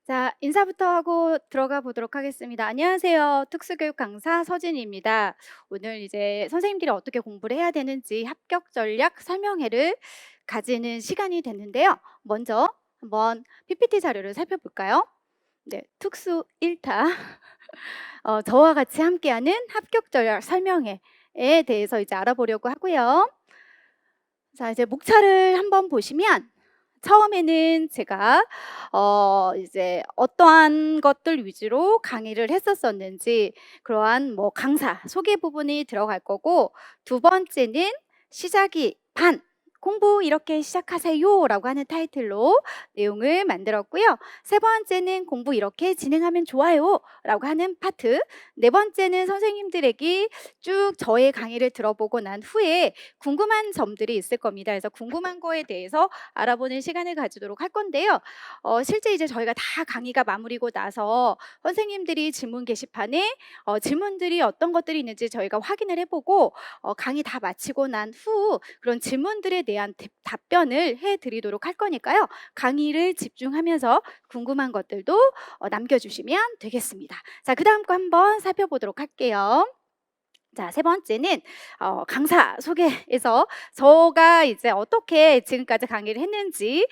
자, 인사부터 하고 들어가 보도록 하겠습니다. 안녕하세요. 특수교육 강사 서진입니다. 오늘 이제 선생님들이 어떻게 공부를 해야 되는지 합격 전략 설명회를 가지는 시간이 됐는데요. 먼저 한번 PPT 자료를 살펴볼까요? 네, 특수 1타. 저와 같이 함께하는 합격 전략 설명회에 대해서 이제 알아보려고 하고요. 자, 이제 목차를 한번 보시면 처음에는 제가 이제 어떠한 것들 위주로 강의를 했었었는지 그러한 뭐 강사 소개 부분이 들어갈 거고, 두 번째는 시작이 반 공부 이렇게 시작하세요라고 하는 타이틀로 내용을 만들었고요. 세 번째는 공부 이렇게 진행하면 좋아요라고 하는 파트. 네 번째는 선생님들에게 쭉 저의 강의를 들어보고 난 후에 궁금한 점들이 있을 겁니다. 그래서 궁금한 거에 대해서 알아보는 시간을 가지도록 할 건데요. 실제 이제 저희가 다 강의가 마무리고 나서 선생님들이 질문 게시판에 질문들이 어떤 것들이 있는지 저희가 확인을 해보고 강의 다 마치고 난 후 그런 질문들에 대한 답변을 해드리도록 할 거니까요. 강의를 집중하면서 궁금한 것들도 남겨주시면 되겠습니다. 자, 그 다음 거 한번 살펴보도록 할게요. 자, 세 번째는 강사 소개에서 저가 이제 어떻게 지금까지 강의를 했는지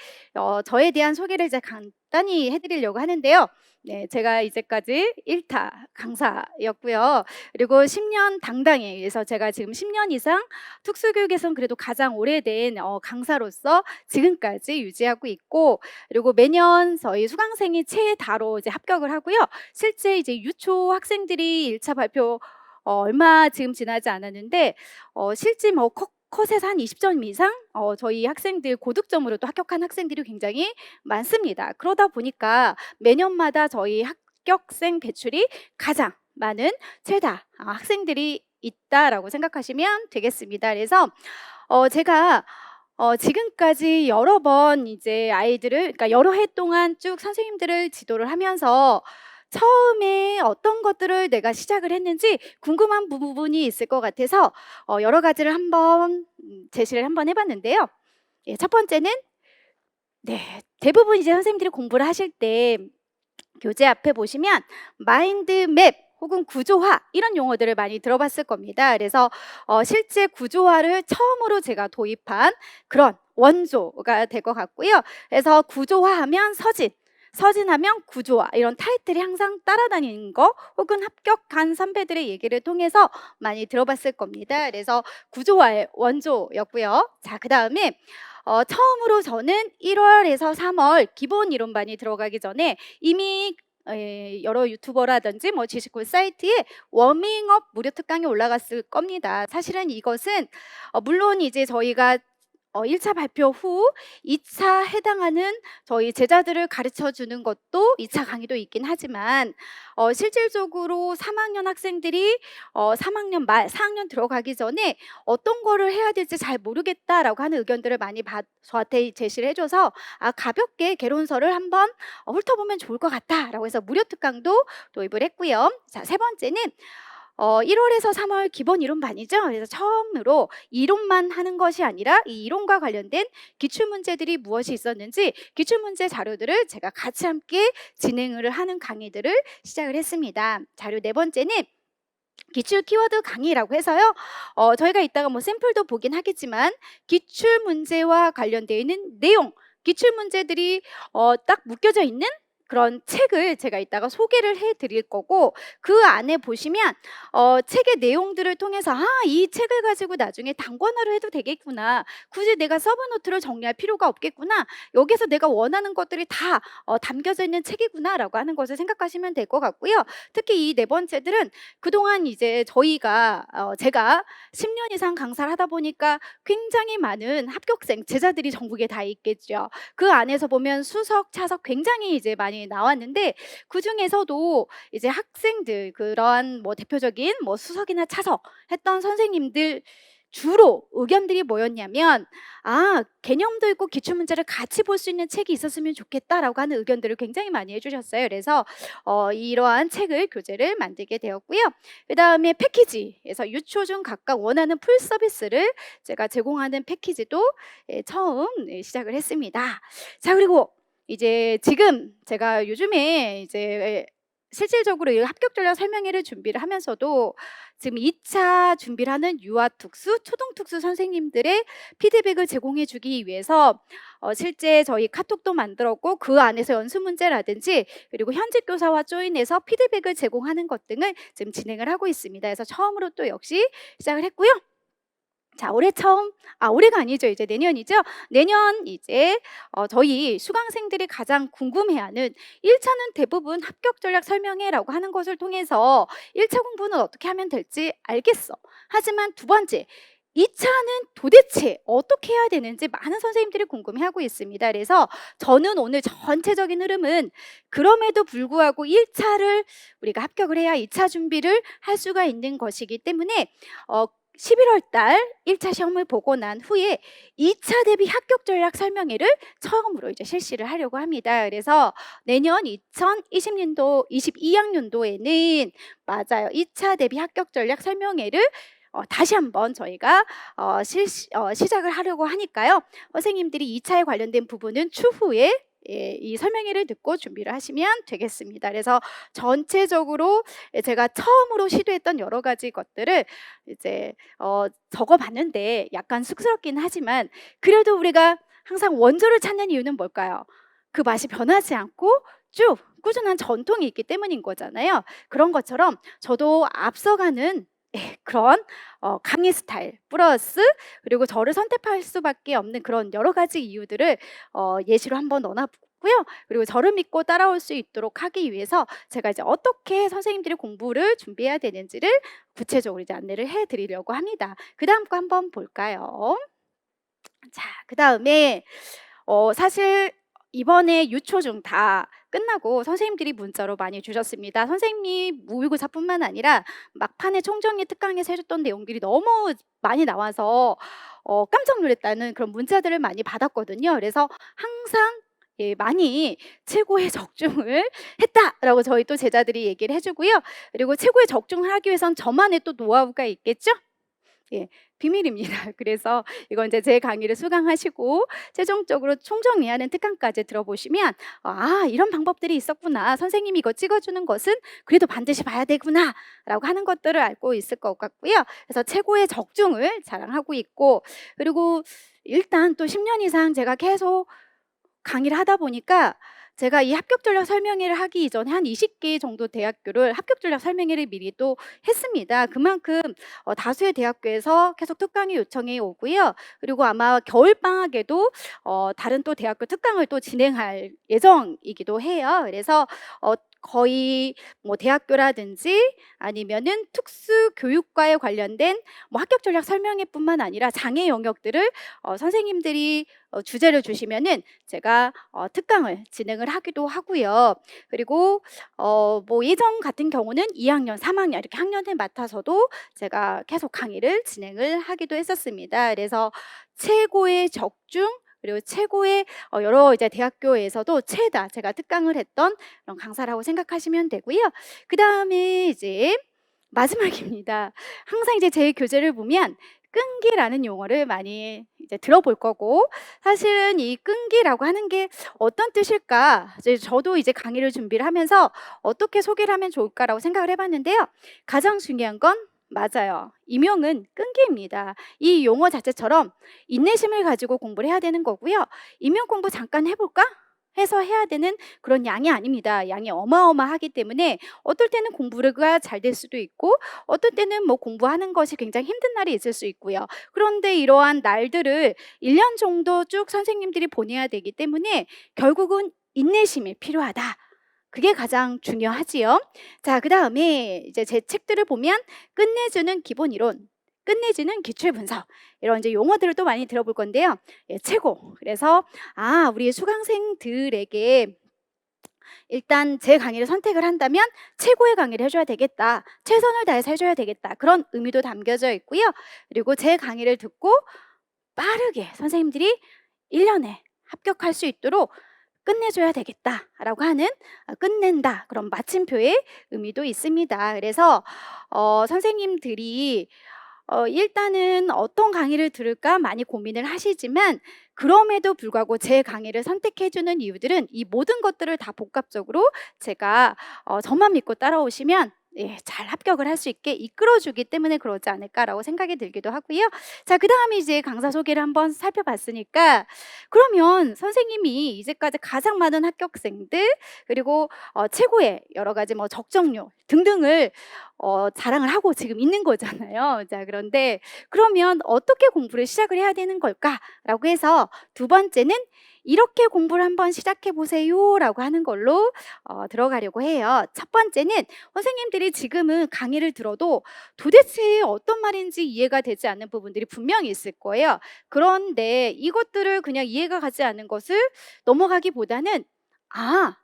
저에 대한 소개를 이제 간단히 해드리려고 하는데요. 네, 제가 이제까지 1타 강사였고요. 그리고 10년 당당히, 그래서 제가 지금 10년 이상 특수교육에선 그래도 가장 오래된 강사로서 지금까지 유지하고 있고, 그리고 매년 저희 수강생이 최다로 이제 합격을 하고요. 실제 이제 유초 학생들이 1차 발표 얼마 지금 지나지 않았는데 실제 뭐 컷에서 한 20점 이상 저희 학생들 고득점으로 또 합격한 학생들이 굉장히 많습니다. 그러다 보니까 매년마다 저희 합격생 배출이 가장 많은 최다 학생들이 있다라고 생각하시면 되겠습니다. 그래서 제가 지금까지 여러 번 이제 아이들을, 그러니까 여러 해 동안 쭉 선생님들을 지도를 하면서 처음에 어떤 것들을 내가 시작을 했는지 궁금한 부분이 있을 것 같아서 여러 가지를 한번 제시를 한번 해봤는데요. 예, 첫 번째는, 네, 대부분 이제 선생님들이 공부를 하실 때 교재 앞에 보시면 마인드맵 혹은 구조화 이런 용어들을 많이 들어봤을 겁니다. 그래서 실제 구조화를 처음으로 제가 도입한 그런 원조가 될 것 같고요. 그래서 구조화하면 서진, 서진하면 구조화, 이런 타이틀이 항상 따라다니는 거 혹은 합격한 선배들의 얘기를 통해서 많이 들어봤을 겁니다. 그래서 구조화의 원조였고요. 자, 그 다음에 처음으로 저는 1월에서 3월 기본 이론반이 들어가기 전에 이미 여러 유튜버라든지 뭐 지식군 사이트에 워밍업 무료 특강이 올라갔을 겁니다. 사실은 이것은 물론 이제 저희가 1차 발표 후 2차 해당하는 저희 제자들을 가르쳐 주는 것도 2차 강의도 있긴 하지만 실질적으로 3학년 학생들이 3학년 말 4학년 들어가기 전에 어떤 거를 해야 될지 잘 모르겠다라고 하는 의견들을 많이 저한테 제시를 해줘서 가볍게 개론서를 한번 훑어보면 좋을 것 같다라고 해서 무료 특강도 도입을 했고요. 자, 세 번째는 1월에서 3월 기본 이론반이죠. 그래서 처음으로 이론만 하는 것이 아니라 이 이론과 관련된 기출문제들이 무엇이 있었는지 기출문제 자료들을 제가 같이 함께 진행을 하는 강의들을 시작을 했습니다. 자료 네 번째는 기출 키워드 강의라고 해서요. 저희가 이따가 뭐 샘플도 보긴 하겠지만 기출 문제와 관련되어 있는 내용, 기출 문제들이 딱 묶여져 있는 그런 책을 제가 이따가 소개를 해드릴 거고, 그 안에 보시면 책의 내용들을 통해서 이 책을 가지고 나중에 단권화로 해도 되겠구나, 굳이 내가 서브노트를 정리할 필요가 없겠구나, 여기서 내가 원하는 것들이 다 담겨져 있는 책이구나 라고 하는 것을 생각하시면 될 것 같고요. 특히 이 네 번째들은 그동안 이제 저희가 제가 10년 이상 강사를 하다 보니까 굉장히 많은 합격생 제자들이 전국에 다 있겠죠. 그 안에서 보면 수석, 차석 굉장히 이제 많이 나왔는데 그 중에서도 이제 학생들 그러한 뭐 대표적인 뭐 수석이나 차석 했던 선생님들 주로 의견들이 뭐였냐면 개념도 있고 기출문제를 같이 볼 수 있는 책이 있었으면 좋겠다라고 하는 의견들을 굉장히 많이 해주셨어요. 그래서 이러한 책을 교재를 만들게 되었고요. 그 다음에 패키지에서 유초 중 각각 원하는 풀 서비스를 제가 제공하는 패키지도 처음 시작을 했습니다. 자, 그리고 이제 지금 제가 요즘에 이제 실질적으로 이 합격 전략 설명회를 준비를 하면서도 지금 2차 준비를 하는 유아 특수, 초등 특수 선생님들의 피드백을 제공해 주기 위해서 실제 저희 카톡도 만들었고 그 안에서 연수 문제라든지 그리고 현직 교사와 조인해서 피드백을 제공하는 것 등을 지금 진행을 하고 있습니다. 그래서 처음으로 또 역시 시작을 했고요. 자, 올해 처음, 올해가 아니죠. 이제 내년이죠. 내년 이제 저희 수강생들이 가장 궁금해하는 1 차는 대부분 합격 전략 설명회라고 하는 것을 통해서 1차 공부는 어떻게 하면 될지 알겠어. 하지만 두 번째, 2 차는 도대체 어떻게 해야 되는지 많은 선생님들이 궁금해하고 있습니다. 그래서 저는 오늘 전체적인 흐름은 그럼에도 불구하고 1 차를 우리가 합격을 해야 2차 준비를 할 수가 있는 것이기 때문에 11월 달 1차 시험을 보고 난 후에 2차 대비 합격 전략 설명회를 처음으로 이제 실시를 하려고 합니다. 그래서 내년 2020년도 22학년도에는 맞아요. 2차 대비 합격 전략 설명회를 다시 한번 저희가 시작을 하려고 하니까요. 선생님들이 2 차에 관련된 부분은 추후에 이 설명회를 듣고 준비를 하시면 되겠습니다. 그래서 전체적으로 제가 처음으로 시도했던 여러 가지 것들을 이제 적어 봤는데 약간 쑥스럽긴 하지만 그래도 우리가 항상 원조를 찾는 이유는 뭘까요? 그 맛이 변하지 않고 쭉 꾸준한 전통이 있기 때문인 거잖아요. 그런 것처럼 저도 앞서가는 그런 강의 스타일 플러스 그리고 저를 선택할 수밖에 없는 그런 여러 가지 이유들을 예시로 한번 넣어 놨고요. 그리고 저를 믿고 따라올 수 있도록 하기 위해서 제가 이제 어떻게 선생님들이 공부를 준비해야 되는지를 구체적으로 이제 안내를 해 드리려고 합니다. 그다음 거 한번 볼까요? 자, 그다음에 사실 이번에 유초중 다 끝나고 선생님들이 문자로 많이 주셨습니다. 선생님이 모의고사뿐만 아니라 막판에 총정리 특강에서 해 줬던 내용들이 너무 많이 나와서 깜짝 놀랐다는 그런 문자들을 많이 받았거든요. 그래서 항상 많이 "최고의 적중을 했다."라고 저희 또 제자들이 얘기를 해 주고요. 그리고 최고의 적중을 하기 위해선 저만의 또 노하우가 있겠죠? 예. 비밀입니다. 그래서 이건 이제 제 강의를 수강하시고 최종적으로 총정리하는 특강까지 들어보시면 '아 이런 방법들이 있었구나. 선생님이 이거 찍어 주는 것은 그래도 반드시 봐야 되구나.'라고 하는 것들을 알고 있을 것 같고요. 그래서 최고의 적중을 자랑하고 있고 그리고 일단 또 10년 이상 제가 계속 강의를 하다 보니까 제가 이 합격 전략 설명회를 하기 이전에 한 20개 정도 대학교를 합격 전략 설명회를 미리 또 했습니다. 그만큼 다수의 대학교에서 계속 특강의 요청이 오고요. 그리고 아마 겨울 방학에도 다른 또 대학교 특강을 또 진행할 예정이기도 해요. 그래서 거의 뭐 대학교라든지 아니면은 특수교육과에 관련된 뭐 합격 전략 설명회뿐만 아니라 장애 영역들을 선생님들이 주제를 주시면은 제가 특강을 진행을 하기도 하고요. 그리고 뭐 예전 같은 경우는 2 학년, 3 학년 이렇게 학년에 맡아서도 제가 계속 강의를 진행을 하기도 했었습니다. 그래서 최고의 적중 그리고 최고의 여러 이제 대학교에서도 최다 제가 특강을 했던 그런 강사라고 생각하시면 되고요. 그다음에 이제 마지막입니다. 항상 이제 제 교재를 보면 끈기라는 용어를 많이 이제 들어볼 거고 사실은 이 끈기라고 하는 게 어떤 뜻일까? 이제 저도 이제 강의를 준비를 하면서 '어떻게 소개를 하면 좋을까?'라고 생각을 해 봤는데요. 가장 중요한 건 맞아요. 임용은 끈기입니다. 이 용어 자체처럼 인내심을 가지고 공부를 해야 되는 거고요. '임용 공부 잠깐 해 볼까?' 해서 해야 되는 그런 양이 아닙니다. 양이 어마어마하기 때문에 어떨 때는 공부가 잘 될 수도 있고 어떨 때는 뭐 공부하는 것이 굉장히 힘든 날이 있을 수 있고요. 그런데 이러한 날들을 1년 정도 쭉 선생님들이 보내야 되기 때문에 결국은 인내심이 필요하다. 그게 가장 중요하지요. 자, 그다음에 이제 제 책들을 보면 끝내주는 기본 이론, 끝내주는 기출 분석 이런 이제 용어들을 또 많이 들어볼 건데요. 최고. 그래서 우리 수강생들에게 일단 제 강의를 선택을 한다면 '최고의 강의를 해 줘야 되겠다. 최선을 다해서 해 줘야 되겠다.' 그런 의미도 담겨져 있고요. 그리고 제 강의를 듣고 빠르게 선생님들이 1 년에 합격할 수 있도록 '끝내줘야 되겠다.'라고 하는 끝낸다 그런 마침표의 의미도 있습니다. 그래서 선생님들이 일단은 '어떤 강의를 들을까?' 많이 고민을 하시지만 그럼에도 불구하고 제 강의를 선택해 주는 이유들은 이 모든 것들을 다 복합적으로 제가 저만 믿고 따라오시면 예 잘 합격을 할 수 있게 이끌어 주기 때문에 그러지 않을까라고 생각이 들기도 하고요. 자 그다음에 이제 강사 소개를 한번 살펴봤으니까 그러면 선생님이 이제까지 가장 많은 합격생들 그리고 최고의 여러 가지 뭐 적정률 등등을 자랑을 하고 지금 있는 거잖아요. 자 그런데 그러면 '어떻게 공부를 시작을 해야 되는 걸까?'라고 해서 두 번째는 "이렇게 공부를 한번 시작해 보세요."라고 하는 걸로 들어가려고 해요. 첫 번째는 선생님들이 지금은 강의를 들어도 도대체 어떤 말인지 이해가 되지 않는 부분들이 분명히 있을 거예요. 그런데 이것들을 그냥 이해가 가지 않는 것을 넘어가기보다는 '아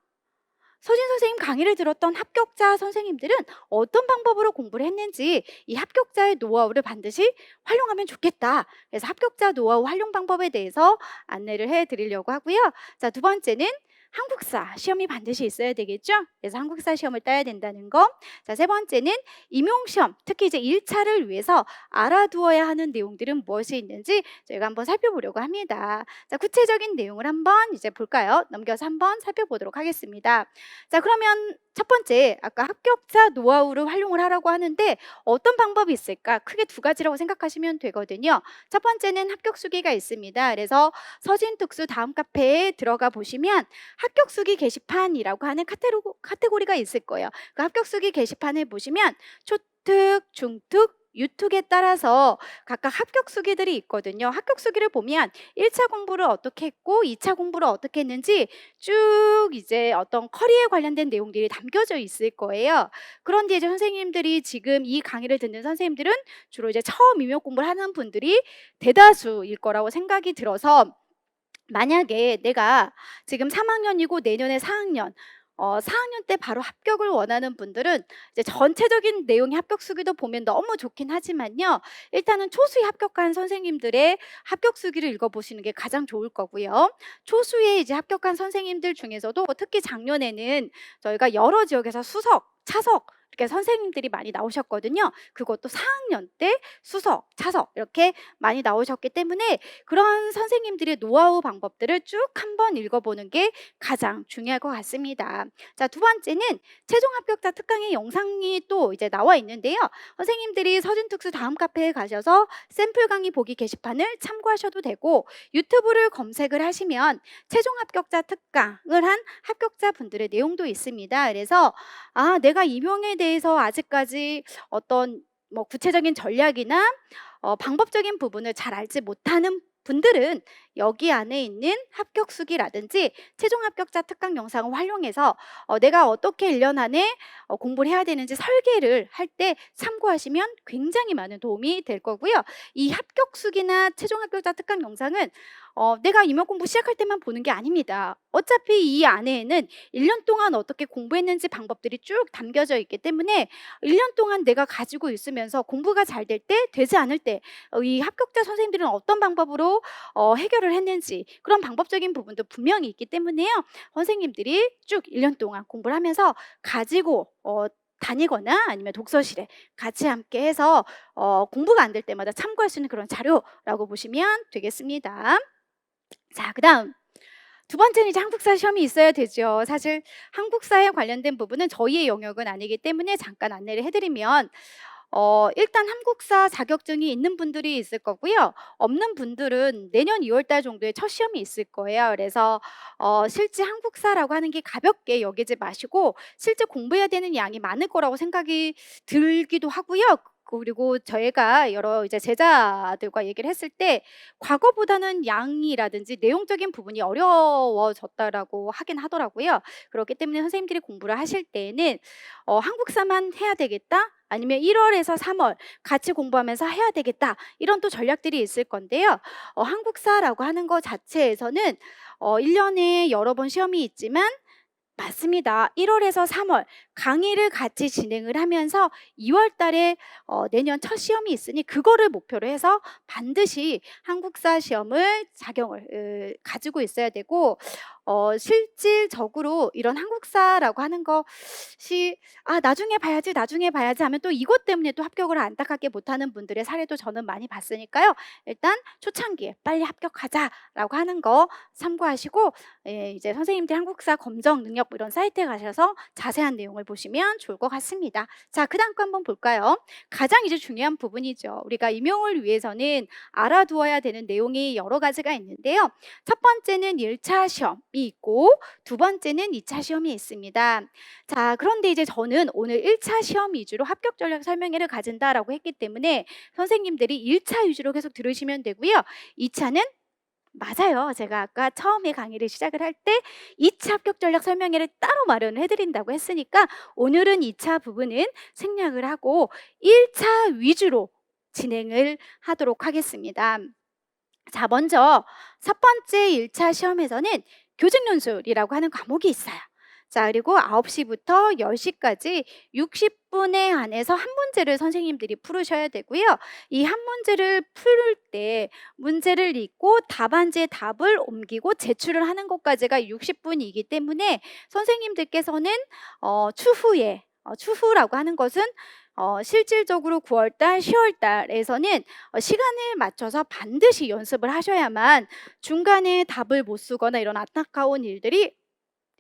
서진 선생님 강의를 들었던 합격자 선생님들은 어떤 방법으로 공부를 했는지 이 합격자의 노하우를 반드시 활용하면 좋겠다. 그래서 합격자 노하우 활용 방법에 대해서 안내를 해 드리려고 하고요. 자, 두 번째는 한국사 시험이 반드시 있어야 되겠죠? 그래서 한국사 시험을 따야 된다는 거. 자, 세 번째는 임용시험, 특히 이제 1차를 위해서 알아두어야 하는 내용들은 무엇이 있는지 저희가 한번 살펴보려고 합니다. 자, 구체적인 내용을 한번 이제 볼까요? 넘겨서 한번 살펴보도록 하겠습니다. 자, 그러면 첫 번째, 아까 합격자 노하우를 활용을 하라고 하는데 어떤 방법이 있을까? 크게 두 가지라고 생각하시면 되거든요. 첫 번째는 합격 수기가 있습니다. 그래서 서진특수 다음 카페에 들어가 보시면 합격 수기 게시판이라고 하는 카테고리가 있을 거예요. 그 합격 수기 게시판을 보시면 초특, 중특, 유특에 따라서 각각 합격 수기들이 있거든요. 합격 수기를 보면 1차 공부를 어떻게 했고 2차 공부를 어떻게 했는지 쭉 이제 어떤 커리어에 관련된 내용들이 담겨져 있을 거예요. 그런데 이제 선생님들이 지금 이 강의를 듣는 선생님들은 주로 이제 처음 임용 공부를 하는 분들이 대다수일 거라고 생각이 들어서 만약에 내가 지금 3학년이고 내년에 4학년 4학년 때 바로 합격을 원하는 분들은 이제 전체적인 내용의 합격 수기도 보면 너무 좋긴 하지만요. 일단은 초수에 합격한 선생님들의 합격 수기를 읽어보시는 게 가장 좋을 거고요. 초수에 이제 합격한 선생님들 중에서도 특히 작년에는 저희가 여러 지역에서 수석, 차석 이렇게 선생님들이 많이 나오셨거든요. 그것도 4학년 때 수석, 차석 이렇게 많이 나오셨기 때문에 그런 선생님들의 노하우 방법들을 쭉 한번 읽어보는 게 가장 중요할 것 같습니다. 자, 두 번째는 최종 합격자 특강의 영상이 또 이제 나와 있는데요. 선생님들이 서진특수 다음 카페에 가셔서 샘플 강의 보기 게시판을 참고하셔도 되고 유튜브를 검색을 하시면 최종 합격자 특강을 한 합격자 분들의 내용도 있습니다. 그래서 내가 임용에 대해서 아직까지 어떤 뭐 구체적인 전략이나 방법적인 부분을 잘 알지 못하는 분들은 여기 안에 있는 합격 수기라든지 최종 합격자 특강 영상을 활용해서 내가 어떻게 1년 안에 공부를 해야 되는지 설계를 할 때 참고하시면 굉장히 많은 도움이 될 거고요. 이 합격 수기나 최종 합격자 특강 영상은 내가 임용 공부 시작할 때만 보는 게 아닙니다. 어차피 이 안에는 1년 동안 어떻게 공부했는지 방법들이 쭉 담겨져 있기 때문에 1년 동안 내가 가지고 있으면서 공부가 잘 될 때, 되지 않을 때 이 합격자 선생님들은 어떤 방법으로 해결을 했는지 그런 방법적인 부분도 분명히 있기 때문에요. 선생님들이 쭉 1년 동안 공부를 하면서 가지고 다니거나 아니면 독서실에 같이 함께 해서 공부가 안 될 때마다 참고할 수 있는 그런 자료라고 보시면 되겠습니다. 자, 그다음 두 번째는 이제 한국사 시험이 있어야 되죠. 사실 한국사에 관련된 부분은 저희의 영역은 아니기 때문에 잠깐 안내를 해드리면 일단 한국사 자격증이 있는 분들이 있을 거고요. 없는 분들은 내년 2월 달 정도에 첫 시험이 있을 거예요. 그래서 실제 한국사라고 하는 게 가볍게 여기지 마시고 실제 공부해야 되는 양이 많을 거라고 생각이 들기도 하고요. 그리고 저희가 여러 이제 제자들과 얘기를 했을 때 과거보다는 양이라든지 내용적인 부분이 어려워졌다라고 하긴 하더라고요. 그렇기 때문에 선생님들이 공부를 하실 때에는 한국사만 해야 되겠다. 아니면 1월에서 3월 같이 공부하면서 해야 되겠다. 이런 또 전략들이 있을 건데요. 한국사라고 하는 것 자체에서는 1년에 여러 번 시험이 있지만 맞습니다. 1월에서 3월 강의를 같이 진행을 하면서 2월 달에 내년 첫 시험이 있으니 그거를 목표로 해서 반드시 한국사 시험을 자격을 가지고 있어야 되고, 실질적으로 이런 한국사라고 하는 것이 '아 나중에 봐야지, 나중에 봐야지.' 하면 또 이것 때문에 또 합격을 안타깝게 못하는 분들의 사례도 저는 많이 봤으니까요. 일단 초창기에 '빨리 합격하자.'라고 하는 거 참고하시고, 이제 선생님들 한국사 검정 능력 뭐 이런 사이트에 가셔서 자세한 내용을 보시면 좋을 것 같습니다. 자, 그다음 거 한번 볼까요? 가장 이제 중요한 부분이죠. 우리가 임용을 위해서는 알아두어야 되는 내용이 여러 가지가 있는데요. 첫 번째는 1차 시험이 있고 두 번째는 2차 시험이 있습니다. 자, 그런데 이제 저는 오늘 1차 시험 위주로 합격 전략 설명회를 가진다라고 했기 때문에 선생님들이 1차 위주로 계속 들으시면 되고요. 2차는 맞아요. 제가 아까 처음에 강의를 시작을 할 때 2차 합격 전략 설명회를 따로 마련을 해드린다고 했으니까 오늘은 2차 부분은 생략을 하고 1차 위주로 진행을 하도록 하겠습니다. 자, 먼저 첫 번째 1차 시험에서는 교직연수이라고 하는 과목이 있어요. 자, 그리고 9시부터 10시까지 60분에 한해서 한 문제를 선생님들이 풀으셔야 되고요. 이 한 문제를 풀 때 문제를 읽고 답안지에 답을 옮기고 제출을 하는 것까지가 60분이기 때문에 선생님들께서는 추후라고 하는 것은 실질적으로 9월 달, 10월 달에서는 시간을 맞춰서 반드시 연습을 하셔야만 중간에 답을 못 쓰거나 이런 안타까운 일들이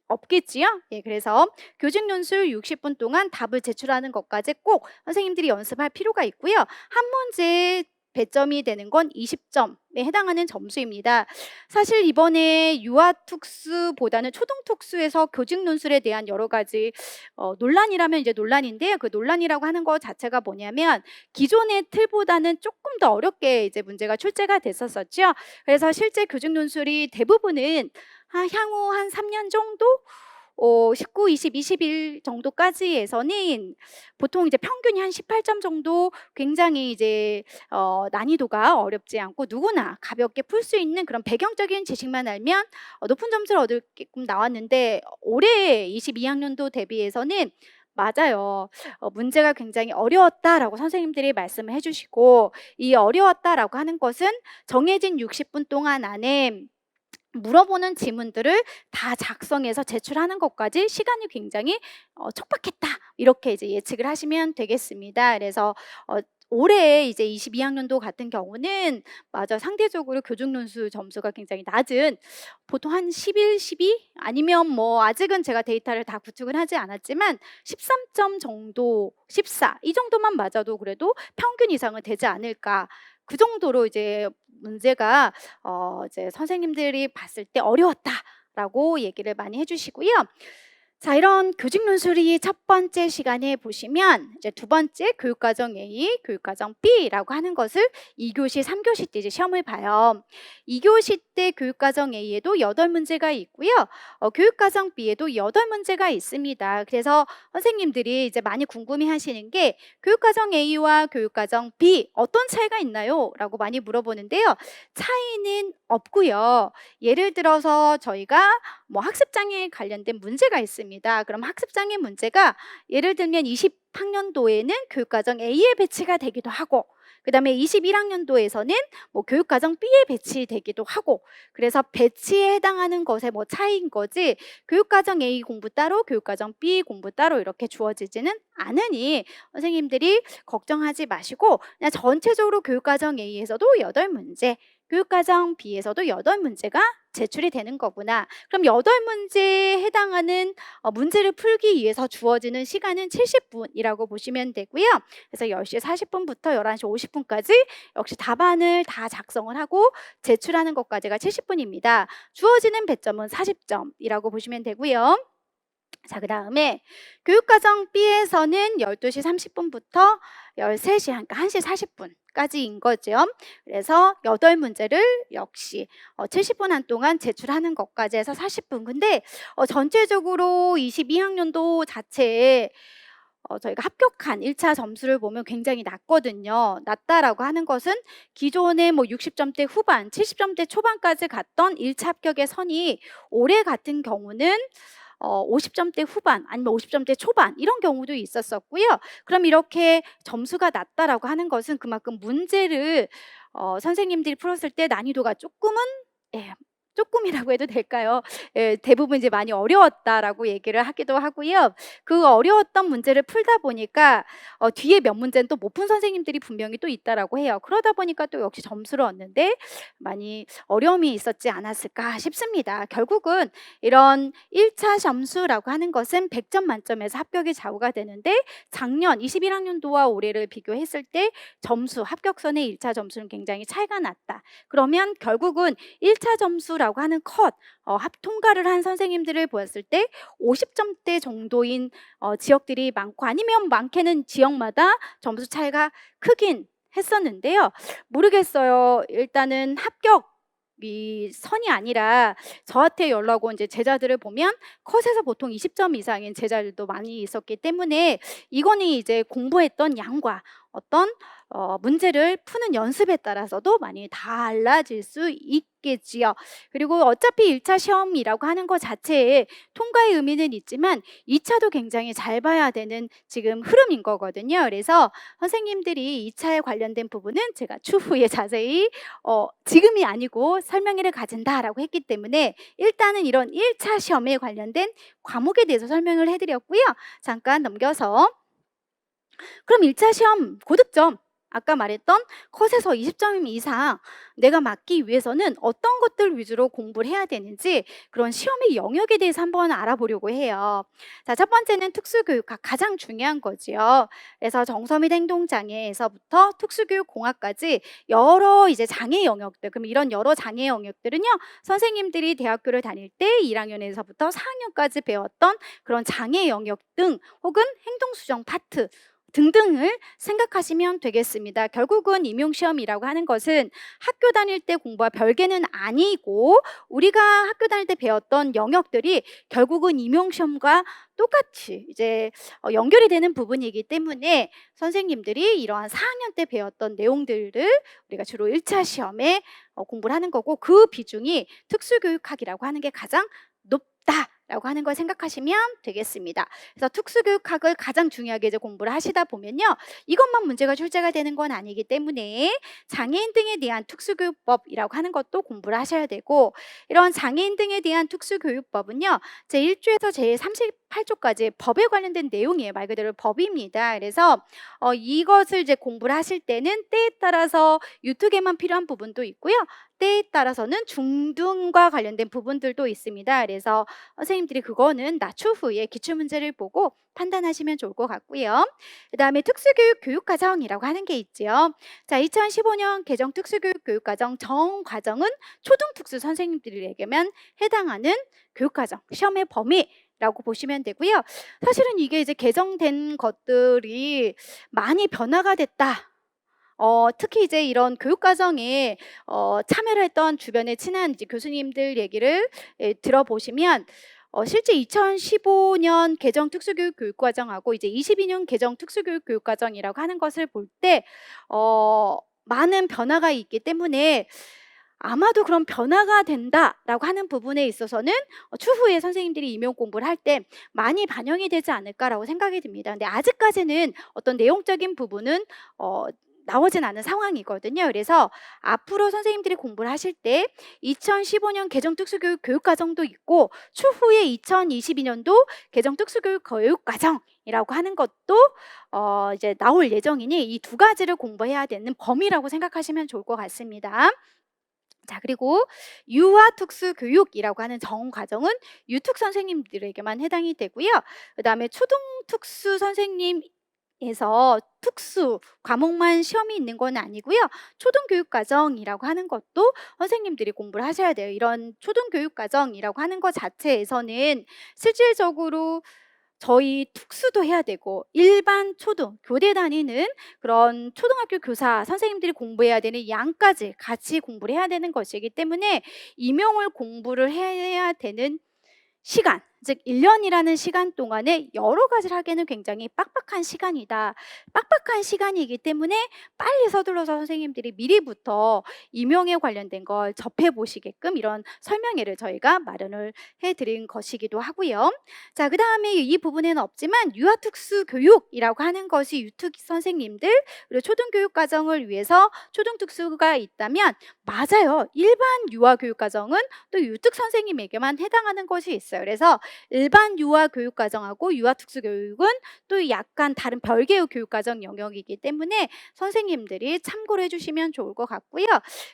없겠지요? 예, 그래서 교직 연수 60분 동안 답을 제출하는 것까지 꼭 선생님들이 연습할 필요가 있고요. 한 문제에 배점이 되는 건 20점에 해당하는 점수입니다. 사실 이번에 유아특수보다는 초등특수에서 교직 논술에 대한 여러 가지 논란이라면 이제 논란인데요. 그 논란이라고 하는 것 자체가 뭐냐면 기존의 틀보다는 조금 더 어렵게 이제 문제가 출제가 됐었었죠. 그래서 실제 교직 논술이 대부분은 향후 한 3년 정도 19, 20, 21 정도까지에서는 보통 이제 평균이 한 18점 정도 굉장히 이제 난이도가 어렵지 않고 누구나 가볍게 풀 수 있는 그런 배경적인 지식만 알면 높은 점수를 얻게끔 나왔는데 올해 22학년도 대비해서는 맞아요. 문제가 굉장히 어려웠다라고 선생님들이 말씀을 해주시고 이 어려웠다라고 하는 것은 정해진 60분 동안 안에 물어보는 지문들을 다 작성해서 제출하는 것까지 시간이 굉장히 촉박했다. 이렇게 이제 예측을 하시면 되겠습니다. 그래서 올해 이제 22학년도 같은 경우는 맞아 상대적으로 교직논술 점수가 굉장히 낮은 보통 한 11, 12 아니면 뭐 아직은 제가 데이터를 다 구축을 하지 않았지만 13점 정도, 14 이 정도만 맞아도 그래도 평균 이상은 되지 않을까. 그 정도로 이제 문제가 이제 선생님들이 봤을 때 어려웠다라고 얘기를 많이 해주시고요. 자, 이런 교직 논술이 첫 번째 시간에 보시면 이제 두 번째 교육과정 A, 교육과정 B라고 하는 것을 2교시, 3교시 때 이제 시험을 봐요. 2교시 때 교육과정 A에도 8문제가 있고요. 교육과정 B에도 8문제가 있습니다. 그래서 선생님들이 이제 많이 궁금해 하시는 게 교육과정 A와 교육과정 B 어떤 차이가 있나요? 라고 많이 물어보는데요. 차이는 없고요. 예를 들어서 저희가 뭐 학습장애 관련된 문제가 있습니다. 그럼 학습장애 문제가 예를 들면 20학년도에는 교육과정 A에 배치가 되기도 하고 그다음에 21학년도에서는 뭐 교육과정 B에 배치되기도 하고 그래서 배치에 해당하는 것의 뭐 차이인 거지 교육과정 A 공부 따로 교육과정 B 공부 따로 이렇게 주어지지는 않으니 선생님들이 걱정하지 마시고 그냥 전체적으로 교육과정 A에서도 8문제 교육과정 B에서도 8문제가 제출이 되는 거구나. 그럼 8문제에 해당하는 문제를 풀기 위해서 주어지는 시간은 70분이라고 보시면 되고요. 그래서 10시 40분부터 11시 50분까지 역시 답안을 다 작성을 하고 제출하는 것까지가 70분입니다. 주어지는 배점은 40점이라고 보시면 되고요. 자, 그 다음에 교육과정 B에서는 12시 30분부터 13시, 그러니까 1시 40분까지인 거죠. 그래서 8문제를 역시 70분 한동안 제출하는 것까지 해서 40분. 근데 전체적으로 22학년도 자체에 저희가 합격한 1차 점수를 보면 굉장히 낮거든요. 낮다라고 하는 것은 기존에 뭐 60점대 후반, 70점대 초반까지 갔던 1차 합격의 선이 올해 같은 경우는 50점대 후반 아니면 50점대 초반 이런 경우도 있었었고요. 그럼 이렇게 점수가 낮다라고 하는 것은 그만큼 문제를 선생님들이 풀었을 때 난이도가 쪼끔은, 예, 쪼끔이라고 해도 될까요? 예, 대부분 이제 많이 어려웠다라고 얘기를 하기도 하고요. 그 어려웠던 문제를 풀다 보니까 뒤에 몇 문제는 또 못 푼 선생님들이 분명히 또 있다라고 해요. 그러다 보니까 또 역시 점수를 얻는데 많이 어려움이 있었지 않았을까 싶습니다. 결국은 이런 1차 점수라고 하는 것은 100점 만점에서 합격이 좌우가 되는데, 작년 21학년도와 올해를 비교했을 때 점수, 합격선의 1차 점수는 굉장히 차이가 났다. 그러면 결국은 1차 점수라고 하는 컷, 통과를 한 선생님들을 보았을 때 50점대 정도인 지역들이 많고, 아니면 많게는 지역마다 점수 차이가 크긴 했었는데요. 모르겠어요. 일단은 합격이 선이 아니라 저한테 연락 온 이제 제자들을 보면 컷에서 보통 20점 이상인 제자들도 많이 있었기 때문에 이거는 이제 공부했던 양과 어떤 문제를 푸는 연습에 따라서도 많이 달라질 수 있겠지요. 그리고 어차피 1차 시험이라고 하는 것 자체에 통과의 의미는 있지만 2차도 굉장히 잘 봐야 되는 지금 흐름인 거거든요. 그래서 선생님들이 2차에 관련된 부분은 제가 추후에 자세히 지금이 아니고 설명회를 가진다라고 했기 때문에 일단은 이런 1차 시험에 관련된 과목에 대해서 설명을 해드렸고요. 잠깐 넘겨서, 그럼 1차 시험 고득점, 아까 말했던 컷에서 20점 이상 내가 맞기 위해서는 어떤 것들 위주로 공부를 해야 되는지, 그런 시험의 영역에 대해서 한번 알아보려고 해요. 자, 첫 번째는 특수교육학, 가장 중요한 거지요. 그래서 정서및 행동장애에서부터 특수교육공학까지 여러 이제 장애 영역들, 그럼 이런 여러 장애 영역들은요, 선생님들이 대학교를 다닐 때 1학년에서부터 4학년까지 배웠던 그런 장애 영역 등, 혹은 행동수정 파트 등등을 생각하시면 되겠습니다. 결국은 임용시험이라고 하는 것은 학교 다닐 때 공부와 별개는 아니고, 우리가 학교 다닐 때 배웠던 영역들이 결국은 임용시험과 똑같이 이제 연결이 되는 부분이기 때문에 선생님들이 이러한 4학년 때 배웠던 내용들을 우리가 주로 1차 시험에 공부를 하는 거고, 그 비중이 특수교육학이라고 하는 게 가장 높다라고 하는 걸 생각하시면 되겠습니다. 그래서 특수교육학을 가장 중요하게 이제 공부를 하시다 보면요, 이것만 문제가 출제가 되는 건 아니기 때문에 장애인 등에 대한 특수교육법이라고 하는 것도 공부를 하셔야 되고, 이런 장애인 등에 대한 특수교육법은요, 제1조에서 제38조까지 법에 관련된 내용이에요. 말 그대로 법입니다. 그래서 이것을 이제 공부를 하실 때는 때에 따라서 유특에만 필요한 부분도 있고요, 때에 따라서는 중등과 관련된 부분들도 있습니다. 그래서 선생님들이 그거는 추후에 기출문제를 보고 판단하시면 좋을 것 같고요. 그 다음에 특수교육 교육과정이라고 하는 게 있죠. 자, 2015년 개정 특수교육 교육과정 정과정은 초등특수 선생님들에게만 해당하는 교육과정, 시험의 범위라고 보시면 되고요. 사실은 이게 이제 개정된 것들이 많이 변화가 됐다. 특히 이제 이런 교육과정에 참여를 했던 주변의 친한 이제 교수님들 얘기를 들어보시면, 실제 2015년 개정 특수교육 교육과정하고 이제 22년 개정 특수교육 교육과정이라고 하는 것을 볼 때 많은 변화가 있기 때문에 아마도 그런 변화가 된다라고 하는 부분에 있어서는 추후에 선생님들이 임용 공부를 할 때 많이 반영이 되지 않을까라고 생각이 듭니다. 근데 아직까지는 어떤 내용적인 부분은 나오진 않은 상황이거든요. 그래서 앞으로 선생님들이 공부를 하실 때 2015년 개정 특수교육 교육과정도 있고, 추후에 2022년도 개정 특수교육 교육과정이라고 하는 것도 이제 나올 예정이니 이 두 가지를 공부해야 되는 범위라고 생각하시면 좋을 것 같습니다. 자, 그리고 유아특수교육이라고 하는 정과정은 유특 선생님들에게만 해당이 되고요. 그 다음에 초등특수 선생님에서 특수 과목만 시험이 있는 건 아니고요. 초등교육과정이라고 하는 것도 선생님들이 공부를 하셔야 돼요. 이런 초등교육과정이라고 하는 것 자체에서는 실질적으로 저희 특수도 해야 되고, 일반 초등, 교대 다니는 그런 초등학교 교사 선생님들이 공부해야 되는 양까지 같이 공부를 해야 되는 것이기 때문에 임용을 공부를 해야 되는 시간, 즉 1 년이라는 시간 동안에 여러 가지를 하기에는 굉장히 빡빡한 시간이다. 빡빡한 시간이기 때문에 빨리 서둘러서 선생님들이 미리부터 임용에 관련된 걸 접해 보시게끔 이런 설명회를 저희가 마련을 해 드린 것이기도 하고요. 자, 그다음에 이 부분에는 없지만 유아특수교육이라고 하는 것이 유특 선생님들 그리고 초등교육 과정을 위해서 초등특수가 있다면 맞아요. 일반 유아교육과정은 또 유특 선생님에게만 해당하는 것이 있어요. 그래서 일반 유아교육과정하고 유아특수교육은 또 약간 다른 별개의 교육과정 영역이기 때문에 선생님들이 참고를 해주시면 좋을 것 같고요.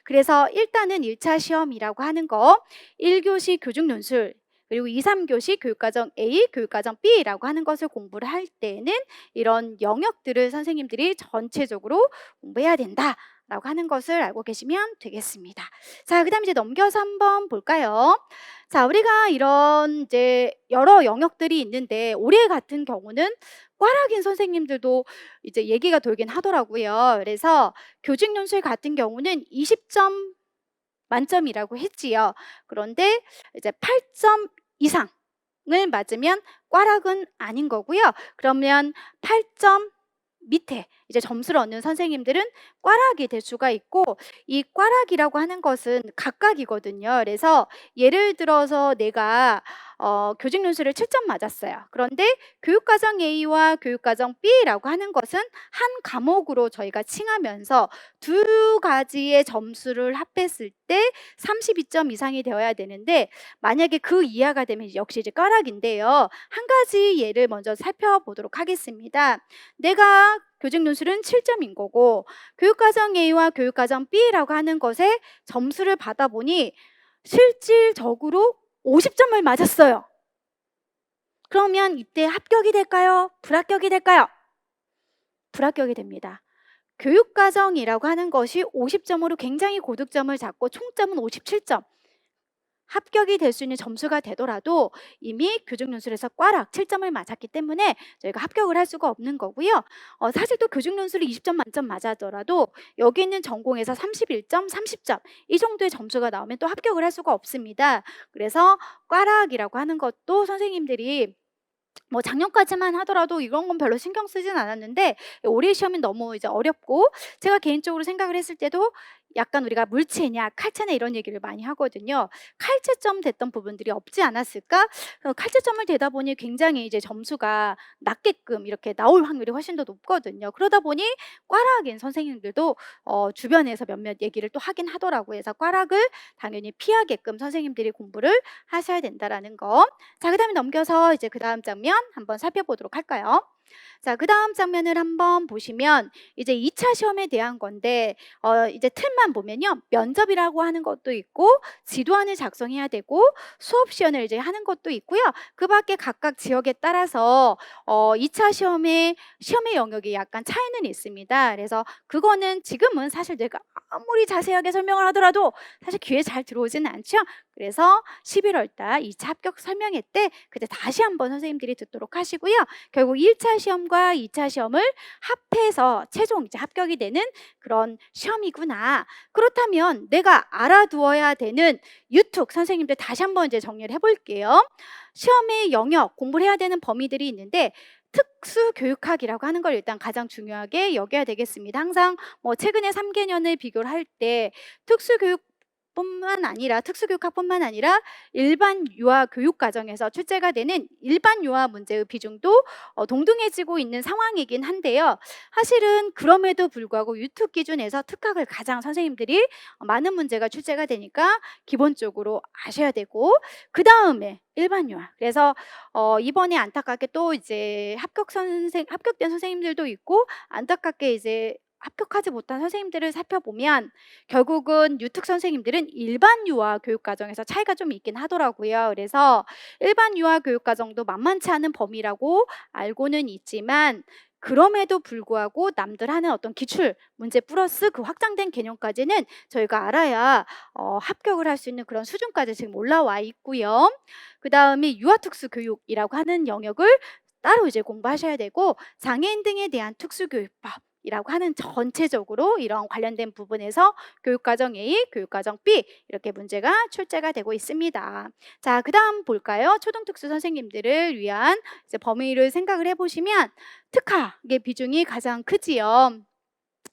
그래서 일단은 1차 시험이라고 하는 거 1교시 교직논술 그리고 2, 3교시 교육과정 A, 교육과정 B라고 하는 것을 공부를 할 때는 이런 영역들을 선생님들이 전체적으로 공부해야 된다라고 하는 것을 알고 계시면 되겠습니다. 자, 그다음 이제 넘겨서 한번 볼까요? 자, 우리가 이런 이제 여러 영역들이 있는데 올해 같은 경우는 꽈락인 선생님들도 이제 얘기가 돌긴 하더라고요. 그래서 교직논술 같은 경우는 20점 만점이라고 했지요. 그런데 이제 8점 이상을 맞으면 꽈락은 아닌 거고요. 그러면 8점 밑에 이제 점수를 얻는 선생님들은 꽈락이 될 수가 있고 이 꽈락이라고 하는 것은 각각이거든요. 그래서 예를 들어서 내가 교직논술을 7점 맞았어요. 그런데 교육과정 A와 교육과정 B라고 하는 것은 한 과목으로 저희가 칭하면서 두 가지의 점수를 합했을 때 32점 이상이 되어야 되는데 만약에 그 이하가 되면 역시 이제 꽈락인데요. 한 가지 예를 먼저 살펴보도록 하겠습니다. 내가 교직논술은 7점인 거고 교육과정 A와 교육과정 B라고 하는 것에 점수를 받아보니 실질적으로 50점을 맞았어요. 그러면 이때 합격이 될까요? 불합격이 될까요? 불합격이 됩니다. 교육과정이라고 하는 것이 50점으로 굉장히 고득점을 잡고 총점은 57점. 합격이 될 수 있는 점수가 되더라도 이미 교직논술에서 꽈락 7점을 맞았기 때문에 저희가 합격을 할 수가 없는 거고요. 사실 또 교직논술이 20점 만점 맞았더라도 여기 있는 전공에서 31점, 30점 이 정도의 점수가 나오면 또 합격을 할 수가 없습니다. 그래서 꽈락이라고 하는 것도 선생님들이 뭐 작년까지만 하더라도 이런 건 별로 신경 쓰진 않았는데 올해 시험은 너무 이제 어렵고 제가 개인적으로 생각을 했을 때도 약간 우리가 물체냐 칼체냐 이런 얘기를 많이 하거든요. 칼체점 됐던 부분들이 없지 않았을까? 칼체점을 대다 보니 굉장히 이제 점수가 낮게끔 이렇게 나올 확률이 훨씬 더 높거든요. 그러다 보니 꽈락인 선생님들도 주변에서 몇몇 얘기를 또 하긴 하더라고요. 그래서 꽈락을 당연히 피하게끔 선생님들이 공부를 하셔야 된다라는 거. 자, 그다음에 넘겨서 이제 그다음 장면 한번 살펴보도록 할까요? 자, 그다음 장면을 한번 보시면 이제 2차 시험에 대한 건데 이제 틀만 보면요. 면접이라고 하는 것도 있고 지도안을 작성해야 되고 수업 시연을 이제 하는 것도 있고요. 그 밖에 각각 지역에 따라서 2차 시험의 영역이 약간 차이는 있습니다. 그래서 그거는 지금은 사실 내가 아무리 자세하게 설명을 하더라도 사실 귀에 잘 들어오지는 않죠. 그래서 11월 달 2차 합격 설명회 때 그때 다시 한번 선생님들이 듣도록 하시고요. 결국 1차 시험과 2차 시험을 합해서 최종 이제 합격이 되는 그런 시험이구나. 그렇다면 내가 알아두어야 되는 유툭 선생님들 다시 한번 이제 정리를 해볼게요. 시험의 영역, 공부를 해야 되는 범위들이 있는데 특수교육학이라고 하는 걸 일단 가장 중요하게 여겨야 되겠습니다. 항상 뭐 최근에 3개년을 비교를 할 때 특수교육학뿐만 아니라 일반 유아 교육 과정에서 출제가 되는 일반 유아 문제의 비중도 동등해지고 있는 상황이긴 한데요. 사실은 그럼에도 불구하고 유특 기준에서 특학을 가장 선생님들이 많은 문제가 출제가 되니까 기본적으로 아셔야 되고 그 다음에 일반 유아. 그래서 이번에 안타깝게 또 이제 합격된 선생님들도 있고 안타깝게 이제 합격하지 못한 선생님들을 살펴보면 결국은 유특 선생님들은 일반 유아 교육 과정에서 차이가 좀 있긴 하더라고요. 그래서 일반 유아 교육 과정도 만만치 않은 범위라고 알고는 있지만 그럼에도 불구하고 남들 하는 어떤 기출 문제 플러스 그 확장된 개념까지는 저희가 알아야 합격을 할 수 있는 그런 수준까지 지금 올라와 있고요. 그 다음에 유아특수교육이라고 하는 영역을 따로 이제 공부하셔야 되고 장애인 등에 대한 특수교육법 이라고 하는 전체적으로 이런 관련된 부분에서 교육과정 A, 교육과정 B 이렇게 문제가 출제가 되고 있습니다. 자, 그다음 볼까요? 초등특수 선생님들을 위한 이제 범위를 생각을 해보시면 특학의 비중이 가장 크지요.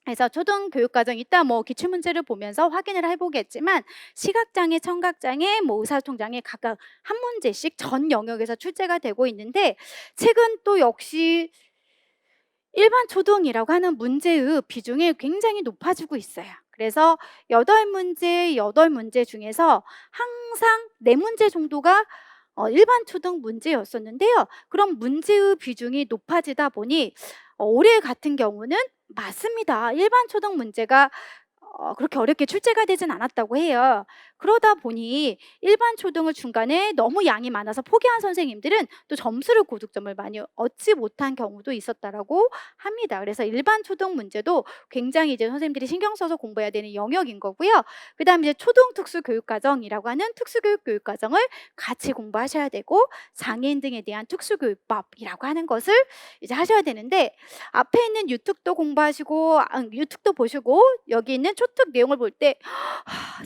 그래서 초등교육과정 이따 뭐 기출문제를 보면서 확인을 해보겠지만 시각장애, 청각장애, 뭐 의사소통장애 각각 한 문제씩 전 영역에서 출제가 되고 있는데 최근 또 역시 일반 초등이라고 하는 문제의 비중이 굉장히 높아지고 있어요. 그래서 8문제, 8문제 중에서 항상 4문제 정도가 일반 초등 문제였었는데요. 그럼 문제의 비중이 높아지다 보니 올해 같은 경우는 맞습니다. 일반 초등 문제가 그렇게 어렵게 출제가 되진 않았다고 해요. 그러다 보니 일반 초등을 중간에 너무 양이 많아서 포기한 선생님들은 또 점수를 고득점을 많이 얻지 못한 경우도 있었다라고 합니다. 그래서 일반 초등 문제도 굉장히 이제 선생님들이 신경 써서 공부해야 되는 영역인 거고요. 그다음에 이제 초등 특수 교육과정이라고 하는 특수교육 교육과정을 같이 공부하셔야 되고 장애인 등에 대한 특수교육법이라고 하는 것을 이제 하셔야 되는데 앞에 있는 유특도 공부하시고 유특도 보시고 여기 있는 초특 내용을 볼 때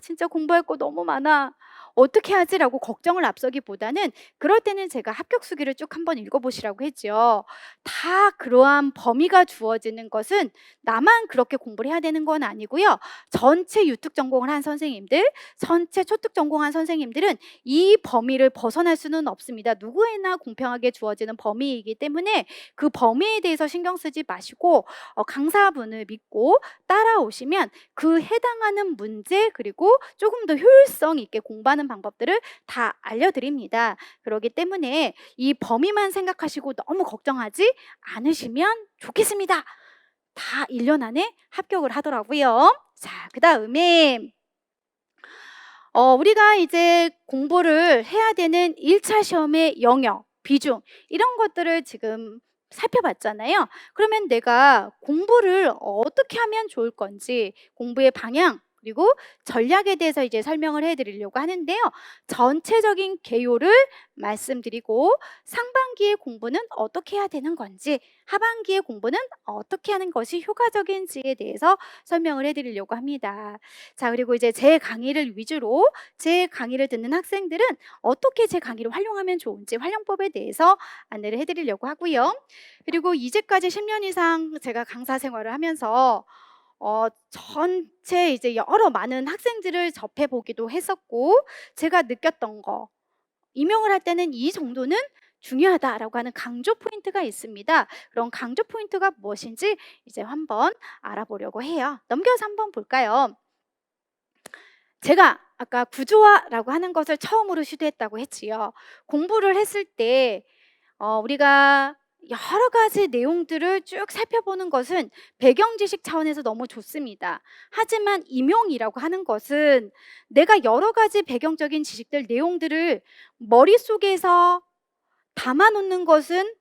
진짜 공부할 거 너무 많아. 어떻게 하지라고 걱정을 앞서기보다는 그럴 때는 제가 합격 수기를 쭉 한번 읽어보시라고 했죠. 다 그러한 범위가 주어지는 것은 나만 그렇게 공부를 해야 되는 건 아니고요. 전체 유특 전공을 한 선생님들, 전체 초특 전공한 선생님들은 이 범위를 벗어날 수는 없습니다. 누구에나 공평하게 주어지는 범위이기 때문에 그 범위에 대해서 신경 쓰지 마시고 강사분을 믿고 따라오시면 그 해당하는 문제 그리고 조금 더 효율성 있게 공부하는 방법들을 다 알려드립니다. 그렇기 때문에 이 범위만 생각하시고 너무 걱정하지 않으시면 좋겠습니다. 다 1년 안에 합격을 하더라고요. 자, 그 다음에 우리가 이제 공부를 해야 되는 1차 시험의 영역, 비중 이런 것들을 지금 살펴봤잖아요. 그러면 내가 공부를 어떻게 하면 좋을 건지 공부의 방향 그리고 전략에 대해서 이제 설명을 해드리려고 하는데요. 전체적인 개요를 말씀드리고 상반기의 공부는 어떻게 해야 되는 건지 하반기의 공부는 어떻게 하는 것이 효과적인지에 대해서 설명을 해드리려고 합니다. 자, 그리고 이제 제 강의를 위주로 제 강의를 듣는 학생들은 어떻게 제 강의를 활용하면 좋은지 활용법에 대해서 안내를 해드리려고 하고요. 그리고 이제까지 10년 이상 제가 강사 생활을 하면서 전체 이제 여러 많은 학생들을 접해 보기도 했었고 제가 느꼈던 거 임용을 할 때는 이 정도는 중요하다라고 하는 강조 포인트가 있습니다. 그런 강조 포인트가 무엇인지 이제 한번 알아보려고 해요. 넘겨서 한번 볼까요? 제가 아까 구조화라고 하는 것을 처음으로 시도했다고 했지요. 공부를 했을 때 우리가 여러 가지 내용들을 쭉 살펴보는 것은 배경 지식 차원에서 너무 좋습니다. 하지만 임용이라고 하는 것은 내가 여러 가지 배경적인 지식들, 내용들을 머릿속에서 담아놓는 것은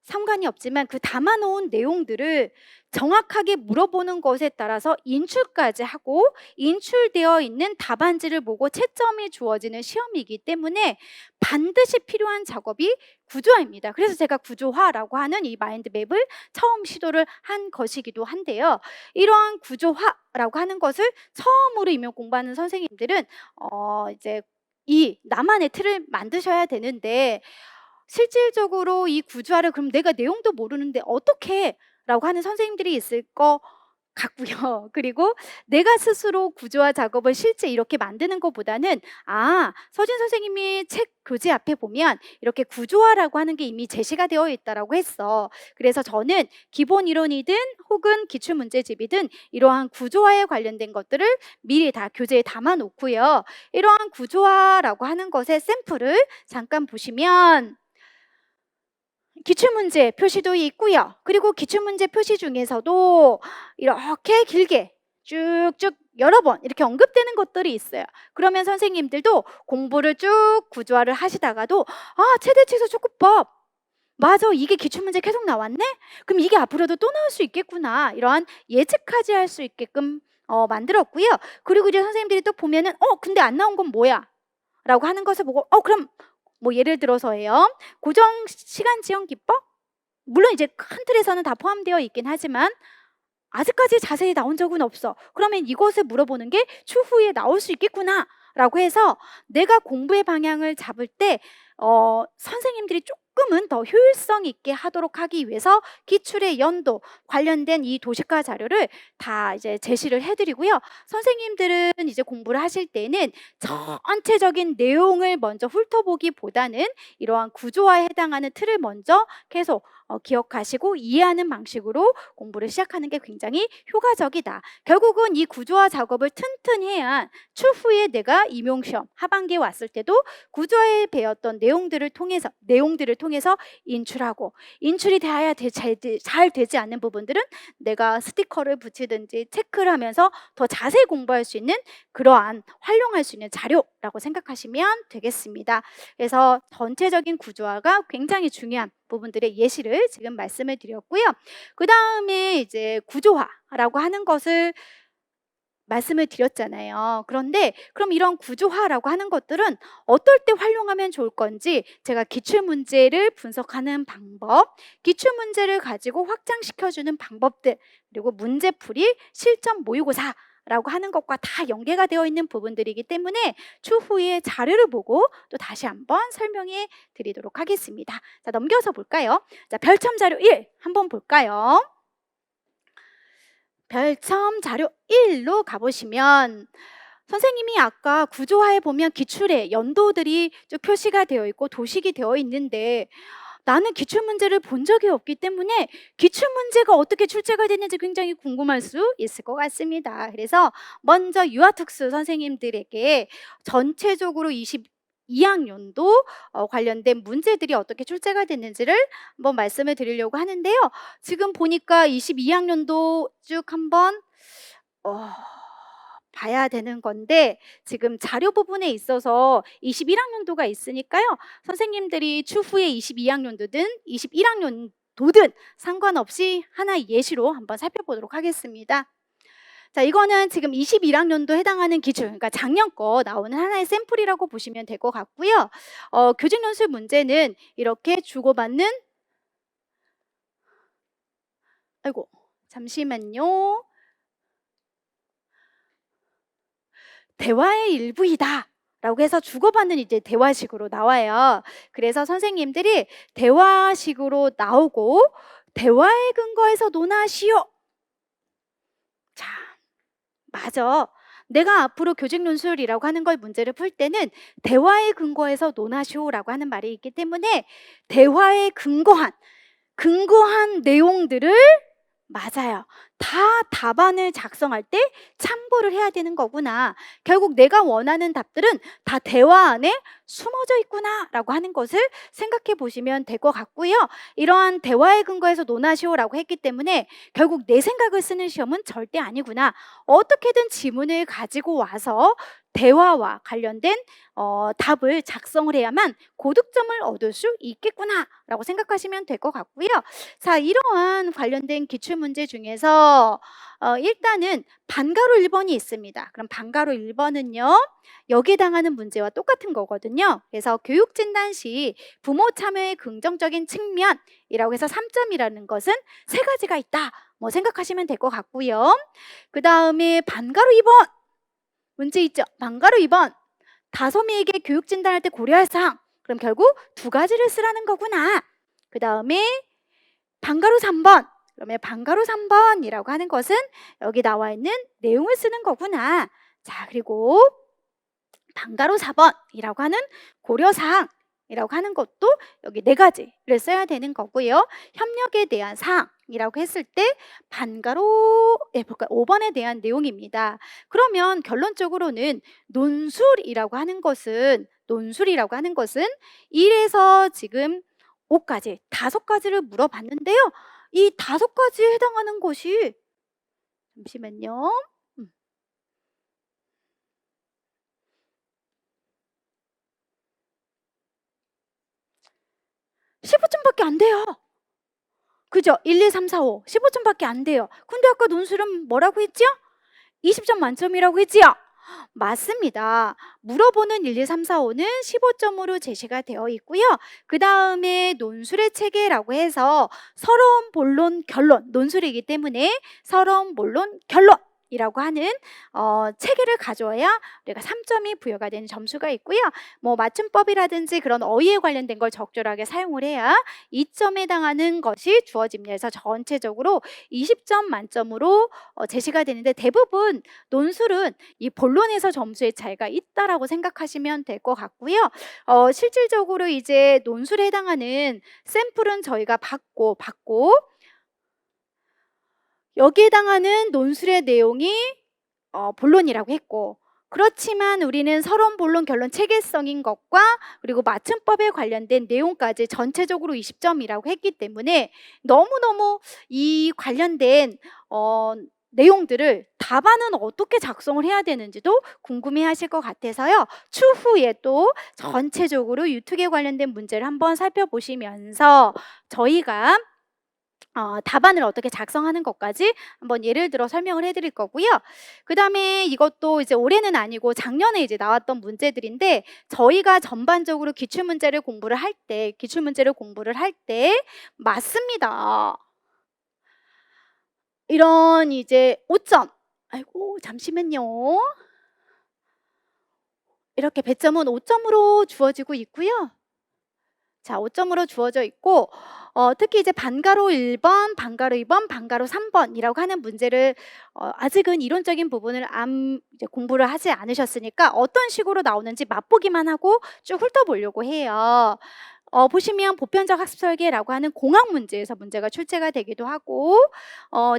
상관이 없지만 그 담아놓은 내용들을 정확하게 물어보는 것에 따라서 인출까지 하고 인출되어 있는 답안지를 보고 채점이 주어지는 시험이기 때문에 반드시 필요한 작업이 구조화입니다. 그래서 제가 구조화라고 하는 이 마인드맵을 처음 시도를 한 것이기도 한데요. 이러한 구조화라고 하는 것을 처음으로 임용 공부하는 선생님들은 이제 이 나만의 틀을 만드셔야 되는데 실질적으로 이 구조화를 그럼 내가 내용도 모르는데 어떻게 라고 하는 선생님들이 있을 것 같고요. 그리고 내가 스스로 구조화 작업을 실제 이렇게 만드는 것보다는 서진 선생님이 책 교재 앞에 보면 이렇게 구조화라고 하는 게 이미 제시가 되어 있다라고 했어. 그래서 저는 기본 이론이든 혹은 기출문제집이든 이러한 구조화에 관련된 것들을 미리 다 교재에 담아 놓고요. 이러한 구조화라고 하는 것의 샘플을 잠깐 보시면 기출문제 표시도 있고요. 그리고 기출문제 표시 중에서도 이렇게 길게 쭉쭉 여러 번 이렇게 언급되는 것들이 있어요. 그러면 선생님들도 공부를 쭉 구조화를 하시다가도 최대 최소 조건법 맞아, 이게 기출문제 계속 나왔네? 그럼 이게 앞으로도 또 나올 수 있겠구나. 이러한 예측하지 할 수 있게끔 만들었고요. 그리고 이제 선생님들이 또 보면은 근데 안 나온 건 뭐야? 라고 하는 것을 보고 그럼 뭐 예를 들어서예요. 고정 시간 지연 기법? 물론 이제 큰 틀에서는 다 포함되어 있긴 하지만 아직까지 자세히 나온 적은 없어. 그러면 이것을 물어보는 게 추후에 나올 수 있겠구나 라고 해서 내가 공부의 방향을 잡을 때 선생님들이 조금은 더 효율성 있게 하도록 하기 위해서 기출의 연도 관련된 이 도식화 자료를 다 이제 제시를 해드리고요. 선생님들은 이제 공부를 하실 때는 전체적인 내용을 먼저 훑어보기보다는 이러한 구조화에 해당하는 틀을 먼저 계속 기억하시고 이해하는 방식으로 공부를 시작하는 게 굉장히 효과적이다. 결국은 이 구조화 작업을 튼튼히 해야 추후에 내가 임용시험 하반기에 왔을 때도 구조화에 배웠던 내용들을 통해서 인출하고, 인출이 돼야 잘 되지 않는 부분들은 내가 스티커를 붙이든지 체크를 하면서 더 자세히 공부할 수 있는 그러한 활용할 수 있는 자료라고 생각하시면 되겠습니다. 그래서 전체적인 구조화가 굉장히 중요한 부분들의 예시를 지금 말씀을 드렸고요. 그 다음에 이제 구조화라고 하는 것을 말씀을 드렸잖아요. 그런데 그럼 이런 구조화라고 하는 것들은 어떨 때 활용하면 좋을 건지 제가 기출문제를 분석하는 방법, 기출문제를 가지고 확장시켜주는 방법들, 그리고 문제풀이, 실전 모의고사 라고 하는 것과 다 연계가 되어 있는 부분들이기 때문에 추후에 자료를 보고 또 다시 한번 설명해 드리도록 하겠습니다. 자, 넘겨서 볼까요? 자, 별첨 자료 1 한번 볼까요? 별첨 자료 1로 가보시면 선생님이 아까 구조화에 보면 기출의 연도들이 쭉 표시가 되어 있고 도식이 되어 있는데 나는 기출문제를 본 적이 없기 때문에 기출문제가 어떻게 출제가 됐는지 굉장히 궁금할 수 있을 것 같습니다. 그래서 먼저 유아특수 선생님들에게 전체적으로 22학년도 관련된 문제들이 어떻게 출제가 됐는지를 한번 말씀을 드리려고 하는데요. 지금 보니까 22학년도 쭉 한번 봐야 되는 건데 지금 자료 부분에 있어서 21학년도가 있으니까요. 선생님들이 추후에 22학년도든 21학년도든 상관없이 하나의 예시로 한번 살펴보도록 하겠습니다. 자, 이거는 지금 21학년도 해당하는 기출, 그러니까 작년 거 나오는 하나의 샘플이라고 보시면 될 것 같고요. 교직연수 문제는 이렇게 주고받는, 아이고, 잠시만요. 대화의 일부이다 라고 해서 주고받는 이제 대화식으로 나와요. 그래서 선생님들이 대화식으로 나오고 대화의 근거에서 논하시오. 자, 맞아. 내가 앞으로 교직 논술이라고 하는 걸 문제를 풀 때는 대화의 근거에서 논하시오라고 하는 말이 있기 때문에 대화에 근거한 내용들을 맞아요. 다 답안을 작성할 때 참고를 해야 되는 거구나. 결국 내가 원하는 답들은 다 대화 안에 숨어져 있구나 라고 하는 것을 생각해 보시면 될 것 같고요. 이러한 대화의 근거에서 논하시오라고 했기 때문에 결국 내 생각을 쓰는 시험은 절대 아니구나. 어떻게든 지문을 가지고 와서 대화와 관련된 답을 작성을 해야만 고득점을 얻을 수 있겠구나 라고 생각하시면 될 것 같고요. 자, 이러한 관련된 기출문제 중에서 일단은 반가로 1번이 있습니다. 그럼 반가로 1번은요 여기에 해당하는 문제와 똑같은 거거든요. 그래서 교육진단 시 부모 참여의 긍정적인 측면이라고 해서 3점이라는 것은 3가지가 있다 뭐 생각하시면 될 것 같고요. 그 다음에 반가로 2번 문제 있죠. 반가로 2번 다솜이에게 교육 진단할 때 고려할 사항. 그럼 결국 2가지를 쓰라는 거구나. 그 다음에 반가로 3번. 그러면 반가로 3번이라고 하는 것은 여기 나와 있는 내용을 쓰는 거구나. 자, 그리고 반가로 4번이라고 하는 고려사항 이라고 하는 것도 여기 4가지를 써야 되는 거고요. 협력에 대한 사항이라고 했을 때 반가로 5번에 대한 내용입니다. 그러면 결론적으로는 논술이라고 하는 것은 1에서 지금 5까지 5가지를 물어봤는데요. 이 5가지에 해당하는 것이 잠시만요. 15점밖에 안 돼요. 그죠? 1, 2, 3, 4, 5 15점밖에 안 돼요. 근데 아까 논술은 뭐라고 했죠? 20점 만점이라고 했지요? 맞습니다. 물어보는 1, 2, 3, 4, 5는 15점으로 제시가 되어 있고요. 그 다음에 논술의 체계라고 해서 서론, 본론, 결론, 논술이기 때문에 서론, 본론, 결론 이라고 하는 체계를 가져야 우리가 3점이 부여가 되는 점수가 있고요. 뭐 맞춤법이라든지 그런 어휘에 관련된 걸 적절하게 사용을 해야 2점에 해당하는 것이 주어집니다. 그래서 전체적으로 20점 만점으로 제시가 되는데, 대부분 논술은 이 본론에서 점수의 차이가 있다라고 생각하시면 될 것 같고요. 실질적으로 이제 논술에 해당하는 샘플은 저희가 받고 여기에 해당하는 논술의 내용이 본론이라고 했고, 그렇지만 우리는 서론, 본론, 결론 체계성인 것과 그리고 맞춤법에 관련된 내용까지 전체적으로 20점이라고 했기 때문에 너무너무 이 관련된 내용들을 답안은 어떻게 작성을 해야 되는지도 궁금해 하실 것 같아서요. 추후에 또 전체적으로 유튜브에 관련된 문제를 한번 살펴보시면서 저희가 답안을 어떻게 작성하는 것까지 한번 예를 들어 설명을 해드릴 거고요. 그 다음에 이것도 이제 올해는 아니고 작년에 이제 나왔던 문제들인데, 저희가 전반적으로 기출문제를 공부를 할 때 맞습니다. 이런 이제 5점, 아이고 잠시만요. 이렇게 배점은 5점으로 주어지고 있고요. 자, 5점으로 주어져 있고, 특히 이제 반가로 1번, 반가로 2번, 반가로 3번이라고 하는 문제를 아직은 이론적인 부분을 이제 공부를 하지 않으셨으니까 어떤 식으로 나오는지 맛보기만 하고 쭉 훑어보려고 해요. 보시면 보편적 학습 설계라고 하는 공학 문제에서 문제가 출제가 되기도 하고,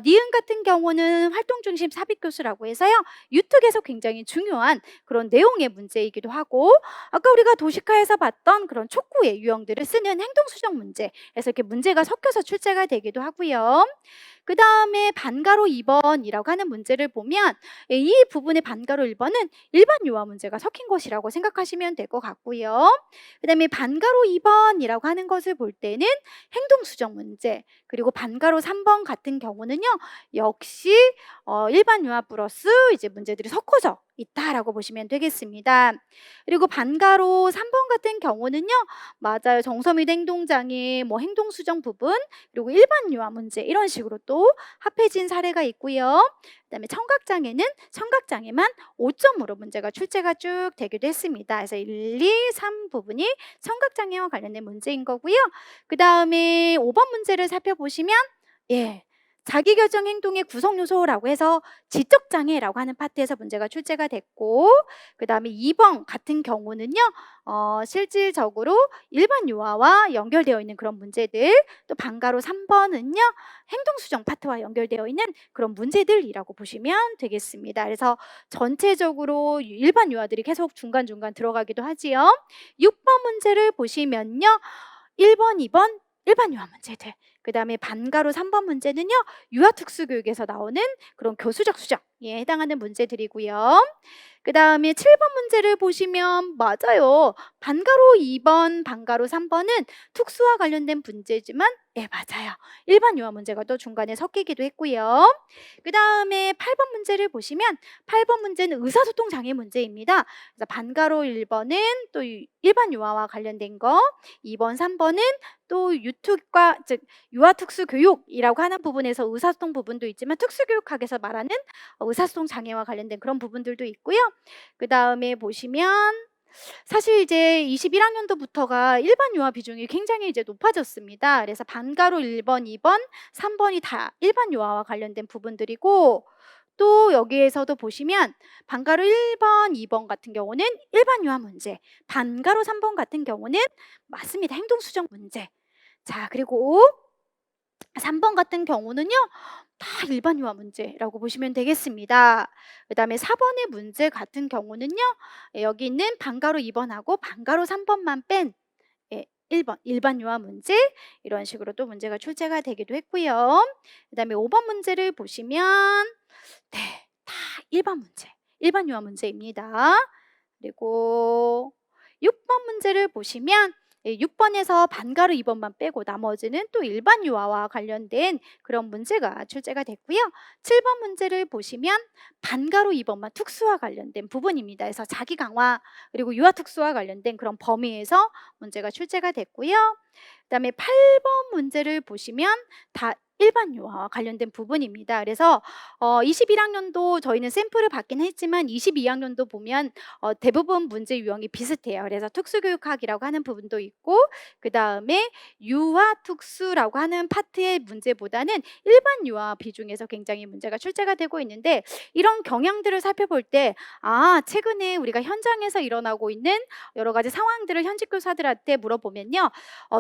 니은 같은 경우는 활동 중심 삽입 교수라고 해서요, 유특에서 굉장히 중요한 그런 내용의 문제이기도 하고, 아까 우리가 도시카에서 봤던 그런 촉구의 유형들을 쓰는 행동 수정 문제에서 이렇게 문제가 섞여서 출제가 되기도 하고요. 그 다음에 반가로 2번이라고 하는 문제를 보면 이 부분의 반가로 1번은 일반 유화 문제가 섞인 것이라고 생각하시면 될 것 같고요. 그 다음에 반가로 2번이라고 하는 것을 볼 때는 행동 수정 문제, 그리고 반가로 3번 같은 경우는요, 역시 일반 유화 플러스 이제 문제들이 섞어져 있다라고 보시면 되겠습니다. 그리고 반가로 3번 같은 경우는요, 맞아요. 정서및 행동장애, 뭐 행동 수정 부분, 그리고 일반 유아 문제 이런 식으로 또 합해진 사례가 있고요. 그다음에 청각장애는 청각장애만 5점으로 문제가 출제가 쭉 되기도 했습니다. 그래서 1, 2, 3 부분이 청각장애와 관련된 문제인 거고요. 그다음에 5번 문제를 살펴보시면, 예, 자기결정 행동의 구성 요소라고 해서 지적장애라고 하는 파트에서 문제가 출제가 됐고, 그 다음에 2번 같은 경우는요, 실질적으로 일반 유아와 연결되어 있는 그런 문제들, 또 반가로 3번은요, 행동수정 파트와 연결되어 있는 그런 문제들이라고 보시면 되겠습니다. 그래서 전체적으로 일반 유아들이 계속 중간중간 들어가기도 하지요. 6번 문제를 보시면요, 1번, 2번 일반 유아 문제들, 그 다음에 반가로 3번 문제는요, 유아특수교육에서 나오는 그런 교수적 수정에 해당하는 문제들이고요. 그 다음에 7번 문제를 보시면, 맞아요, 반가로 2번, 반가로 3번은 특수와 관련된 문제지만, 예, 맞아요, 일반 유아 문제가 또 중간에 섞이기도 했고요. 그 다음에 8번 문제를 보시면 8번 문제는 의사소통 장애 문제입니다. 그래서 반가로 1번은 또 일반 유아와 관련된 거, 2번, 3번은 또 유특과, 즉 유아특수교육이라고 하는 부분에서 의사소통 부분도 있지만 특수교육학에서 말하는 의사소통 장애와 관련된 그런 부분들도 있고요. 그 다음에 보시면 사실 이제 21학년도부터가 일반 유아 비중이 굉장히 이제 높아졌습니다. 그래서 반가로 1번, 2번, 3번이 다 일반 유아와 관련된 부분들이고, 또 여기에서도 보시면 반가로 1번, 2번 같은 경우는 일반 유아 문제, 반가로 3번 같은 경우는 맞습니다, 행동 수정 문제. 자, 그리고 3번 같은 경우는요, 다 일반 유아 문제라고 보시면 되겠습니다. 그 다음에 4번의 문제 같은 경우는요, 여기 있는 반가로 2번하고 반가로 3번만 뺀 1번 일반 유아 문제, 이런 식으로 또 문제가 출제가 되기도 했고요. 그 다음에 5번 문제를 보시면, 네, 다 일반 문제, 일반 유아 문제입니다. 그리고 6번 문제를 보시면 예, 6번에서 반가로 2번만 빼고 나머지는 또 일반 유아와 관련된 그런 문제가 출제가 됐고요. 7번 문제를 보시면 반가로 2번만 특수와 관련된 부분입니다. 그래서 자기 강화 그리고 유아 특수와 관련된 그런 범위에서 문제가 출제가 됐고요. 그다음에 8번 문제를 보시면 다 일반 유아와 관련된 부분입니다. 그래서 21학년도 저희는 샘플을 받긴 했지만 22학년도 보면 대부분 문제 유형이 비슷해요. 그래서 특수교육학이라고 하는 부분도 있고 그다음에 유아 특수라고 하는 파트의 문제보다는 일반 유아 비중에서 굉장히 문제가 출제가 되고 있는데 이런 경향들을 살펴볼 때 최근에 우리가 현장에서 일어나고 있는 여러 가지 상황들을 현직 교사들한테 물어보면요.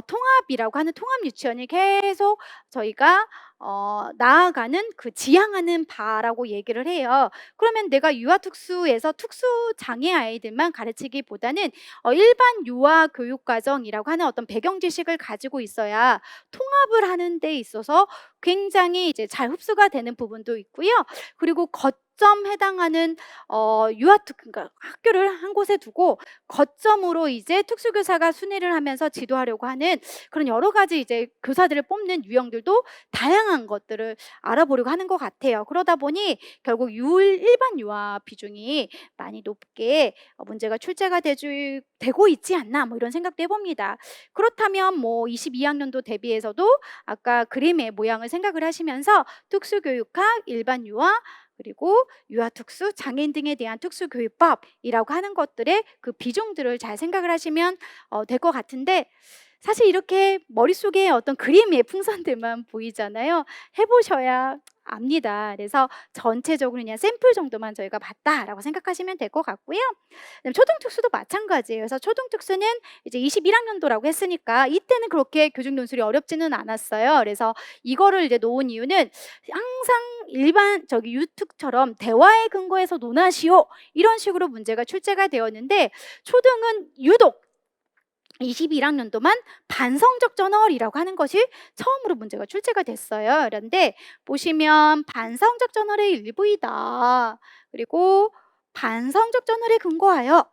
통합이라고 하는 통합 유치원이 계속 저희가 나아가는 그 지향하는 바라고 얘기를 해요. 그러면 내가 유아특수에서 특수장애 아이들만 가르치기보다는 일반 유아교육과정이라고 하는 어떤 배경 지식을 가지고 있어야 통합을 하는 데 있어서 굉장히 이제 잘 흡수가 되는 부분도 있고요. 그리고 거점 해당하는 그러니까 학교를 한 곳에 두고 거점으로 이제 특수교사가 순회를 하면서 지도하려고 하는 그런 여러 가지 이제 교사들을 뽑는 유형들도 다양한 것들을 알아보려고 하는 것 같아요. 그러다 보니 결국 일반 유아 비중이 많이 높게 문제가 출제가 되고 있지 않나 뭐 이런 생각도 해봅니다. 그렇다면 뭐 22학년도 대비해서도 아까 그림의 모양을 생각을 하시면서 특수교육학, 일반 유아 그리고 유아특수, 장애인 등에 대한 특수교육법이라고 하는 것들의 그 비중들을 잘 생각을 하시면 될 것 같은데 사실 이렇게 머릿속에 어떤 그림의 풍선들만 보이잖아요. 해보셔야 압니다. 그래서 전체적으로 그냥 샘플 정도만 저희가 봤다라고 생각하시면 될 것 같고요. 초등특수도 마찬가지예요. 그래서 초등특수는 이제 21학년도라고 했으니까 이때는 그렇게 교직 논술이 어렵지는 않았어요. 그래서 이거를 이제 놓은 이유는 항상 일반 유특처럼 대화에 근거해서 논하시오 이런 식으로 문제가 출제가 되었는데 초등은 유독 21학년도만 반성적 저널이라고 하는 것이 처음으로 문제가 출제가 됐어요. 그런데 보시면 반성적 저널의 일부이다. 그리고 반성적 저널에 근거하여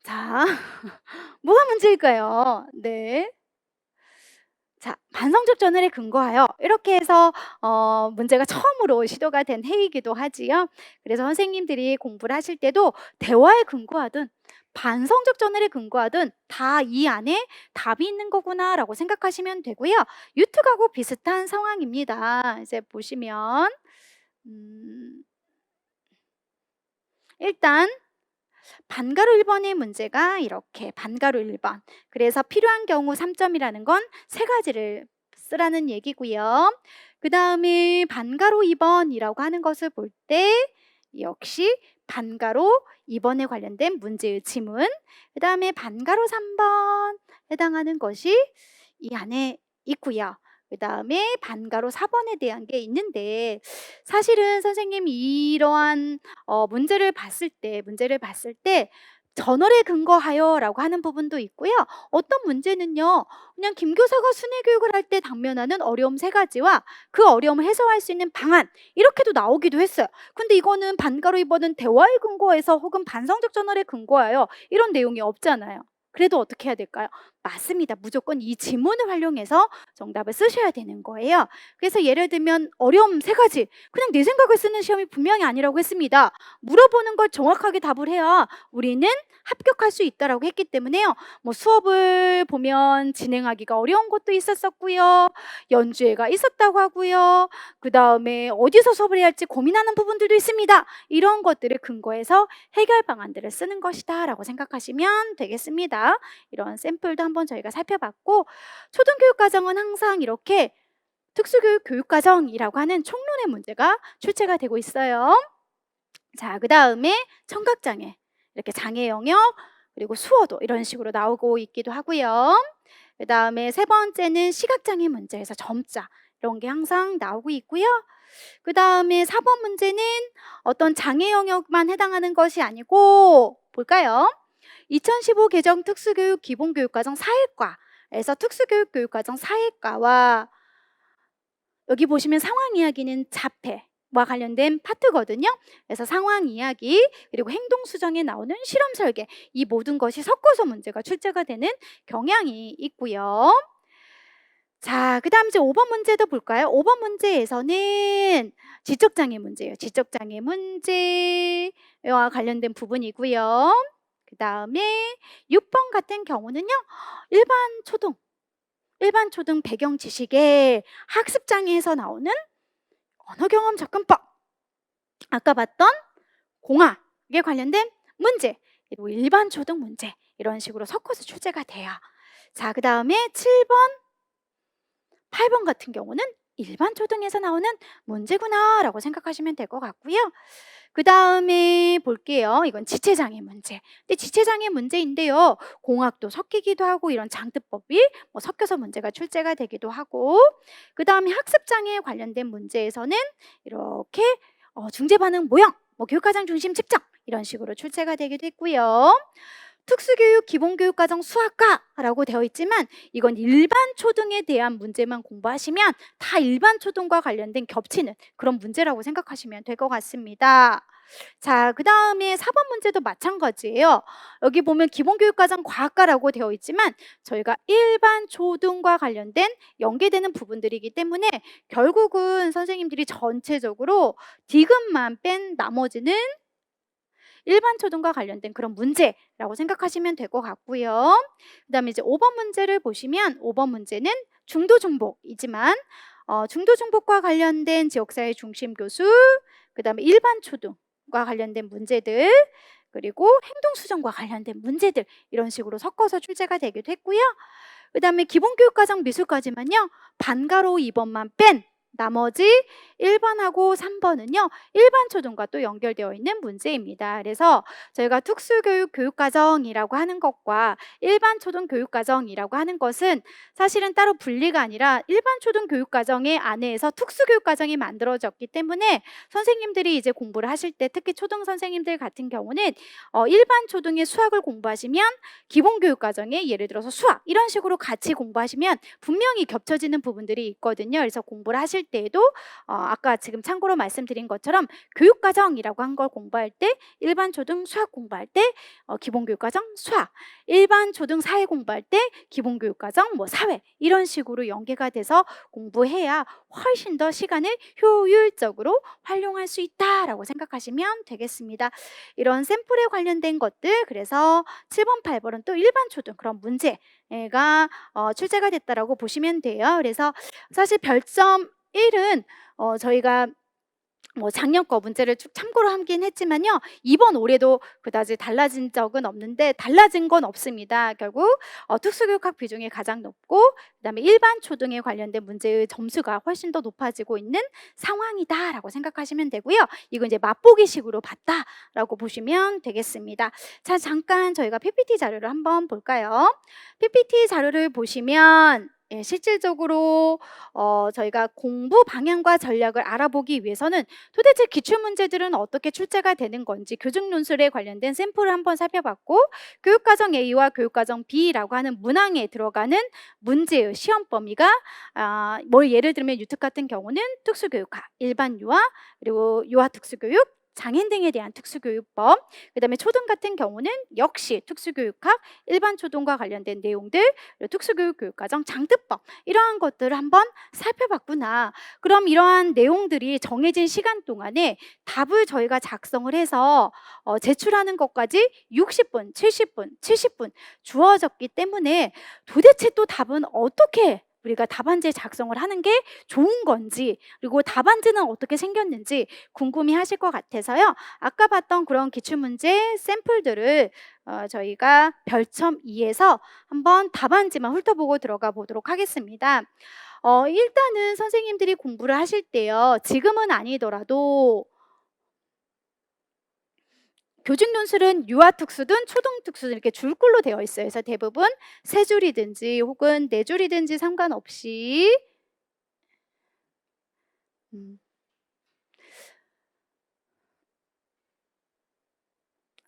자, 뭐가 문제일까요? 네. 자, 반성적 저널에 근거하여 이렇게 해서 문제가 처음으로 시도가 된 해이기도 하지요. 그래서 선생님들이 공부를 하실 때도 대화에 근거하든 반성적 저널에 근거하든 다 이 안에 답이 있는 거구나라고 생각하시면 되고요. 유특하고 비슷한 상황입니다. 이제 보시면 일단 반가로 1번의 문제가 이렇게 반가로 1번. 그래서 필요한 경우 3점이라는 건 세 가지를 쓰라는 얘기고요. 그 다음에 반가로 2번이라고 하는 것을 볼 때 역시 반가로 2번에 관련된 문제의 지문, 그 다음에 반가로 3번 해당하는 것이 이 안에 있고요. 그 다음에 반가로 4번에 대한 게 있는데 사실은 선생님이 이러한 문제를 봤을 때 저널에 근거하여라고 하는 부분도 있고요. 어떤 문제는요. 그냥 김 교사가 순회 교육을 할 때 당면하는 어려움 세 가지와 그 어려움을 해소할 수 있는 방안 이렇게도 나오기도 했어요. 근데 이거는 반가로 2번은 대화에 근거해서 혹은 반성적 저널에 근거하여 이런 내용이 없잖아요. 그래도 어떻게 해야 될까요? 맞습니다. 무조건 이 지문을 활용해서 정답을 쓰셔야 되는 거예요. 그래서 예를 들면 어려움 세 가지 그냥 내 생각을 쓰는 시험이 분명히 아니라고 했습니다. 물어보는 걸 정확하게 답을 해야 우리는 합격할 수 있다라고 했기 때문에요. 뭐 수업을 보면 진행하기가 어려운 것도 있었었고요. 연주회가 있었다고 하고요. 그 다음에 어디서 수업을 해야 할지 고민하는 부분들도 있습니다. 이런 것들을 근거해서 해결 방안들을 쓰는 것이다 라고 생각하시면 되겠습니다. 이런 샘플도 한번 저희가 살펴봤고 초등교육과정은 항상 이렇게 특수교육 교육과정이라고 하는 총론의 문제가 출제가 되고 있어요. 자, 그 다음에 청각장애, 이렇게 장애 영역, 그리고 수어도 이런 식으로 나오고 있기도 하고요. 그 다음에 세 번째는 시각장애 문제에서 점자 이런 게 항상 나오고 있고요. 그 다음에 4번 문제는 어떤 장애 영역만 해당하는 것이 아니고 볼까요? 2015 개정 특수교육 기본교육과정 4일과에서 특수교육 교육과정 4일과와 여기 보시면 상황 이야기는 자폐와 관련된 파트거든요. 그래서 상황 이야기 그리고 행동 수정에 나오는 실험 설계 이 모든 것이 섞어서 문제가 출제가 되는 경향이 있고요. 자, 그다음 이제 5번 문제도 볼까요? 5번 문제에서는 지적장애 문제예요. 지적장애 문제와 관련된 부분이고요. 그다음에 6번 같은 경우는요. 일반 초등 배경 지식의 학습 장애에서 나오는 언어 경험 접근법. 아까 봤던 공학에 관련된 문제, 그리고 일반 초등 문제 이런 식으로 섞어서 출제가 돼요. 자, 그다음에 7번 8번 같은 경우는 일반 초등에서 나오는 문제구나라고 생각하시면 될 것 같고요. 그 다음에 볼게요. 이건 지체장애 문제. 근데 지체장애 문제인데요. 공학도 섞이기도 하고 이런 장뜨법이 뭐 섞여서 문제가 출제가 되기도 하고 그 다음에 학습장애에 관련된 문제에서는 이렇게 중재반응 모형, 뭐 교육과정 중심 측정 이런 식으로 출제가 되기도 했고요. 특수교육 기본교육과정 수학과라고 되어 있지만 이건 일반 초등에 대한 문제만 공부하시면 다 일반 초등과 관련된 겹치는 그런 문제라고 생각하시면 될 것 같습니다. 자, 그 다음에 4번 문제도 마찬가지예요. 여기 보면 기본교육과정 과학과라고 되어 있지만 저희가 일반 초등과 관련된 연계되는 부분들이기 때문에 결국은 선생님들이 전체적으로 디귿만 뺀 나머지는 일반 초등과 관련된 그런 문제라고 생각하시면 될 것 같고요. 그다음에 이제 5번 문제를 보시면 5번 문제는 중도 중복이지만 중도 중복과 관련된 지역사회 중심 교수, 그다음에 일반 초등과 관련된 문제들, 그리고 행동 수정과 관련된 문제들 이런 식으로 섞어서 출제가 되기도 했고요. 그다음에 기본교육과정 미술까지만요. 반가로 2번만 뺀 나머지 1번하고 3번은요. 일반 초등과 또 연결되어 있는 문제입니다. 그래서 저희가 특수교육 교육과정이라고 하는 것과 일반 초등 교육과정이라고 하는 것은 사실은 따로 분리가 아니라 일반 초등 교육과정의 안에서 특수교육과정이 만들어졌기 때문에 선생님들이 이제 공부를 하실 때 특히 초등 선생님들 같은 경우는 일반 초등의 수학을 공부하시면 기본교육과정에 예를 들어서 수학 이런 식으로 같이 공부하시면 분명히 겹쳐지는 부분들이 있거든요. 그래서 공부를 하실 때에도 아까 지금 참고로 말씀드린 것처럼 교육과정이라고 한 걸 공부할 때 일반 초등 수학 공부할 때 기본교육과정 수학, 일반 초등 사회 공부할 때 기본교육과정 뭐 사회 이런 식으로 연계가 돼서 공부해야 훨씬 더 시간을 효율적으로 활용할 수 있다라고 생각하시면 되겠습니다. 이런 샘플에 관련된 것들 그래서 7번, 8번은 또 일반 초등 그런 문제가 출제가 됐다라고 보시면 돼요. 그래서 사실 별점 1은 저희가 뭐 작년 거 문제를 쭉 참고로 하긴 했지만요. 이번 올해도 그다지 달라진 적은 없는데 달라진 건 없습니다. 결국 특수교육학 비중이 가장 높고 그다음에 일반 초등에 관련된 문제의 점수가 훨씬 더 높아지고 있는 상황이다라고 생각하시면 되고요. 이건 이제 맛보기식으로 봤다라고 보시면 되겠습니다. 자, 잠깐 저희가 PPT 자료를 한번 볼까요? PPT 자료를 보시면 실질적으로 저희가 공부 방향과 전략을 알아보기 위해서는 도대체 기출문제들은 어떻게 출제가 되는 건지 교직논술에 관련된 샘플을 한번 살펴봤고 교육과정 A와 교육과정 B라고 하는 문항에 들어가는 문제의 시험 범위가 뭐 예를 들면 유특 같은 경우는 특수교육학, 일반 유아, 그리고 유아 특수교육, 장애인 등에 대한 특수교육법, 그다음에 초등 같은 경우는 역시 특수교육학, 일반 초등과 관련된 내용들, 그리고 특수교육 교육과정 장특법 이러한 것들을 한번 살펴봤구나. 그럼 이러한 내용들이 정해진 시간 동안에 답을 저희가 작성을 해서 제출하는 것까지 60분, 70분, 70분 주어졌기 때문에 도대체 또 답은 어떻게 우리가 답안지 작성을 하는 게 좋은 건지 그리고 답안지는 어떻게 생겼는지 궁금해 하실 것 같아서요. 아까 봤던 그런 기출문제 샘플들을 저희가 별점 2에서 한번 답안지만 훑어보고 들어가 보도록 하겠습니다. 일단은 선생님들이 공부를 하실 때요. 지금은 아니더라도 교직논술은 유아특수든 초등특수든 이렇게 줄글로 되어 있어요. 그래서 대부분 세 줄이든지 혹은 네 줄이든지 상관없이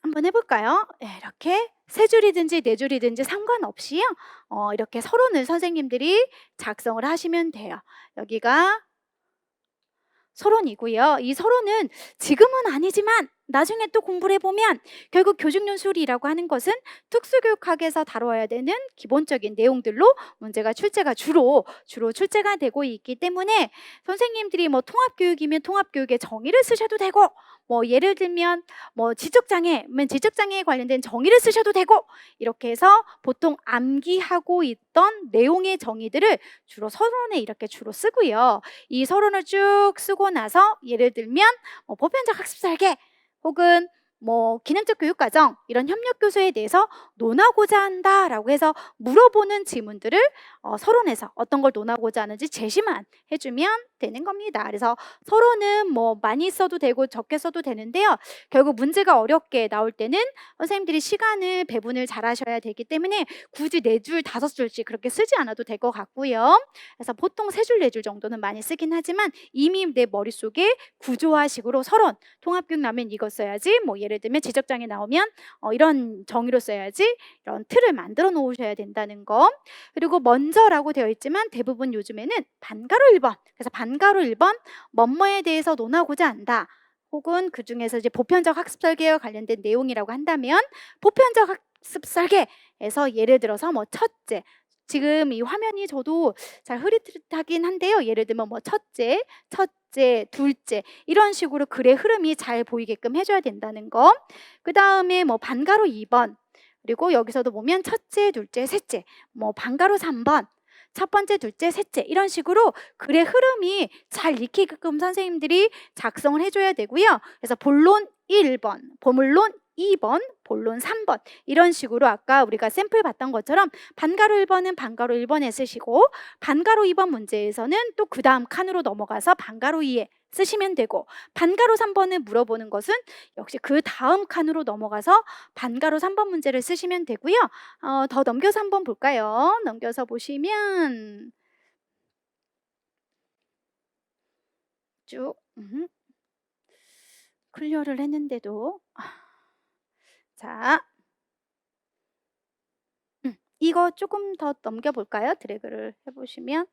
한번 해볼까요? 네, 이렇게 세 줄이든지 네 줄이든지 상관없이요. 이렇게 서론을 선생님들이 작성을 하시면 돼요. 여기가 서론이고요. 이 서론은 지금은 아니지만 나중에 또 공부를 해보면 결국 교직연수리라고 하는 것은 특수교육학에서 다뤄야 되는 기본적인 내용들로 문제가 출제가 주로 출제가 되고 있기 때문에 선생님들이 뭐 통합교육이면 통합교육의 정의를 쓰셔도 되고, 뭐 예를 들면 뭐 지적장애면 지적장애에 관련된 정의를 쓰셔도 되고, 이렇게 해서 보통 암기하고 있던 내용의 정의들을 주로 서론에 이렇게 주로 쓰고요. 이 서론을 쭉 쓰고 나서 예를 들면 보편적 학습 설계 혹은 뭐 기능적 교육과정 이런 협력 교수에 대해서 논하고자 한다라고 해서 물어보는 질문들을 서론에서 어떤 걸 논하고자 하는지 제시만 해주면 되는 겁니다. 그래서 서론은 뭐 많이 써도 되고 적게 써도 되는데요. 결국 문제가 어렵게 나올 때는 선생님들이 시간을 배분을 잘 하셔야 되기 때문에 굳이 4줄, 5줄씩 그렇게 쓰지 않아도 될 것 같고요. 그래서 보통 3줄, 4줄 정도는 많이 쓰긴 하지만 이미 내 머릿속에 구조화식으로 서론, 통합교육 나오면 이거 써야지, 뭐 예를 들면 지적장애 나오면 이런 정의로 써야지, 이런 틀을 만들어 놓으셔야 된다는 거. 그리고 먼저라고 되어 있지만 대부분 요즘에는 반가로 1번, 그래서 반가로 1번 뭐뭐에 대해서 논하고자 한다, 혹은 그 중에서 이제 보편적 학습 설계와 관련된 내용이라고 한다면 보편적 학습 설계에서 예를 들어서 뭐 첫째, 지금 이 화면이 저도 잘 흐릿흐릿하긴 한데요. 예를 들면 뭐 첫째, 둘째 이런 식으로 글의 흐름이 잘 보이게끔 해줘야 된다는 거. 그 다음에 뭐 반가로 2번, 그리고 여기서도 보면 첫째, 둘째, 셋째, 뭐 반가로 3번, 첫 번째, 둘째, 셋째 이런 식으로 글의 흐름이 잘 익히게끔 선생님들이 작성을 해줘야 되고요. 그래서 본론 1번, 보물론 2번, 본론 3번 이런 식으로 아까 우리가 샘플 봤던 것처럼 반가로 1번은 반가로 1번에 쓰시고, 반가로 2번 문제에서는 또 그 다음 칸으로 넘어가서 반가로 2에 쓰시면 되고, 반가로 3번을 물어보는 것은 역시 그 다음 칸으로 넘어가서 반가로 3번 문제를 쓰시면 되고요. 더 넘겨서 한번 볼까요? 넘겨서 보시면 쭉 클리어를 했는데도 자, 이거 조금 더 넘겨볼까요? 드래그를 해보시면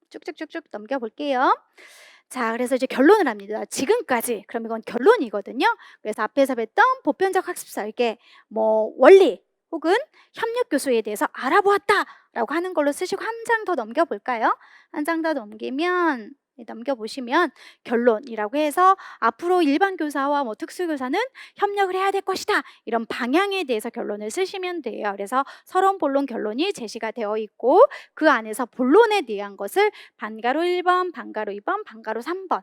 쭉쭉쭉쭉 넘겨볼게요. 자, 그래서 이제 결론을 합니다. 지금까지, 그럼 이건 결론이거든요. 그래서 앞에서 뵀던 보편적 학습 설계, 뭐 원리 혹은 협력 교수에 대해서 알아보았다라고 하는 걸로 쓰시고 한 장 더 넘겨볼까요? 한 장 더 넘기면 넘겨보시면 결론이라고 해서 앞으로 일반 교사와 뭐 특수교사는 협력을 해야 될 것이다, 이런 방향에 대해서 결론을 쓰시면 돼요. 그래서 서론, 본론, 결론이 제시가 되어 있고 그 안에서 본론에 대한 것을 반가로 1번, 반가로 2번, 반가로 3번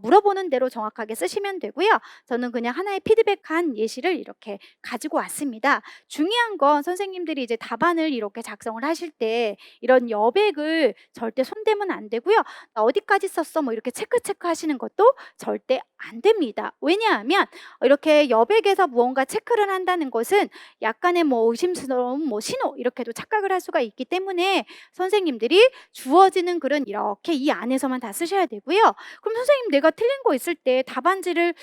물어보는 대로 정확하게 쓰시면 되고요. 저는 그냥 하나의 피드백한 예시를 이렇게 가지고 왔습니다. 중요한 건 선생님들이 이제 답안을 이렇게 작성을 하실 때 이런 여백을 절대 손대면 안 되고요. 나 어디까지 썼어? 뭐 이렇게 체크 하시는 것도 절대 안 됩니다. 왜냐하면 이렇게 여백에서 무언가 체크를 한다는 것은 약간의 뭐 의심스러운 뭐 신호 이렇게도 착각을 할 수가 있기 때문에 선생님들이 주어지는 글은 이렇게 이 안에서만 다 쓰셔야 되고요. 그럼 선생님 내가 틀린 거 있을 때 답안지를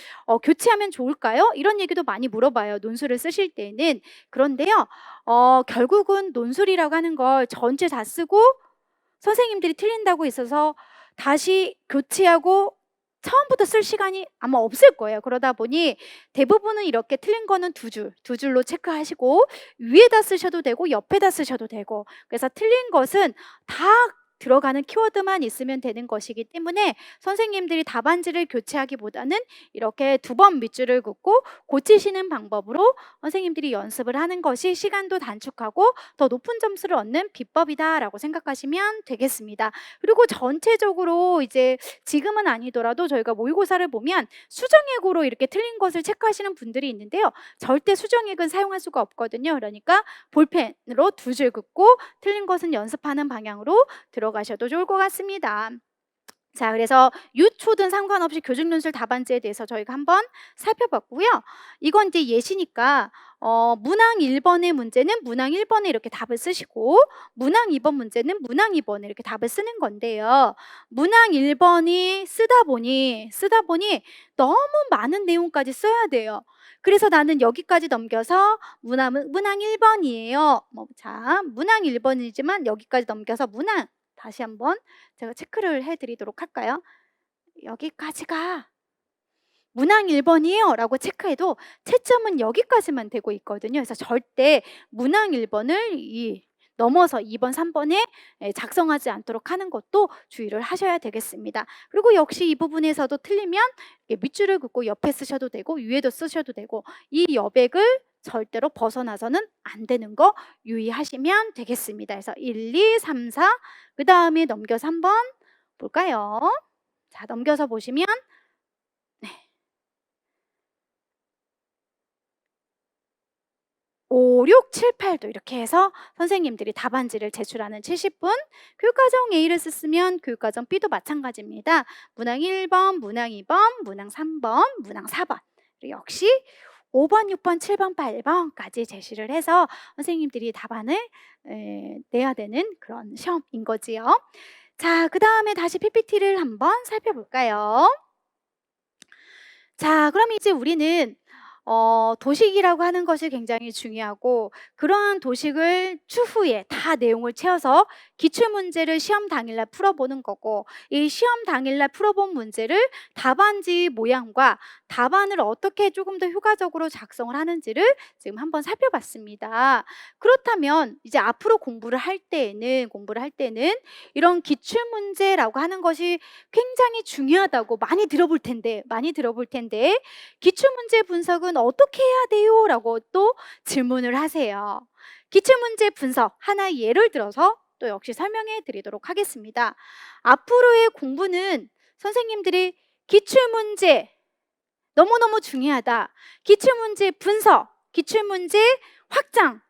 교체하면 좋을까요? 이런 얘기도 많이 물어봐요. 논술을 쓰실 때는. 그런데요. 결국은 논술이라고 하는 걸 전체 다 쓰고 선생님들이 틀린다고 있어서 다시 교체하고 처음부터 쓸 시간이 아마 없을 거예요. 그러다 보니 대부분은 이렇게 틀린 거는 두 줄로 체크하시고 위에다 쓰셔도 되고 옆에다 쓰셔도 되고, 그래서 틀린 것은 다 들어가는 키워드만 있으면 되는 것이기 때문에 선생님들이 답안지를 교체하기보다는 이렇게 2번 밑줄을 긋고 고치시는 방법으로 선생님들이 연습을 하는 것이 시간도 단축하고 더 높은 점수를 얻는 비법이다라고 생각하시면 되겠습니다. 그리고 전체적으로 이제 지금은 아니더라도 저희가 모의고사를 보면 수정액으로 이렇게 틀린 것을 체크하시는 분들이 있는데요. 절대 수정액은 사용할 수가 없거든요. 그러니까 볼펜으로 2줄 긋고 틀린 것은 연습하는 방향으로 들어가셔도 좋을 것 같습니다. 자, 그래서 유초든 상관없이 교직논술 답안지에 대해서 저희가 한번 살펴봤고요. 이건 이제 예시니까 문항 1번의 문제는 문항 1번에 이렇게 답을 쓰시고 문항 2번 문제는 문항 2번에 이렇게 답을 쓰는 건데요. 문항 1번이 쓰다 보니 너무 많은 내용까지 써야 돼요. 그래서 나는 여기까지 넘겨서 문항 1번이에요. 자, 문항 1번이지만 여기까지 넘겨서 문항 다시 한번 제가 체크를 해드리도록 할까요? 여기까지가 문항 1번이에요 라고 체크해도 채점은 여기까지만 되고 있거든요. 그래서 절대 문항 1번을 넘어서 2번, 3번에 작성하지 않도록 하는 것도 주의를 하셔야 되겠습니다. 그리고 역시 이 부분에서도 틀리면 밑줄을 긋고 옆에 쓰셔도 되고 위에도 쓰셔도 되고, 이 여백을 절대로 벗어나서는 안 되는 거 유의하시면 되겠습니다. 그래서 1, 2, 3, 4, 그 다음에 넘겨서 한번 볼까요? 자, 넘겨서 보시면 5, 6, 7, 8도 이렇게 해서 선생님들이 답안지를 제출하는 70분, 교육과정 A를 썼으면 교육과정 B도 마찬가지입니다. 문항 1번, 문항 2번, 문항 3번, 문항 4번, 역시 5번, 6번, 7번, 8번까지 제시를 해서 선생님들이 답안을 내야 되는 그런 시험인 거지요. 자, 그 다음에 다시 PPT를 한번 살펴볼까요? 자, 그럼 이제 우리는 도식이라고 하는 것이 굉장히 중요하고, 그러한 도식을 추후에 다 내용을 채워서 기출문제를 시험 당일날 풀어보는 거고, 이 시험 당일날 풀어본 문제를 답안지 모양과 답안을 어떻게 조금 더 효과적으로 작성을 하는지를 지금 한번 살펴봤습니다. 그렇다면 이제 앞으로 공부를 할 때는 이런 기출문제라고 하는 것이 굉장히 중요하다고 많이 들어볼 텐데 기출문제 분석은 어떻게 해야 돼요? 라고 또 질문을 하세요. 기출문제 분석 하나의 예를 들어서 또 역시 설명해 드리도록 하겠습니다. 앞으로의 공부는 선생님들이 기출문제 너무너무 중요하다, 기출문제 분석, 기출문제 확장,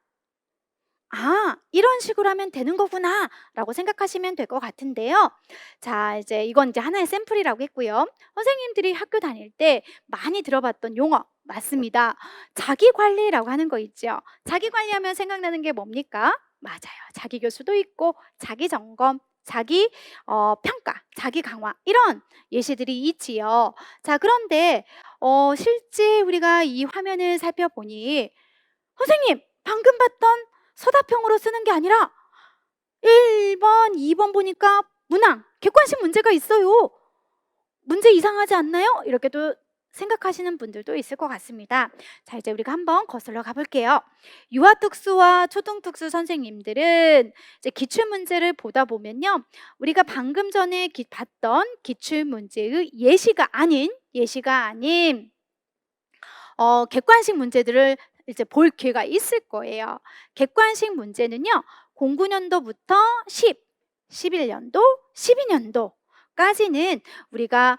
이런 식으로 하면 되는 거구나 라고 생각하시면 될 것 같은데요. 자, 이건 이제 하나의 샘플이라고 했고요. 선생님들이 학교 다닐 때 많이 들어봤던 용어 맞습니다. 자기관리라고 하는 거 있죠. 자기관리하면 생각나는 게 뭡니까? 맞아요. 자기교수도 있고 자기점검, 평가, 자기강화, 이런 예시들이 있지요. 자, 그런데 실제 우리가 이 화면을 살펴보니 선생님 방금 봤던 서답형으로 쓰는 게 아니라 1번, 2번 보니까 문항, 객관식 문제가 있어요. 문제 이상하지 않나요? 이렇게 또 생각하시는 분들도 있을 것 같습니다. 자, 이제 우리가 한번 거슬러 가볼게요. 유아특수와 초등특수 선생님들은 이제 기출문제를 보다 보면요, 우리가 방금 전에 봤던 기출문제의 예시가 아닌 객관식 문제들을 이제 볼 기회가 있을 거예요. 객관식 문제는요, 09년도부터 11년도, 12년도까지는 우리가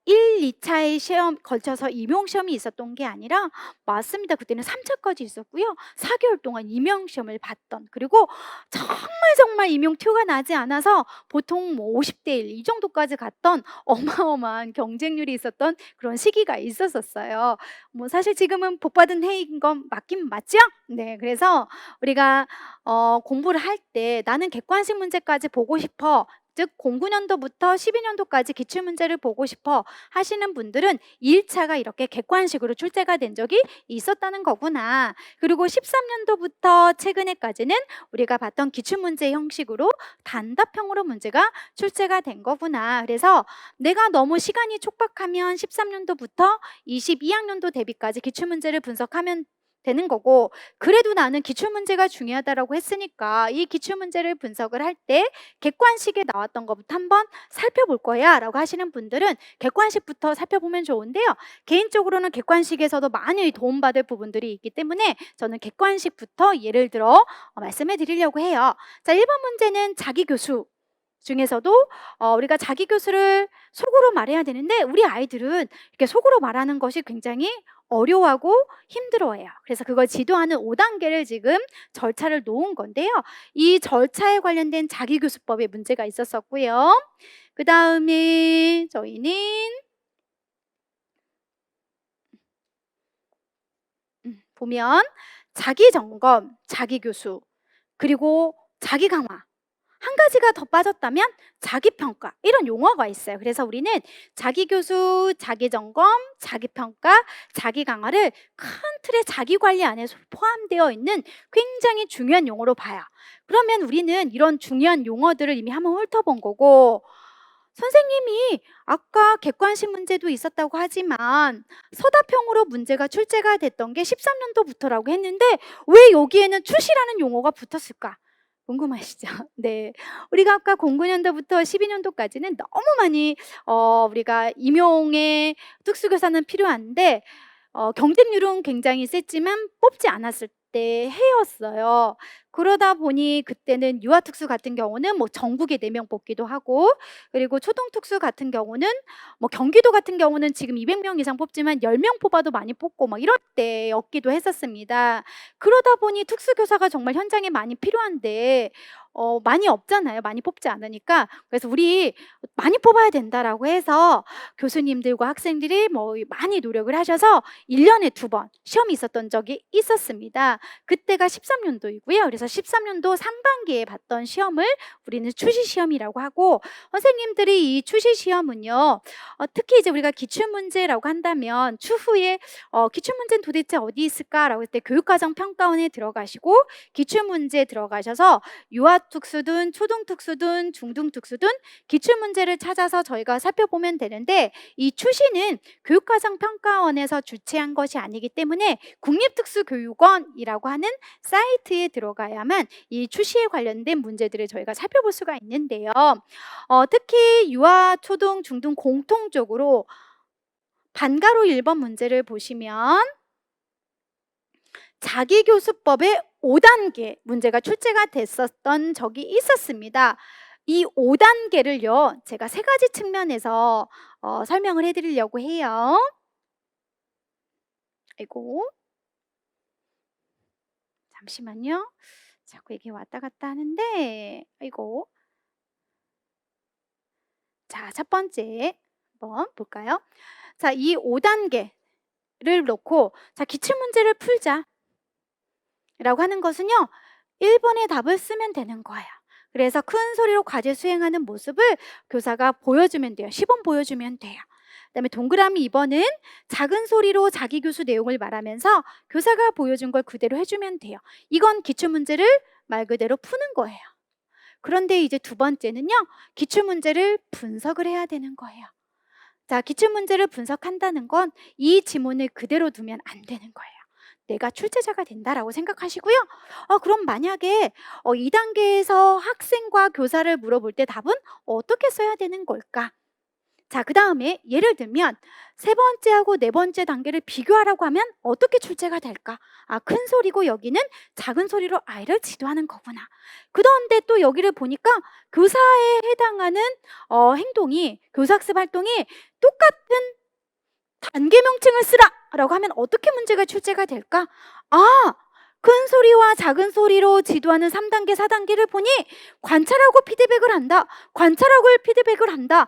1, 2차의 시험 걸쳐서 임용시험이 있었던 게 아니라, 맞습니다, 그때는 3차까지 있었고요. 4개월 동안 임용시험을 봤던, 그리고 정말 임용투가 나지 않아서 보통 50대 1 이 정도까지 갔던 어마어마한 경쟁률이 있었던 그런 시기가 있었어요. 사실 지금은 복받은 해인 건 맞긴 맞죠? 네, 그래서 우리가 공부를 할 때 나는 객관식 문제까지 보고 싶어, 즉 09년도부터 12년도까지 기출문제를 보고 싶어 하시는 분들은 1차가 이렇게 객관식으로 출제가 된 적이 있었다는 거구나. 그리고 13년도부터 최근에까지는 우리가 봤던 기출문제 형식으로 단답형으로 문제가 출제가 된 거구나. 그래서 내가 너무 시간이 촉박하면 13년도부터 22학년도 대비까지 기출문제를 분석하면 되는 거고, 그래도 나는 기출문제가 중요하다라고 했으니까 이 기출문제를 분석을 할 때 객관식에 나왔던 것부터 한번 살펴볼 거야 라고 하시는 분들은 객관식부터 살펴보면 좋은데요, 개인적으로는 객관식에서도 많이 도움받을 부분들이 있기 때문에 저는 객관식부터 예를 들어 말씀해 드리려고 해요. 자, 1번 문제는 자기교수 중에서도 우리가 자기교수를 속으로 말해야 되는데, 우리 아이들은 이렇게 속으로 말하는 것이 굉장히 어려워하고 힘들어해요. 그래서 그걸 지도하는 5단계를 지금 절차를 놓은 건데요, 이 절차에 관련된 자기교수법에 문제가 있었었고요. 그 다음에 저희는 보면 자기점검, 자기교수, 그리고 자기강화, 한 가지가 더 빠졌다면 자기평가, 이런 용어가 있어요. 그래서 우리는 자기교수, 자기점검, 자기평가, 자기강화를 큰 틀의 자기관리 안에 포함되어 있는 굉장히 중요한 용어로 봐요. 그러면 우리는 이런 중요한 용어들을 이미 한번 훑어본 거고, 선생님이 아까 객관식 문제도 있었다고 하지만 서답형으로 문제가 출제가 됐던 게 13년도부터라고 했는데 왜 여기에는 추시라는 용어가 붙었을까? 궁금하시죠? 네. 우리가 아까 09년도부터 12년도까지는 너무 많이 우리가 임용의 특수교사는 필요한데 경쟁률은 굉장히 셌지만 뽑지 않았을 때 해였어요. 그러다 보니 그때는 유아특수 같은 경우는 뭐 전국에 4명 뽑기도 하고, 그리고 초등특수 같은 경우는 뭐 경기도 같은 경우는 지금 200명 이상 뽑지만 10명 뽑아도 많이 뽑고 막 이럴 때였기도 했었습니다. 그러다 보니 특수교사가 정말 현장에 많이 필요한데 많이 없잖아요. 많이 뽑지 않으니까. 그래서 우리 많이 뽑아야 된다라고 해서 교수님들과 학생들이 뭐 많이 노력을 하셔서 1년에 2번 시험이 있었던 적이 있었습니다. 그때가 13년도이고요. 그래서 13년도 상반기에 봤던 시험을 우리는 추시시험이라고 하고, 선생님들이 이 추시시험은요, 특히 이제 우리가 기출문제라고 한다면 추후에 기출문제는 도대체 어디 있을까라고 할 때 교육과정 평가원에 들어가시고 기출문제에 들어가셔서 유아특수든 초등특수든 중등특수든 기출문제를 찾아서 저희가 살펴보면 되는데, 이 추시는 교육과정평가원에서 주최한 것이 아니기 때문에 국립특수교육원이라고 하는 사이트에 들어가야만 이 추시에 관련된 문제들을 저희가 살펴볼 수가 있는데요. 특히 유아, 초등, 중등 공통적으로 반가로 1번 문제를 보시면 자기교수법의 5단계 문제가 출제가 됐었던 적이 있었습니다. 이 5단계를요, 제가 3가지 측면에서 설명을 해드리려고 해요. 아이고, 잠시만요. 자꾸 이게 왔다 갔다 하는데, 아이고. 자, 첫 번째 한번 볼까요? 자, 이 5단계를 놓고 자, 기출문제를 풀자 라고 하는 것은요, 1번의 답을 쓰면 되는 거예요. 그래서 큰 소리로 과제 수행하는 모습을 교사가 보여주면 돼요. 시범 보여주면 돼요. 그다음에 동그라미 2번은 작은 소리로 자기 교수 내용을 말하면서 교사가 보여준 걸 그대로 해주면 돼요. 이건 기출문제를 말 그대로 푸는 거예요. 그런데 이제 2번째는요, 기출문제를 분석을 해야 되는 거예요. 자, 기출문제를 분석한다는 건 이 지문을 그대로 두면 안 되는 거예요. 내가 출제자가 된다라고 생각하시고요. 그럼 만약에 2단계에서 학생과 교사를 물어볼 때 답은 어떻게 써야 되는 걸까? 자, 그 다음에 예를 들면 3번째하고 4번째 단계를 비교하라고 하면 어떻게 출제가 될까? 큰 소리고 여기는 작은 소리로 아이를 지도하는 거구나. 그런데 또 여기를 보니까 교사에 해당하는 행동이, 교사학습 활동이 똑같은 단계 명칭을 쓰라! 라고 하면 어떻게 문제가 출제가 될까? 큰 소리와 작은 소리로 지도하는 3단계, 4단계를 보니 관찰하고 피드백을 한다. 관찰하고 피드백을 한다.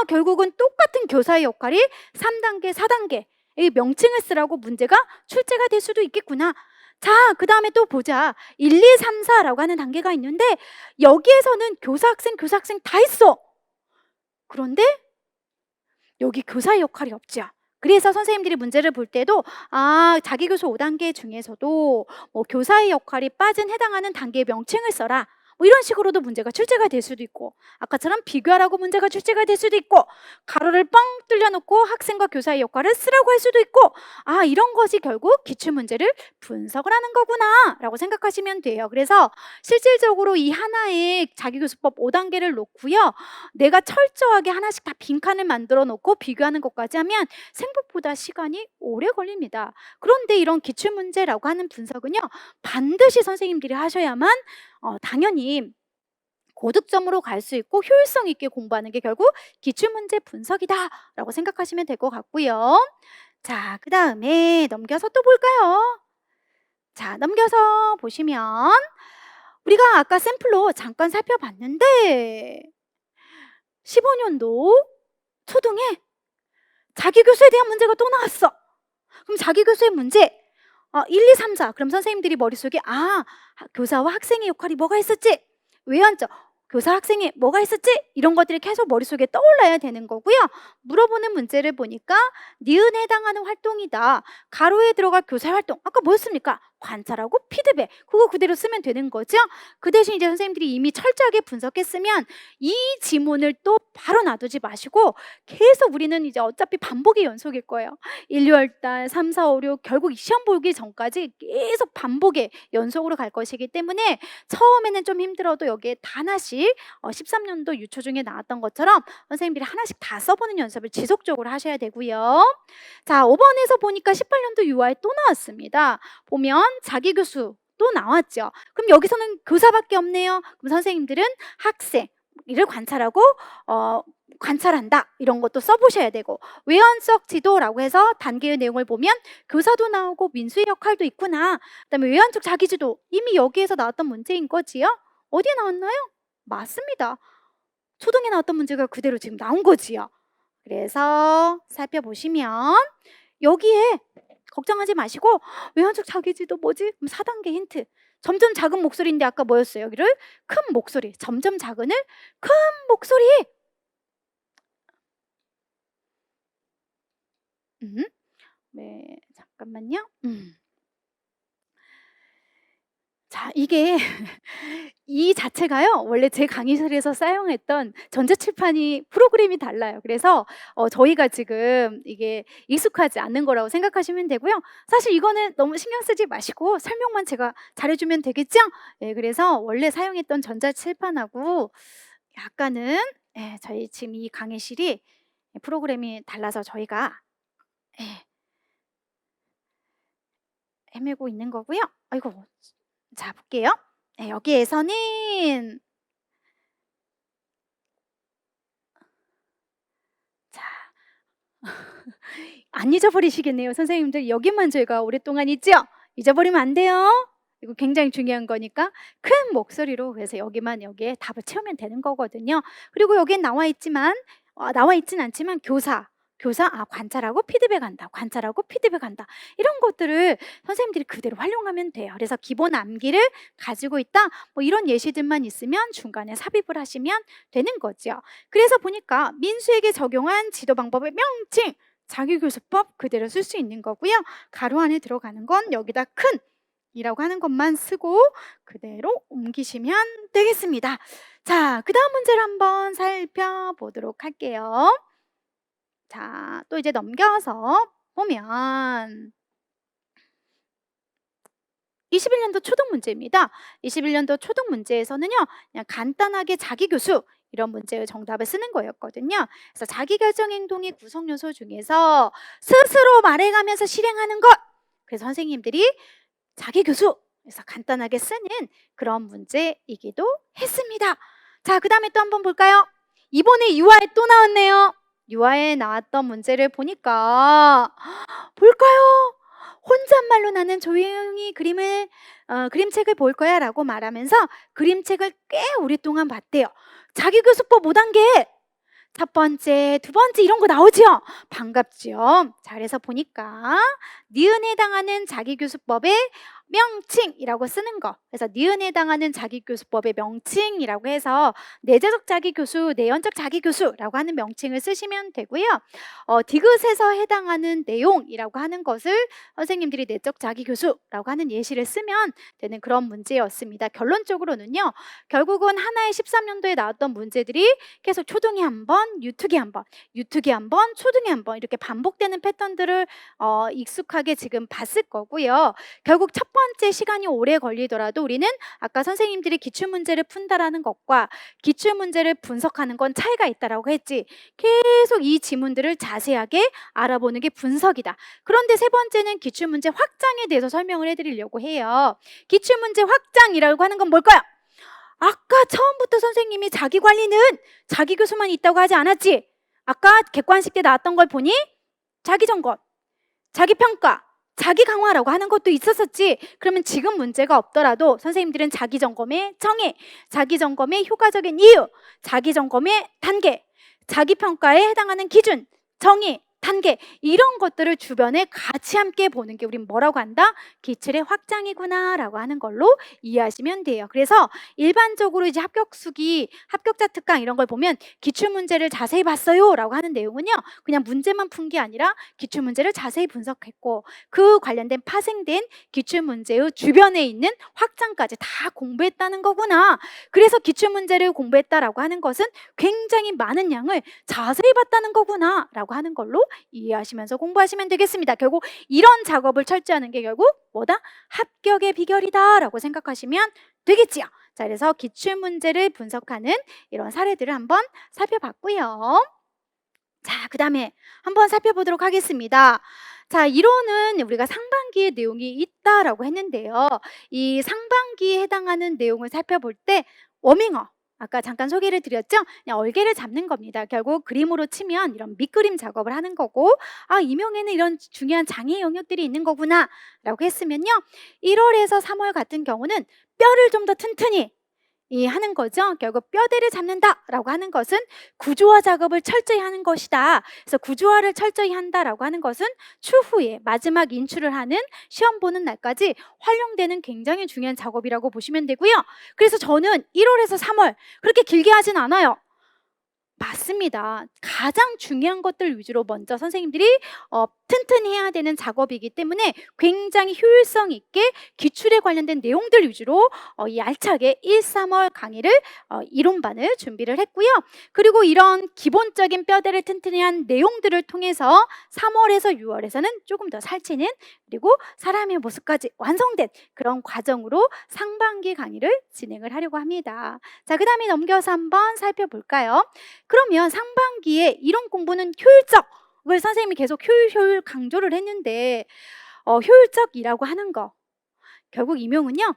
결국은 똑같은 교사의 역할이 3단계, 4단계 이 명칭을 쓰라고 문제가 출제가 될 수도 있겠구나. 자, 그 다음에 또 보자. 1, 2, 3, 4라고 하는 단계가 있는데 여기에서는 교사, 학생 다 있어. 그런데 여기 교사의 역할이 없죠. 그래서 선생님들이 문제를 볼 때도 자기교수 5단계 중에서도 뭐 교사의 역할이 빠진 해당하는 단계의 명칭을 써라. 뭐 이런 식으로도 문제가 출제가 될 수도 있고, 아까처럼 비교하라고 문제가 출제가 될 수도 있고, 가로를 뻥 뚫려놓고 학생과 교사의 역할을 쓰라고 할 수도 있고, 이런 것이 결국 기출문제를 분석을 하는 거구나 라고 생각하시면 돼요. 그래서 실질적으로 이 하나의 자기교수법 5단계를 놓고요, 내가 철저하게 하나씩 다 빈칸을 만들어 놓고 비교하는 것까지 하면 생각보다 시간이 오래 걸립니다. 그런데 이런 기출문제라고 하는 분석은요, 반드시 선생님들이 하셔야만 당연히 고득점으로 갈 수 있고 효율성 있게 공부하는 게 결국 기출문제 분석이다 라고 생각하시면 될 것 같고요. 자, 그 다음에 넘겨서 또 볼까요? 자, 넘겨서 보시면 우리가 아까 샘플로 잠깐 살펴봤는데 15년도 초등에 자기교수에 대한 문제가 또 나왔어. 그럼 자기교수의 문제 1, 2, 3, 4. 그럼 선생님들이 머릿속에 교사와 학생의 역할이 뭐가 있었지? 왜 앉아? 교사, 학생이 뭐가 있었지? 이런 것들이 계속 머릿속에 떠올라야 되는 거고요. 물어보는 문제를 보니까 니은에 해당하는 활동이다. 가로에 들어갈 교사 활동. 아까 뭐였습니까? 관찰하고 피드백, 그거 그대로 쓰면 되는 거죠. 그 대신 이제 선생님들이 이미 철저하게 분석했으면 이 지문을 또 바로 놔두지 마시고 계속 우리는 이제 어차피 반복의 연속일 거예요. 1, 2월달, 3, 4, 5, 6 결국 시험 보기 전까지 계속 반복의 연속으로 갈 것이기 때문에 처음에는 좀 힘들어도 여기에 다 하나씩 13년도 유초 중에 나왔던 것처럼 선생님들이 하나씩 다 써보는 연습을 지속적으로 하셔야 되고요. 자, 5번에서 보니까 18년도 유아에 또 나왔습니다. 보면 자기교수 또 나왔죠. 그럼 여기서는 교사밖에 없네요. 그럼 선생님들은 학생 이를 관찰하고 관찰한다 이런 것도 써보셔야 되고, 외연적 지도라고 해서 단계의 내용을 보면 교사도 나오고 민수의 역할도 있구나. 그다음에 외연적 자기지도 이미 여기에서 나왔던 문제인 거지요. 어디에 나왔나요? 맞습니다. 초등에 나왔던 문제가 그대로 지금 나온 거지요. 그래서 살펴보시면 여기에 걱정하지 마시고 외연적 자기지도 뭐지? 그럼 4단계 힌트. 점점 작은 목소리인데 아까 뭐였어요? 여기를 큰 목소리, 점점 작은을 큰 목소리. 네, 잠깐만요. 자, 이게 이 자체가요 원래 제 강의실에서 사용했던 전자칠판이 프로그램이 달라요. 그래서 저희가 지금 이게 익숙하지 않는 거라고 생각하시면 되고요. 사실 이거는 너무 신경 쓰지 마시고 설명만 제가 잘해주면 되겠죠? 네, 그래서 원래 사용했던 전자칠판하고 약간은 저희 지금 이 강의실이 프로그램이 달라서 저희가 헤매고 있는 거고요. 아이고, 자 볼게요. 여기에서는 자 안 잊어버리시겠네요. 선생님들 여기만 저희가 오랫동안 있죠? 잊어버리면 안 돼요. 이거 굉장히 중요한 거니까 큰 목소리로, 그래서 여기에 답을 채우면 되는 거거든요. 그리고 여기엔 나와 있지만 나와 있진 않지만 교사 관찰하고 피드백한다, 관찰하고 피드백한다, 이런 것들을 선생님들이 그대로 활용하면 돼요. 그래서 기본 암기를 가지고 있다, 뭐 이런 예시들만 있으면 중간에 삽입을 하시면 되는 거죠. 그래서 보니까 민수에게 적용한 지도 방법의 명칭, 자기교수법 그대로 쓸 수 있는 거고요. 가로 안에 들어가는 건 여기다 큰 이라고 하는 것만 쓰고 그대로 옮기시면 되겠습니다. 자, 그 다음 문제를 한번 살펴보도록 할게요. 자, 또 이제 넘겨서 보면 21년도 초등 문제입니다. 21년도 초등 문제에서는요, 그냥 간단하게 자기교수 이런 문제의 정답을 쓰는 거였거든요. 그래서 자기결정행동의 구성요소 중에서 스스로 말해가면서 실행하는 것. 그래서 선생님들이 자기교수 그래서 간단하게 쓰는 그런 문제이기도 했습니다. 자, 그 다음에 또 한번 볼까요? 이번에 유아에 또 나왔네요. 유아에 나왔던 문제를 보니까 볼까요? 혼잣말로 나는 조용히 그림책을 볼 거야 라고 말하면서 그림책을 꽤 오랫동안 봤대요. 자기교수법 5단계 첫 번째, 두 번째 이런 거 나오죠? 반갑죠? 자, 그래서 보니까 니은에 해당하는 자기교수법의 명칭이라고 쓰는 거. 그래서 니은에 해당하는 자기교수법의 명칭이라고 해서 내재적 자기교수, 내연적 자기교수라고 하는 명칭을 쓰시면 되고요. 디귿에서 해당하는 내용이라고 하는 것을 선생님들이 내적 자기교수라고 하는 예시를 쓰면 되는 그런 문제였습니다. 결론적으로는요, 결국은 하나의 13년도에 나왔던 문제들이 계속 초등에 한 번, 유특에 한 번, 유특에 한 번, 초등에 한 번 이렇게 반복되는 패턴들을 익숙하게 지금 봤을 거고요. 결국 첫 번째 시간이 오래 걸리더라도 우리는 아까 선생님들이 기출문제를 푼다라는 것과 기출문제를 분석하는 건 차이가 있다라고 했지. 계속 이 지문들을 자세하게 알아보는 게 분석이다. 그런데 세 번째는 기출문제 확장에 대해서 설명을 해드리려고 해요. 기출문제 확장이라고 하는 건 뭘까요? 아까 처음부터 선생님이 자기관리는 자기교수만 있다고 하지 않았지? 아까 객관식 때 나왔던 걸 보니 자기점검, 자기평가, 자기강화라고 하는 것도 있었었지. 그러면 지금 문제가 없더라도 선생님들은 자기점검의 정의, 자기점검의 효과적인 이유, 자기점검의 단계, 자기평가에 해당하는 기준, 정의, 단계 이런 것들을 주변에 같이 함께 보는 게 우린 뭐라고 한다? 기출의 확장이구나 라고 하는 걸로 이해하시면 돼요. 그래서 일반적으로 이제 합격자 특강 이런 걸 보면 기출문제를 자세히 봤어요 라고 하는 내용은요, 그냥 문제만 푼 게 아니라 기출문제를 자세히 분석했고 그 관련된 파생된 기출문제의 주변에 있는 확장까지 다 공부했다는 거구나. 그래서 기출문제를 공부했다라고 하는 것은 굉장히 많은 양을 자세히 봤다는 거구나 라고 하는 걸로 이해하시면서 공부하시면 되겠습니다. 결국 이런 작업을 철저하는 게 결국 뭐다? 합격의 비결이다 라고 생각하시면 되겠지요. 자, 그래서 기출문제를 분석하는 이런 사례들을 한번 살펴봤고요. 자, 그 다음에 한번 살펴보도록 하겠습니다. 자, 이론은 우리가 상반기의 내용이 있다라고 했는데요. 이 상반기에 해당하는 내용을 살펴볼 때 워밍업, 아까 잠깐 소개를 드렸죠? 그냥 얼개를 잡는 겁니다. 결국 그림으로 치면 이런 밑그림 작업을 하는 거고, 아, 이명에는 이런 중요한 장애 영역들이 있는 거구나 라고 했으면요, 1월에서 3월 같은 경우는 뼈를 좀 더 튼튼히 하는 거죠. 결국 뼈대를 잡는다라고 하는 것은 구조화 작업을 철저히 하는 것이다. 그래서 구조화를 철저히 한다라고 하는 것은 추후에 마지막 인출을 하는 시험 보는 날까지 활용되는 굉장히 중요한 작업이라고 보시면 되고요. 그래서 저는 1월에서 3월 그렇게 길게 하진 않아요. 맞습니다. 가장 중요한 것들 위주로 먼저 선생님들이 튼튼히 해야 되는 작업이기 때문에 굉장히 효율성 있게 기출에 관련된 내용들 위주로 알차게 1, 3월 강의를 이론반을 준비를 했고요. 그리고 이런 기본적인 뼈대를 튼튼히 한 내용들을 통해서 3월에서 6월에서는 조금 더 살찌는, 그리고 사람의 모습까지 완성된 그런 과정으로 상반기 강의를 진행을 하려고 합니다. 자, 그 다음에 넘겨서 한번 살펴볼까요? 그러면 상반기에 이론 공부는 효율적을 선생님이 계속 효율 강조를 했는데 효율적이라고 하는 거, 결국 임용은요,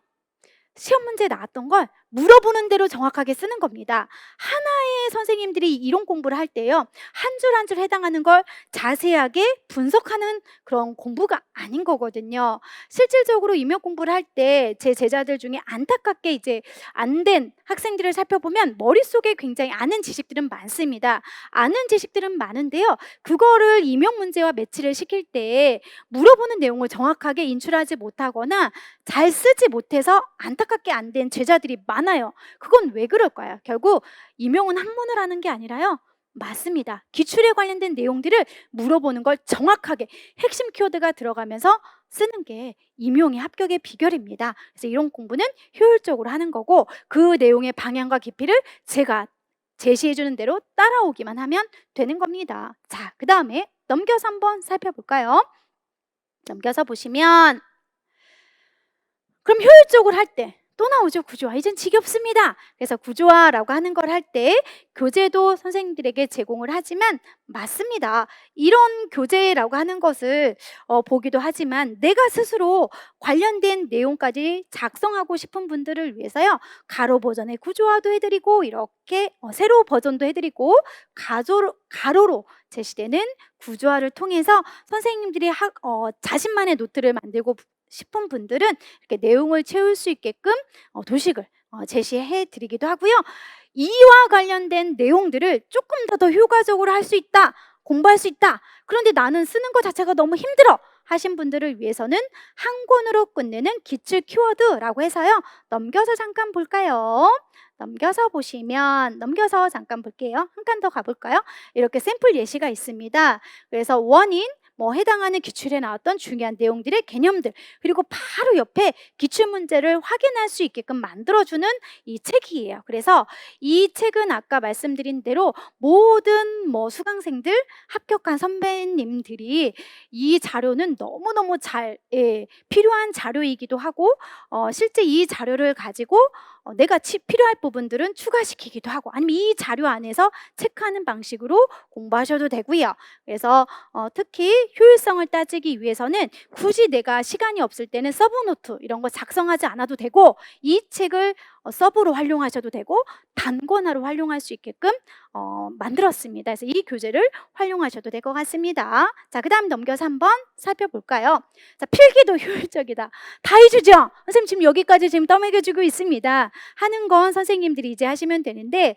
시험 문제에 나왔던 걸 물어보는 대로 정확하게 쓰는 겁니다. 하나의 선생님들이 이론 공부를 할 때요, 한 줄 한 줄 해당하는 걸 자세하게 분석하는 그런 공부가 아닌 거거든요. 실질적으로 임용 공부를 할 때 제 제자들 중에 안타깝게 이제 안 된 학생들을 살펴보면 머릿속에 굉장히 아는 지식들은 많습니다. 아는 지식들은 많은데요, 그거를 임용 문제와 매치를 시킬 때 물어보는 내용을 정확하게 인출하지 못하거나 잘 쓰지 못해서 안타깝게 안 된 제자들이 많아요. 그건 왜 그럴까요? 결국 임용은 학문을 하는 게 아니라요, 맞습니다, 기출에 관련된 내용들을 물어보는 걸 정확하게 핵심 키워드가 들어가면서 쓰는 게 임용의 합격의 비결입니다. 그래서 이론 공부는 효율적으로 하는 거고, 그 내용의 방향과 깊이를 제가 제시해주는 대로 따라오기만 하면 되는 겁니다. 자, 그 다음에 넘겨서 한번 살펴볼까요? 넘겨서 보시면, 그럼 효율적으로 할 때 또 나오죠, 구조화. 이젠 지겹습니다. 그래서 구조화라고 하는 걸 할 때 교재도 선생님들에게 제공을 하지만, 맞습니다, 이런 교재라고 하는 것을 보기도 하지만 내가 스스로 관련된 내용까지 작성하고 싶은 분들을 위해서요, 가로 버전의 구조화도 해드리고, 이렇게 세로 버전도 해드리고, 가로로 제시되는 구조화를 통해서 선생님들이 자신만의 노트를 만들고 싶은 분들은 이렇게 내용을 채울 수 있게끔 도식을 제시해 드리기도 하고요. 이와 관련된 내용들을 조금 더 효과적으로 할 수 있다, 공부할 수 있다, 그런데 나는 쓰는 것 자체가 너무 힘들어 하신 분들을 위해서는 한 권으로 끝내는 기출 키워드라고 해서요, 넘겨서 잠깐 볼까요? 넘겨서 잠깐 볼게요. 한 칸 더 가볼까요? 이렇게 샘플 예시가 있습니다. 그래서 원인, 해당하는 기출에 나왔던 중요한 내용들의 개념들, 그리고 바로 옆에 기출문제를 확인할 수 있게끔 만들어주는 이 책이에요. 그래서 이 책은 아까 말씀드린 대로 모든 수강생들, 합격한 선배님들이 이 자료는 너무너무 필요한 자료이기도 하고, 실제 이 자료를 가지고 내가 필요할 부분들은 추가시키기도 하고, 아니면 이 자료 안에서 체크하는 방식으로 공부하셔도 되고요. 그래서 특히 효율성을 따지기 위해서는 굳이 내가 시간이 없을 때는 서브노트 이런 거 작성하지 않아도 되고, 이 책을 서브로 활용하셔도 되고 단권화로 활용할 수 있게끔 만들었습니다. 그래서 이 교재를 활용하셔도 될 것 같습니다. 자, 그 다음 넘겨서 한번 살펴볼까요? 자, 필기도 효율적이다. 다 해주죠? 선생님 지금 여기까지 지금 떠먹여주고 있습니다. 하는 건 선생님들이 이제 하시면 되는데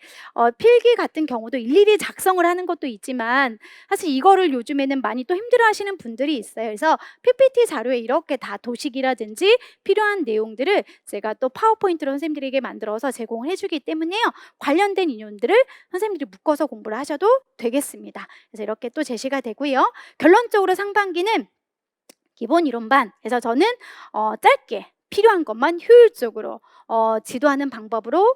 필기 같은 경우도 일일이 작성을 하는 것도 있지만 사실 이거를 요즘에는 많이 또 힘들어 하시는 분들이 있어요. 그래서 PPT 자료에 이렇게 다 도식이라든지 필요한 내용들을 제가 또 파워포인트로 선생님들에게 만들어서 제공을 해주기 때문에요. 관련된 인용들을 선생님들이 묶어서 공부를 하셔도 되겠습니다. 그래서 이렇게 또 제시가 되고요. 결론적으로 상반기는 기본 이론반. 그래서 저는 짧게 필요한 것만 효율적으로 지도하는 방법으로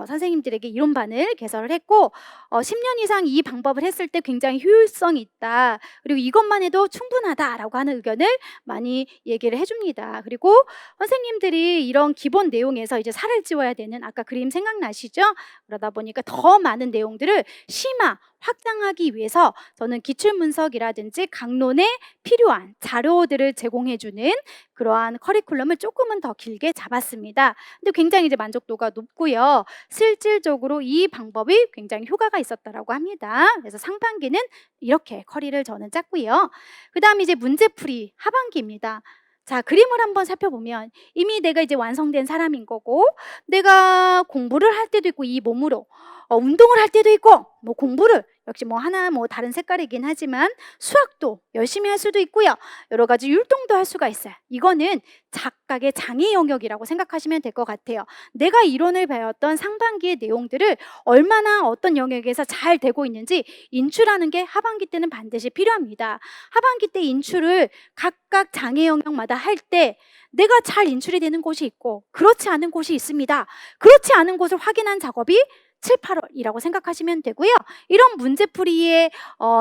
선생님들에게 이론반을 개설을 했고 10년 이상 이 방법을 했을 때 굉장히 효율성이 있다. 그리고 이것만 해도 충분하다라고 하는 의견을 많이 얘기를 해줍니다. 그리고 선생님들이 이런 기본 내용에서 이제 살을 찌워야 되는 아까 그림 생각나시죠? 그러다 보니까 더 많은 내용들을 심화, 확장하기 위해서 저는 기출문석이라든지 강론에 필요한 자료들을 제공해주는 그러한 커리큘럼을 조금은 더 길게 잡았습니다. 근데 굉장히 이제 만족도가 높고요. 실질적으로 이 방법이 굉장히 효과가 있었다라고 합니다. 그래서 상반기는 이렇게 커리를 저는 짰고요. 그 다음 이제 문제풀이 하반기입니다. 자, 그림을 한번 살펴보면 이미 내가 이제 완성된 사람인 거고 내가 공부를 할 때도 있고 이 몸으로 운동을 할 때도 있고 뭐 공부를 역시 뭐 하나 뭐 다른 색깔이긴 하지만 수학도 열심히 할 수도 있고요. 여러 가지 율동도 할 수가 있어요. 이거는 각각의 장애 영역이라고 생각하시면 될 것 같아요. 내가 이론을 배웠던 상반기의 내용들을 얼마나 어떤 영역에서 잘 되고 있는지 인출하는 게 하반기 때는 반드시 필요합니다. 하반기 때 인출을 각각 장애 영역마다 할 때 내가 잘 인출이 되는 곳이 있고 그렇지 않은 곳이 있습니다. 그렇지 않은 곳을 확인한 작업이 7, 8월이라고 생각하시면 되고요. 이런 문제풀이의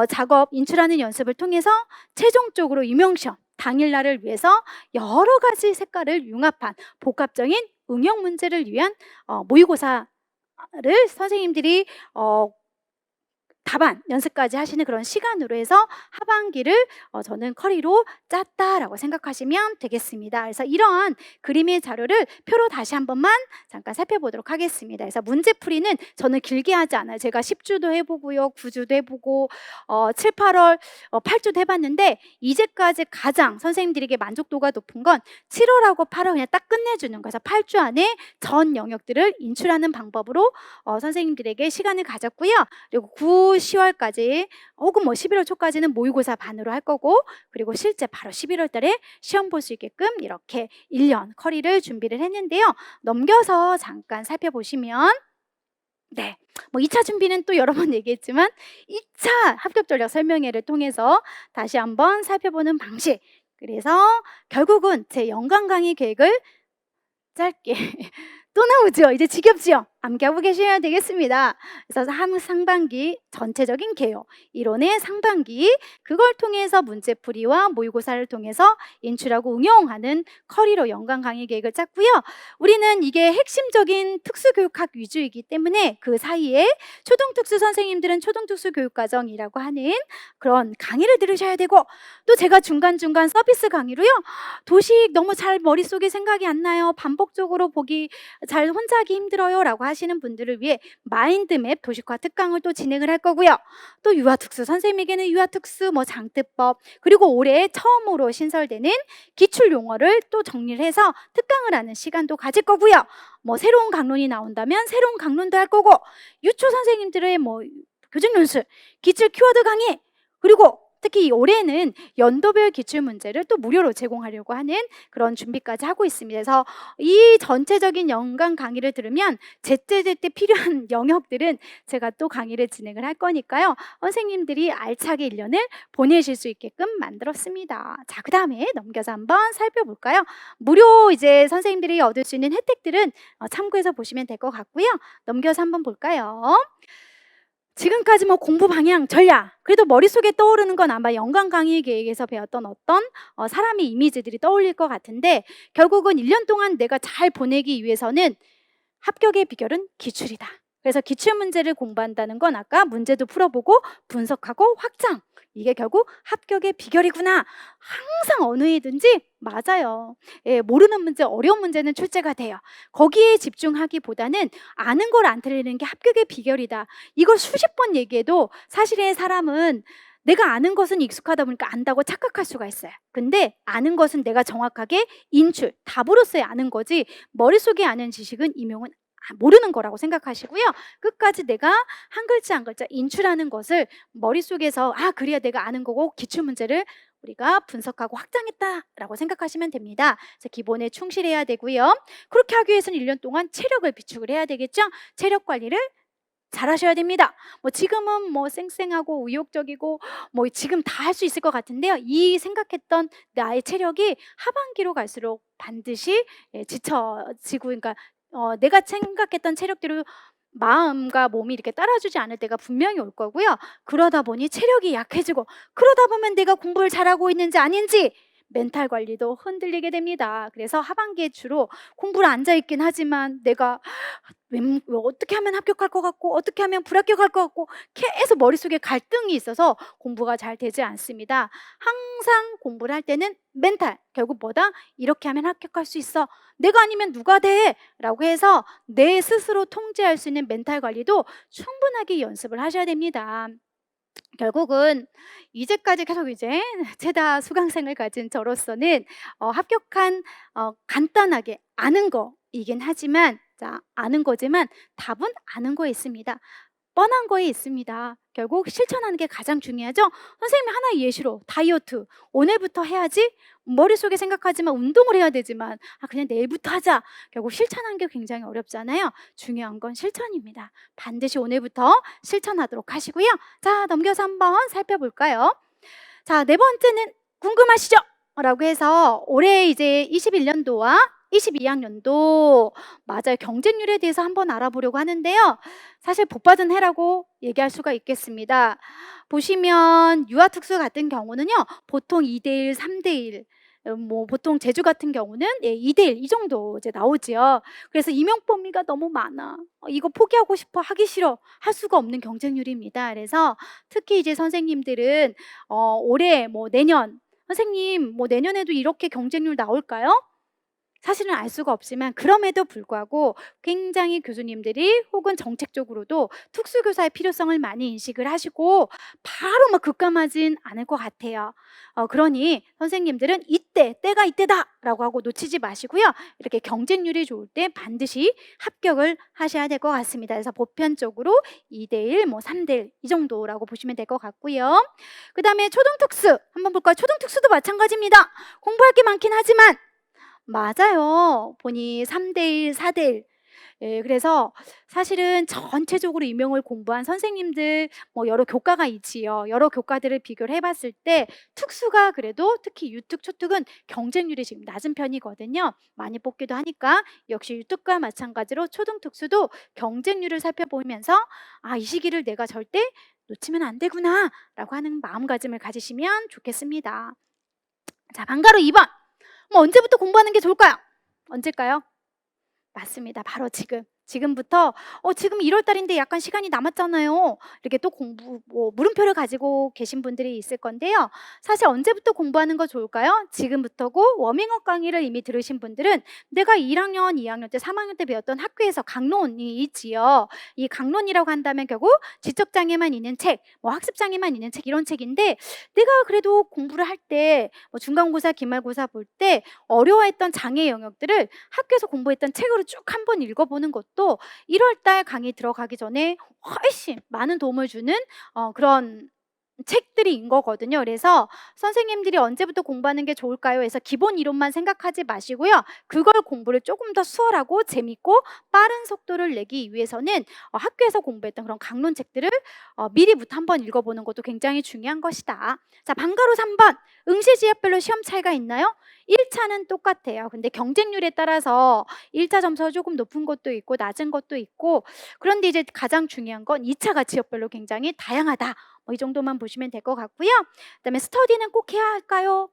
작업, 인출하는 연습을 통해서 최종적으로 임용시험 당일날을 위해서 여러 가지 색깔을 융합한 복합적인 응용 문제를 위한 모의고사를 선생님들이 답안 연습까지 하시는 그런 시간으로 해서 하반기를 저는 커리로 짰다라고 생각하시면 되겠습니다. 그래서 이런 그림의 자료를 표로 다시 한 번만 잠깐 살펴보도록 하겠습니다. 그래서 문제풀이는 저는 길게 하지 않아요. 제가 10주도 해보고요, 9주도 해보고 7, 8월 8주도 해봤는데 이제까지 가장 선생님들에게 만족도가 높은 건 7월하고 8월 그냥 딱 끝내주는 거예요. 8주 안에 전 영역들을 인출하는 방법으로 선생님들에게 시간을 가졌고요. 그리고 9, 10월까지 혹은 뭐 11월 초까지는 모의고사 반으로 할 거고 그리고 실제 바로 11월 달에 시험 볼 수 있게끔 이렇게 1년 커리를 준비를 했는데요. 넘겨서 잠깐 살펴보시면 네, 뭐 2차 준비는 또 여러 번 얘기했지만 2차 합격 전략 설명회를 통해서 다시 한번 살펴보는 방식. 그래서 결국은 제 연간 강의 계획을 짧게 또 나오죠. 이제 지겹죠? 암기하고 계셔야 되겠습니다. 그래서 상반기 전체적인 개요, 이론의 상반기 그걸 통해서 문제풀이와 모의고사를 통해서 인출하고 응용하는 커리로 연간 강의 계획을 짰고요. 우리는 이게 핵심적인 특수교육학 위주이기 때문에 그 사이에 초등특수 선생님들은 초등특수교육과정이라고 하는 그런 강의를 들으셔야 되고 또 제가 중간중간 서비스 강의로요. 도식 너무 잘 머릿속에 생각이 안 나요. 반복적으로 보기 잘 혼자 하기 힘들어요 라고 하시는 분들을 위해 마인드맵 도식화 특강을 또 진행을 할 거고요. 또 유아특수 선생님에게는 유아특수 뭐 장뜨법 그리고 올해 처음으로 신설되는 기출용어를 또 정리를 해서 특강을 하는 시간도 가질 거고요. 뭐 새로운 강론이 나온다면 새로운 강론도 할 거고 유초 선생님들의 뭐 교정연수 기출 키워드 강의 그리고 특히 올해는 연도별 기출문제를 또 무료로 제공하려고 하는 그런 준비까지 하고 있습니다. 그래서 이 전체적인 연간 강의를 들으면 제때제때 필요한 영역들은 제가 또 강의를 진행을 할 거니까요. 선생님들이 알차게 1년을 보내실 수 있게끔 만들었습니다. 자, 그 다음에 넘겨서 한번 살펴볼까요? 무료 이제 선생님들이 얻을 수 있는 혜택들은 참고해서 보시면 될 것 같고요. 넘겨서 한번 볼까요? 지금까지 뭐 공부 방향, 전략 그래도 머릿속에 떠오르는 건 아마 연간 강의 계획에서 배웠던 어떤 사람의 이미지들이 떠올릴 것 같은데 결국은 1년 동안 내가 잘 보내기 위해서는 합격의 비결은 기출이다. 그래서 기출문제를 공부한다는 건 아까 문제도 풀어보고 분석하고 확장. 이게 결국 합격의 비결이구나. 항상 어느 이든지 맞아요. 예, 모르는 문제, 어려운 문제는 출제가 돼요. 거기에 집중하기보다는 아는 걸 안 틀리는 게 합격의 비결이다. 이걸 수십 번 얘기해도 사실은 사람은 내가 아는 것은 익숙하다 보니까 안다고 착각할 수가 있어요. 근데 아는 것은 내가 정확하게 인출, 답으로서의 아는 거지 머릿속에 아는 지식은 임용은 모르는 거라고 생각하시고요. 끝까지 내가 한 글자 한 글자 인출하는 것을 머릿속에서 그래야 내가 아는 거고 기출문제를 우리가 분석하고 확장했다라고 생각하시면 됩니다. 그래서 기본에 충실해야 되고요. 그렇게 하기 위해서는 1년 동안 체력을 비축을 해야 되겠죠. 체력 관리를 잘 하셔야 됩니다. 지금은 쌩쌩하고 의욕적이고 지금 다 할 수 있을 것 같은데요. 이 생각했던 나의 체력이 하반기로 갈수록 반드시 지쳐지고, 그러니까 내가 생각했던 체력대로 마음과 몸이 이렇게 따라주지 않을 때가 분명히 올 거고요. 그러다 보니 체력이 약해지고, 그러다 보면 내가 공부를 잘하고 있는지 아닌지 멘탈 관리도 흔들리게 됩니다. 그래서 하반기에 주로 공부를 앉아있긴 하지만 내가 어떻게 하면 합격할 것 같고 어떻게 하면 불합격할 것 같고 계속 머릿속에 갈등이 있어서 공부가 잘 되지 않습니다. 항상 공부를 할 때는 멘탈, 결국 뭐다? 이렇게 하면 합격할 수 있어. 내가 아니면 누가 돼? 라고 해서 내 스스로 통제할 수 있는 멘탈 관리도 충분하게 연습을 하셔야 됩니다. 결국은 이제까지 계속 이제 최다 수강생을 가진 저로서는 합격한 간단하게 아는 거이긴 하지만, 아는 거지만 답은 아는 거에 있습니다. 뻔한 거에 있습니다. 결국 실천하는 게 가장 중요하죠. 선생님이 하나의 예시로 다이어트 오늘부터 해야지, 머릿속에 생각하지만 운동을 해야 되지만 그냥 내일부터 하자. 결국 실천하는 게 굉장히 어렵잖아요. 중요한 건 실천입니다. 반드시 오늘부터 실천하도록 하시고요. 자, 넘겨서 한번 살펴볼까요? 자, 네 번째는 궁금하시죠? 라고 해서 올해 이제 21년도와 22학년도 맞아요. 경쟁률에 대해서 한번 알아보려고 하는데요. 사실 복받은 해라고 얘기할 수가 있겠습니다. 보시면 유아특수 같은 경우는요. 보통 2대1, 3대1, 보통 제주 같은 경우는 2대1 이 정도 이제 나오지요. 그래서 임용 범위가 너무 많아. 이거 포기하고 싶어, 하기 싫어, 할 수가 없는 경쟁률입니다. 그래서 특히 이제 선생님들은 올해 내년 선생님 내년에도 이렇게 경쟁률 나올까요? 사실은 알 수가 없지만 그럼에도 불구하고 굉장히 교수님들이 혹은 정책적으로도 특수교사의 필요성을 많이 인식을 하시고 바로 급감하진 않을 것 같아요. 그러니 선생님들은 때가 이때다라고 하고 놓치지 마시고요. 이렇게 경쟁률이 좋을 때 반드시 합격을 하셔야 될 것 같습니다. 그래서 보편적으로 2대1, 3대1 이 정도라고 보시면 될 것 같고요. 그 다음에 초등특수 한번 볼까요? 초등특수도 마찬가지입니다. 공부할 게 많긴 하지만 맞아요. 보니 3대1, 4대1. 예, 그래서 사실은 전체적으로 임용을 공부한 선생님들 여러 교과가 있지요. 여러 교과들을 비교를 해봤을 때 특수가 그래도 특히 유특, 초특은 경쟁률이 지금 낮은 편이거든요. 많이 뽑기도 하니까 역시 유특과 마찬가지로 초등특수도 경쟁률을 살펴보면서 이 시기를 내가 절대 놓치면 안 되구나 라고 하는 마음가짐을 가지시면 좋겠습니다. 자, 방가로 2번. 언제부터 공부하는 게 좋을까요? 언제일까요? 맞습니다. 바로 지금부터 지금 1월 달인데 약간 시간이 남았잖아요. 이렇게 또 공부 물음표를 가지고 계신 분들이 있을 건데요. 사실 언제부터 공부하는 거 좋을까요? 지금부터고, 워밍업 강의를 이미 들으신 분들은 내가 1학년, 2학년 때, 3학년 때 배웠던 학교에서 강론이 있지요. 이 강론이라고 한다면 결국 지적장애만 있는 책, 학습장애만 있는 책, 이런 책인데 내가 그래도 공부를 할 때 중간고사, 기말고사 볼 때 어려워했던 장애 영역들을 학교에서 공부했던 책으로 쭉 한번 읽어보는 것도 1월 달 강의 들어가기 전에 훨씬 많은 도움을 주는 그런 책들인 거거든요. 그래서 선생님들이 언제부터 공부하는 게 좋을까요? 해서 기본 이론만 생각하지 마시고요. 그걸 공부를 조금 더 수월하고 재밌고 빠른 속도를 내기 위해서는 학교에서 공부했던 그런 강론책들을 미리부터 한번 읽어보는 것도 굉장히 중요한 것이다. 자, 방가로 3번. 응시 지역별로 시험 차이가 있나요? 1차는 똑같아요. 근데 경쟁률에 따라서 1차 점수가 조금 높은 것도 있고 낮은 것도 있고, 그런데 이제 가장 중요한 건 2차가 지역별로 굉장히 다양하다. 이 정도만 보시면 될 것 같고요. 그다음에 스터디는 꼭 해야 할까요?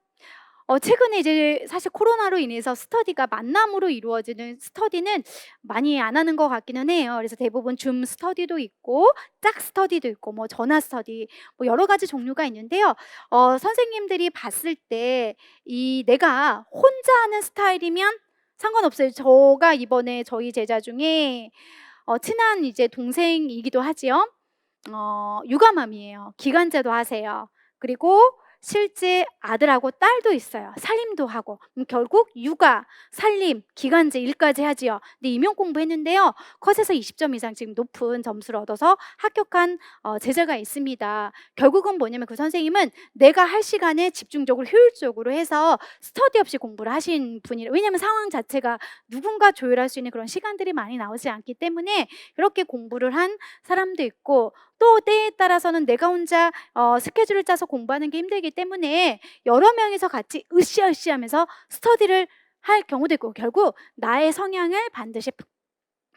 최근에 이제 사실 코로나로 인해서 스터디가 만남으로 이루어지는 스터디는 많이 안 하는 것 같기는 해요. 그래서 대부분 줌 스터디도 있고 짝 스터디도 있고 뭐 전화 스터디 뭐 여러 가지 종류가 있는데요. 선생님들이 봤을 때 이 내가 혼자 하는 스타일이면 상관없어요. 제가 이번에 저희 제자 중에 친한 이제 동생이기도 하지요. 육아맘이에요. 기간제도 하세요. 그리고 실제 아들하고 딸도 있어요. 살림도 하고. 결국 육아, 살림, 기간제 일까지 하지요. 근데 임용 공부했는데요. 컷에서 20점 이상 지금 높은 점수를 얻어서 합격한 제자가 있습니다. 결국은 뭐냐면 그 선생님은 내가 할 시간에 집중적으로 효율적으로 해서 스터디 없이 공부를 하신 분이에요. 왜냐하면 상황 자체가 누군가 조율할 수 있는 그런 시간들이 많이 나오지 않기 때문에 그렇게 공부를 한 사람도 있고, 또 때에 따라서는 내가 혼자 스케줄을 짜서 공부하는 게 힘들기 때문에 여러 명이서 같이 으쌰으쌰 하면서 스터디를 할 경우도 있고, 결국 나의 성향을 반드시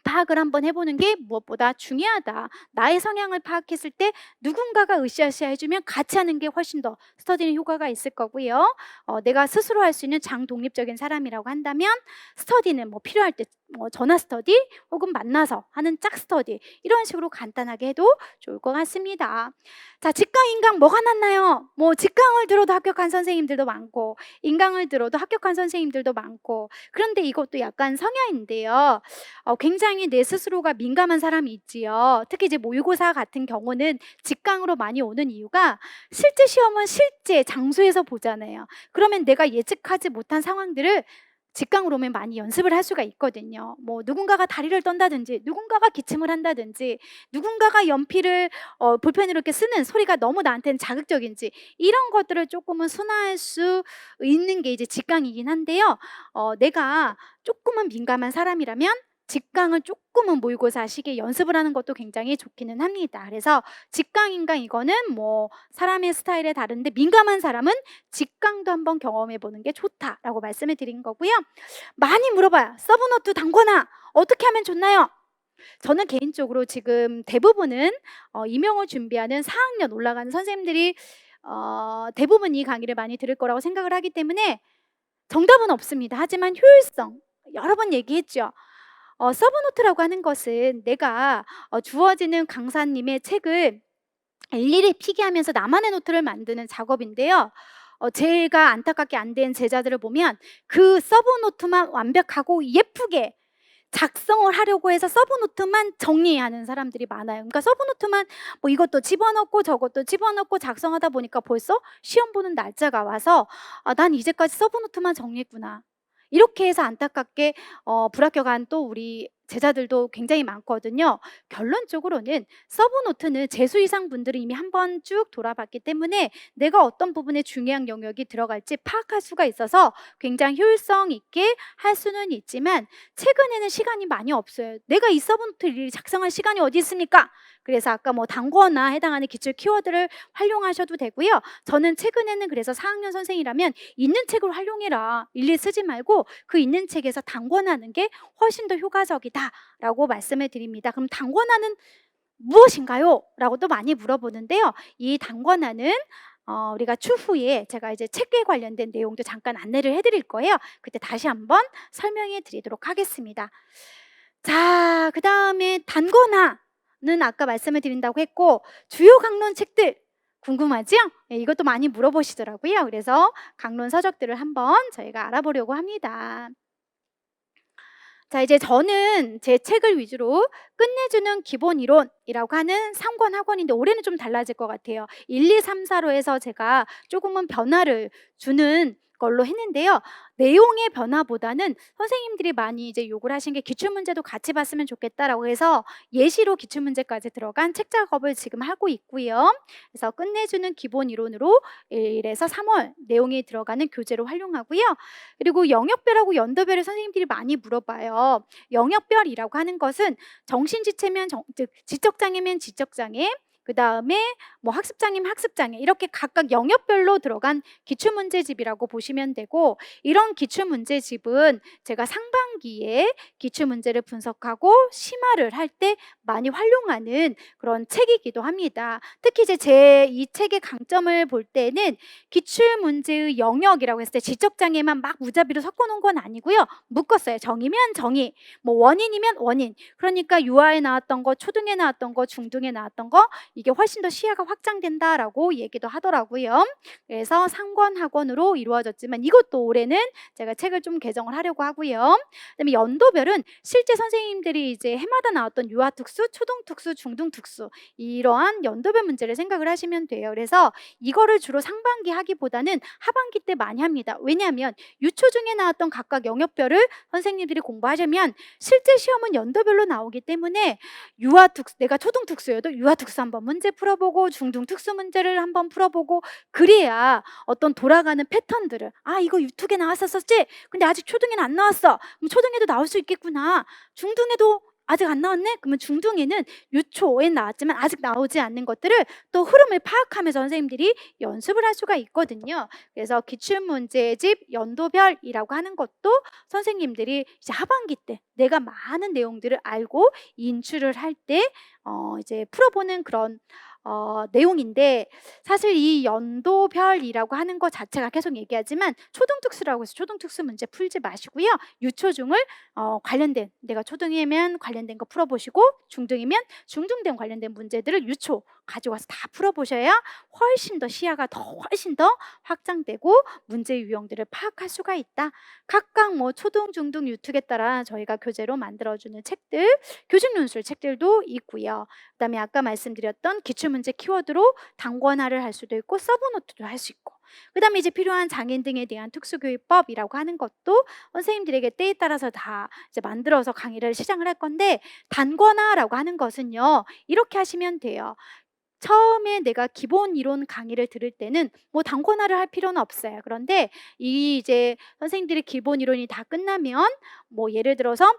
파악을 한번 해보는 게 무엇보다 중요하다. 나의 성향을 파악했을 때 누군가가 으쌰으쌰 해주면 같이 하는 게 훨씬 더 스터디는 효과가 있을 거고요. 내가 스스로 할 수 있는 장독립적인 사람이라고 한다면 스터디는 뭐 필요할 때 전화 스터디 혹은 만나서 하는 짝 스터디 이런 식으로 간단하게 해도 좋을 것 같습니다. 자, 직강, 인강 뭐가 낫나요? 뭐 직강을 들어도 합격한 선생님들도 많고 인강을 들어도 합격한 선생님들도 많고, 그런데 이것도 약간 성향인데요. 굉장히 내 스스로가 민감한 사람이 있지요. 특히 이제 모의고사 같은 경우는 직강으로 많이 오는 이유가 실제 시험은 실제 장소에서 보잖아요. 그러면 내가 예측하지 못한 상황들을 직강으로 오면 많이 연습을 할 수가 있거든요. 뭐 누군가가 다리를 떤다든지, 누군가가 기침을 한다든지, 누군가가 연필을 볼펜으로 이렇게 쓰는 소리가 너무 나한테는 자극적인지, 이런 것들을 조금은 순화할 수 있는 게 이제 직강이긴 한데요. 내가 조금은 민감한 사람이라면 직강을 조금은 모의고사 시기에 연습을 하는 것도 굉장히 좋기는 합니다. 그래서 직강인강 이거는 뭐 사람의 스타일에 다른데, 민감한 사람은 직강도 한번 경험해 보는 게 좋다라고 말씀을 드린 거고요. 많이 물어봐요. 서브노트 단권화 어떻게 하면 좋나요? 저는 개인적으로 지금 대부분은 임용을 준비하는 4학년 올라가는 선생님들이 대부분 이 강의를 많이 들을 거라고 생각을 하기 때문에 정답은 없습니다. 하지만 효율성, 여러 번 얘기했죠. 서브노트라고 하는 것은 내가 주어지는 강사님의 책을 일일이 필기하면서 나만의 노트를 만드는 작업인데요. 제가 안타깝게 안 된 제자들을 보면 그 서브노트만 완벽하고 예쁘게 작성을 하려고 해서 서브노트만 정리하는 사람들이 많아요. 그러니까 서브노트만 뭐 이것도 집어넣고 저것도 집어넣고 작성하다 보니까 벌써 시험 보는 날짜가 와서 난 이제까지 서브노트만 정리했구나, 이렇게 해서 안타깝게 불합격한 또 우리 제자들도 굉장히 많거든요. 결론적으로는 서브노트는 재수 이상 분들은 이미 한번 쭉 돌아봤기 때문에 내가 어떤 부분에 중요한 영역이 들어갈지 파악할 수가 있어서 굉장히 효율성 있게 할 수는 있지만, 최근에는 시간이 많이 없어요. 내가 이 서브노트를 작성할 시간이 어디 있습니까? 그래서 아까 뭐 단거나 해당하는 기출 키워드를 활용하셔도 되고요. 저는 최근에는 그래서 4학년 선생이라면 있는 책을 활용해라, 일일이 쓰지 말고 그 있는 책에서 단권하는 게 훨씬 더 효과적이다라고 말씀을 드립니다. 그럼 단권화는 무엇인가요? 라고 또 많이 물어보는데요. 이 단권화는 우리가 추후에 제가 이제 책에 관련된 내용도 잠깐 안내를 해드릴 거예요. 그때 다시 한번 설명해 드리도록 하겠습니다. 자, 그 다음에 단권화는 아까 말씀을 드린다고 했고, 주요 강론 책들 궁금하죠? 네, 이것도 많이 물어보시더라고요. 그래서 강론 서적들을 한번 저희가 알아보려고 합니다. 자, 이제 저는 제 책을 위주로 끝내주는 기본 이론이라고 하는 3권 학원인데, 올해는 좀 달라질 것 같아요. 1, 2, 3, 4로 해서 제가 조금은 변화를 주는 걸로 했는데요. 내용의 변화보다는 선생님들이 많이 이제 요구를 하신 게 기출문제도 같이 봤으면 좋겠다라고 해서 예시로 기출문제까지 들어간 책 작업을 지금 하고 있고요. 그래서 끝내주는 기본 이론으로 1에서 3월 내용이 들어가는 교재로 활용하고요. 그리고 영역별하고 연도별을 선생님들이 많이 물어봐요. 영역별이라고 하는 것은 정신지체면 즉 지적장애면 지적장애, 그다음에 뭐 학습장이면 학습장애 이렇게 각각 영역별로 들어간 기출문제집이라고 보시면 되고, 이런 기출문제집은 제가 상반기에 기출문제를 분석하고 심화를 할 때 많이 활용하는 그런 책이기도 합니다. 특히 이제 제 이 책의 강점을 볼 때는 기출문제의 영역이라고 했을 때 지적장애만 막 무자비로 섞어놓은 건 아니고요. 묶었어요. 정의면 정의, 뭐 원인이면 원인. 그러니까 유아에 나왔던 거, 초등에 나왔던 거, 중등에 나왔던 거, 이게 훨씬 더 시야가 확장된다라고 얘기도 하더라고요. 그래서 상권학원으로 이루어졌지만 이것도 올해는 제가 책을 좀 개정을 하려고 하고요. 그다음에 연도별은 실제 선생님들이 이제 해마다 나왔던 유아특수, 초등특수, 중등특수 이러한 연도별 문제를 생각을 하시면 돼요. 그래서 이거를 주로 상반기 하기보다는 하반기 때 많이 합니다. 왜냐하면 유초 중에 나왔던 각각 영역별을 선생님들이 공부하려면 실제 시험은 연도별로 나오기 때문에 유아특수, 내가 초등특수여도 유아특수 한번 문제 풀어보고 중등특수 문제를 한번 풀어보고, 그래야 어떤 돌아가는 패턴들을, 아 이거 유특에 나왔었지? 근데 아직 초등에는 안 나왔어. 그럼 초등에도 나올 수 있겠구나. 중등에도 아직 안 나왔네? 그러면 중등에는 유초에 나왔지만 아직 나오지 않는 것들을 또 흐름을 파악하면서 선생님들이 연습을 할 수가 있거든요. 그래서 기출문제집 연도별이라고 하는 것도 선생님들이 이제 하반기 때 내가 많은 내용들을 알고 인출을 할 때 이제 풀어보는 그런 내용인데, 사실 이 연도별이라고 하는 것 자체가 계속 얘기하지만 초등특수라고 해서 초등특수 문제 풀지 마시고요. 유초중을 관련된, 내가 초등이면 관련된 거 풀어보시고 중등이면 중등된 관련된 문제들을 유초 가져와서 다 풀어보셔야 훨씬 더 시야가 훨씬 더 확장되고 문제 유형들을 파악할 수가 있다. 각각 뭐 초등, 중등, 유특에 따라 저희가 교재로 만들어주는 책들, 교직연수의 책들도 있고요. 그다음에 아까 말씀드렸던 기출문제 키워드로 단권화를 할 수도 있고 서브노트도 할 수 있고, 그다음에 이제 필요한 장애인 등에 대한 특수교육법이라고 하는 것도 선생님들에게 때에 따라서 다 이제 만들어서 강의를 시작을 할 건데, 단권화라고 하는 것은요, 이렇게 하시면 돼요. 처음에 내가 기본 이론 강의를 들을 때는 뭐 단권화를 할 필요는 없어요. 그런데 이 이제 선생님들의 기본 이론이 다 끝나면 뭐 예를 들어서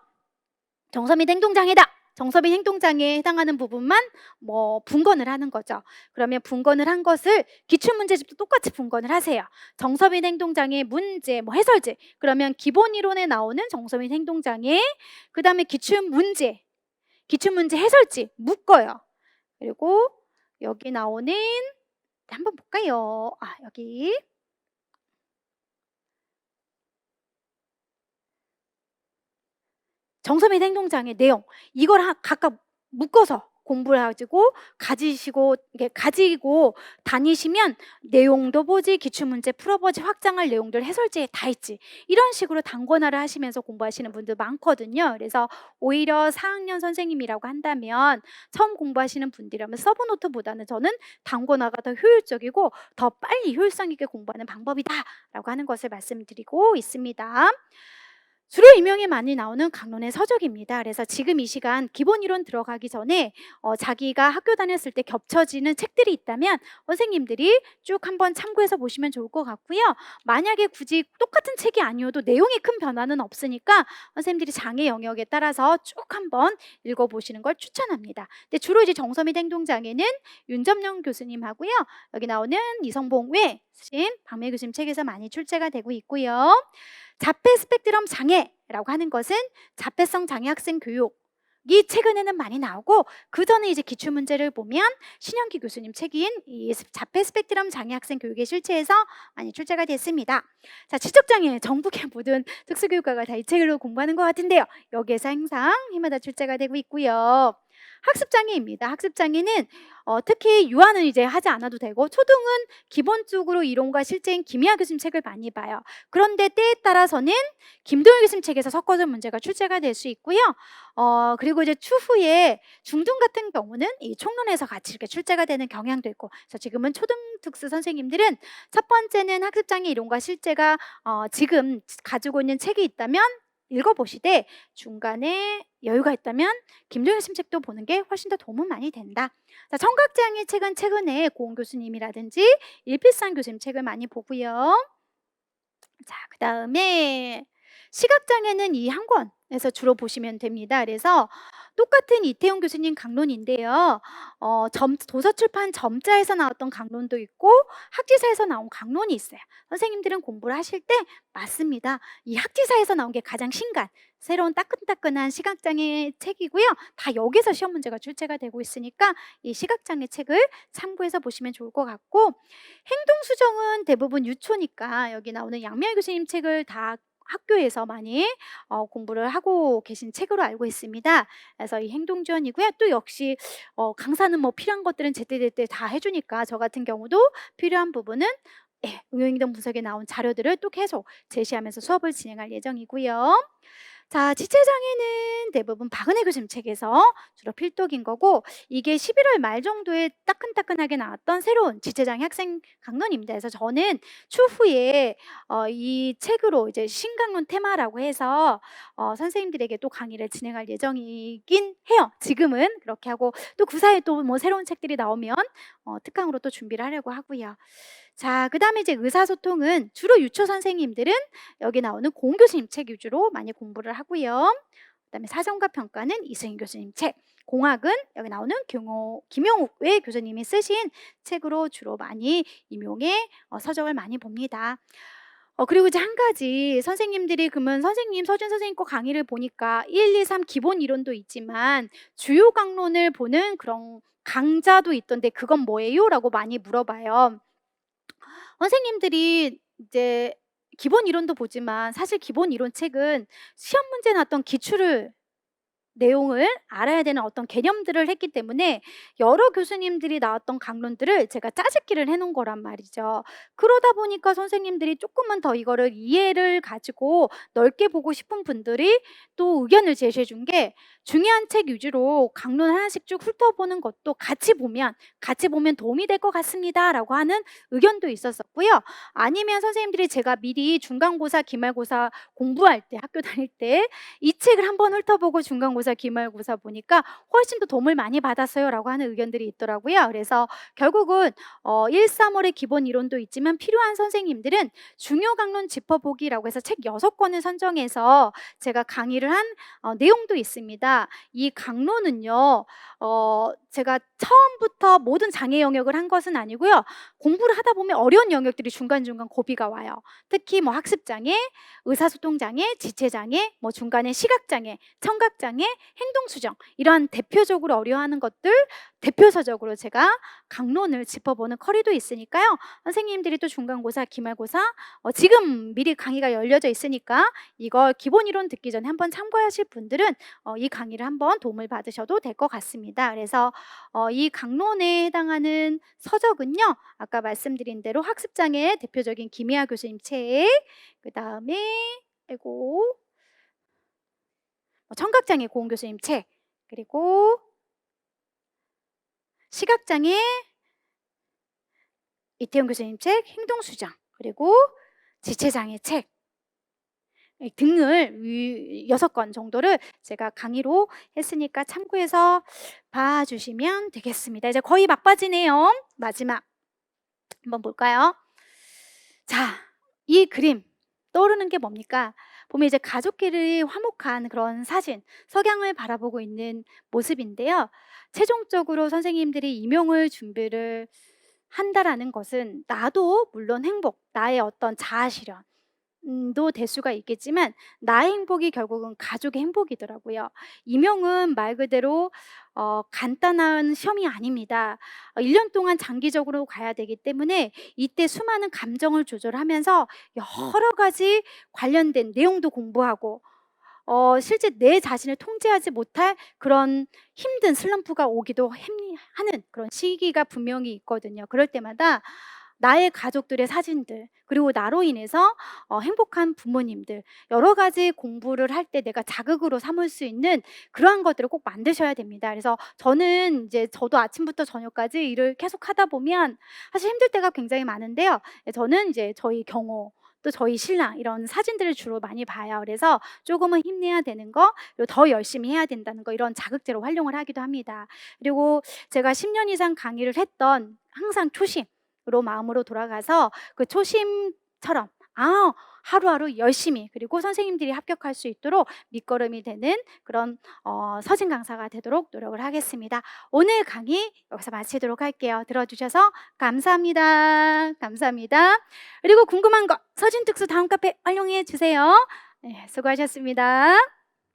정서및 행동장애다. 정서및 행동장애에 해당하는 부분만 뭐 분권을 하는 거죠. 그러면 분권을 한 것을 기출문제집도 똑같이 분권을 하세요. 정서및 행동장애 문제, 뭐 해설제. 그러면 기본 이론에 나오는 정서및 행동장애, 그 다음에 기출문제 해설지 묶어요. 그리고 여기 나오는, 한번 볼까요? 여기 정서및 행동장애 내용, 이걸 각각 묶어서 공부를 가지고 다니시면 내용도 보지, 기출문제 풀어보지, 확장할 내용들 해설지에 다 있지, 이런 식으로 단권화를 하시면서 공부하시는 분들 많거든요. 그래서 오히려 4학년 선생님이라고 한다면, 처음 공부하시는 분들이라면 서브노트보다는 저는 단권화가 더 효율적이고 더 빨리 효율성 있게 공부하는 방법이다라고 하는 것을 말씀드리고 있습니다. 주로 임용이 많이 나오는 강론의 서적입니다. 그래서 지금 이 시간 기본 이론 들어가기 전에 자기가 학교 다녔을 때 겹쳐지는 책들이 있다면 선생님들이 쭉 한번 참고해서 보시면 좋을 것 같고요. 만약에 굳이 똑같은 책이 아니어도 내용이 큰 변화는 없으니까 선생님들이 장애 영역에 따라서 쭉 한번 읽어보시는 걸 추천합니다. 근데 주로 이제 정서 및 행동장애는 윤점영 교수님 하고요. 여기 나오는 이성봉 외 박매 교수님 책에서 많이 출제가 되고 있고요. 자폐 스펙트럼 장애라고 하는 것은 자폐성 장애 학생 교육이 최근에는 많이 나오고, 그 전에 이제 기출문제를 보면 신영기 교수님 책인 이 자폐 스펙트럼 장애 학생 교육의 실체에서 많이 출제가 됐습니다. 자, 지적장애 전국의 모든 특수교육과가 다 이 책으로 공부하는 것 같은데요. 여기에서 항상 해마다 출제가 되고 있고요. 학습장애입니다. 학습장애는 특히 유아는 이제 하지 않아도 되고, 초등은 기본적으로 이론과 실제인 김희아 교수님 책을 많이 봐요. 그런데 때에 따라서는 김동일 교수님 책에서 섞어서 문제가 출제가 될 수 있고요. 그리고 이제 추후에 중등 같은 경우는 이 총론에서 같이 이렇게 출제가 되는 경향도 있고, 그래서 지금은 초등 특수 선생님들은 첫 번째는 학습장애 이론과 실제가 지금 가지고 있는 책이 있다면 읽어보시되, 중간에 여유가 있다면 김동일 교수님 책도 보는 게 훨씬 더 도움은 많이 된다. 자, 청각장애 책은 최근에 고은 교수님이라든지 일필상 교수님 책을 많이 보고요. 자, 그 다음에 시각장애는 이 한 권에서 주로 보시면 됩니다. 그래서 똑같은 이태용 교수님 강론인데요. 도서출판 점자에서 나왔던 강론도 있고 학지사에서 나온 강론이 있어요. 선생님들은 공부를 하실 때 맞습니다. 이 학지사에서 나온 게 가장 신간, 새로운 따끈따끈한 시각장애 책이고요. 다 여기서 시험 문제가 출제가 되고 있으니까 이 시각장애 책을 참고해서 보시면 좋을 것 같고, 행동수정은 대부분 유초니까 여기 나오는 양미열 교수님 책을 다 학교에서 많이 공부를 하고 계신 책으로 알고 있습니다. 그래서 이 행동지원이고요. 또 역시 강사는 뭐 필요한 것들은 제때제때 다 해주니까 저 같은 경우도 필요한 부분은 응용행동 분석에 나온 자료들을 또 계속 제시하면서 수업을 진행할 예정이고요. 자, 지체장애는 대부분 박은혜 교수님 책에서 주로 필독인 거고, 이게 11월 말 정도에 따끈따끈하게 나왔던 새로운 지체장애 학생 강론입니다. 그래서 저는 추후에 이 책으로 이제 신강론 테마라고 해서 선생님들에게 또 강의를 진행할 예정이긴 해요. 지금은 그렇게 하고, 또 그 사이에 또 뭐 새로운 책들이 나오면 특강으로 또 준비를 하려고 하고요. 자, 그 다음에 이제 의사소통은 주로 유초 선생님들은 여기 나오는 고은 교수님 책 위주로 많이 공부를 하고요. 그다음에 사전과 평가는 이승희 교수님 책, 공학은 여기 나오는 김용욱 외 교수님이 쓰신 책으로 주로 많이 임용해 서적을 많이 봅니다. 그리고 이제 한 가지 선생님들이 그러면 선생님, 서준 선생님 거 강의를 보니까 1, 2, 3 기본 이론도 있지만 주요 강론을 보는 그런 강좌도 있던데 그건 뭐예요? 라고 많이 물어봐요. 선생님들이 이제 기본 이론도 보지만 사실 기본 이론 책은 시험 문제 나왔던 기출을 내용을 알아야 되는 어떤 개념들을 했기 때문에 여러 교수님들이 나왔던 강론들을 제가 짜집기를 해 놓은 거란 말이죠. 그러다 보니까 선생님들이 조금만 더 이거를 이해를 가지고 넓게 보고 싶은 분들이 또 의견을 제시해 준 게, 중요한 책 위주로 강론 하나씩 쭉 훑어보는 것도 같이 보면 도움이 될 것 같습니다라고 하는 의견도 있었었고요. 아니면 선생님들이 제가 미리 중간고사, 기말고사 공부할 때, 학교 다닐 때 이 책을 한번 훑어보고 중간고사, 기말고사 보니까 훨씬 더 도움을 많이 받았어요 라고 하는 의견들이 있더라고요. 그래서 결국은 1, 3월의 기본 이론도 있지만 필요한 선생님들은 중요 강론 짚어보기라고 해서 책 6권을 선정해서 제가 강의를 한 내용도 있습니다. 이 강론은요, 제가 처음부터 모든 장애 영역을 한 것은 아니고요. 공부를 하다 보면 어려운 영역들이 중간중간 고비가 와요. 특히 뭐 학습장애, 의사소통장애, 지체장애, 뭐 중간에 시각장애, 청각장애, 행동수정, 이런 대표적으로 어려워하는 것들 대표서적으로 제가 강론을 짚어보는 커리도 있으니까요. 선생님들이 또 중간고사, 기말고사 지금 미리 강의가 열려져 있으니까 이걸 기본 이론 듣기 전에 한번 참고하실 분들은 이 강의를 한번 도움을 받으셔도 될 것 같습니다. 그래서 이 강론에 해당하는 서적은요, 아까 말씀드린 대로 학습장애 대표적인 김희아 교수님 책, 그 다음에 청각장애 고은 교수님 책, 그리고 시각장애 이태용 교수님 책, 행동수정, 그리고 지체장애 책 등을 6권 정도를 제가 강의로 했으니까 참고해서 봐주시면 되겠습니다. 이제 거의 막바지네요. 마지막 한번 볼까요? 자, 이 그림 떠오르는 게 뭡니까? 보면 이제 가족끼리 화목한 그런 사진, 석양을 바라보고 있는 모습인데요. 최종적으로 선생님들이 임용을 준비를 한다라는 것은 나도 물론 행복, 나의 어떤 자아 실현 도 될 수가 있겠지만 나의 행복이 결국은 가족의 행복이더라고요. 임용은 말 그대로 간단한 시험이 아닙니다. 1년 동안 장기적으로 가야 되기 때문에 이때 수많은 감정을 조절하면서 여러 가지 관련된 내용도 공부하고 실제 내 자신을 통제하지 못할 그런 힘든 슬럼프가 오기도 하는 그런 시기가 분명히 있거든요. 그럴 때마다 나의 가족들의 사진들, 그리고 나로 인해서 행복한 부모님들, 여러 가지 공부를 할 때 내가 자극으로 삼을 수 있는 그러한 것들을 꼭 만드셔야 됩니다. 그래서 저는 이제 저도 아침부터 저녁까지 일을 계속 하다 보면 사실 힘들 때가 굉장히 많은데요. 저는 이제 저희 경호, 또 저희 신랑 이런 사진들을 주로 많이 봐요. 그래서 조금은 힘내야 되는 거, 그리고 더 열심히 해야 된다는 거, 이런 자극제로 활용을 하기도 합니다. 그리고 제가 10년 이상 강의를 했던 항상 초심으로 마음으로 돌아가서 그 초심처럼 하루하루 열심히 그리고 선생님들이 합격할 수 있도록 밑거름이 되는 그런 서진 강사가 되도록 노력을 하겠습니다. 오늘 강의 여기서 마치도록 할게요. 들어주셔서 감사합니다. 감사합니다. 그리고 궁금한 거 서진 특수 다음 카페 활용해 주세요. 네, 수고하셨습니다.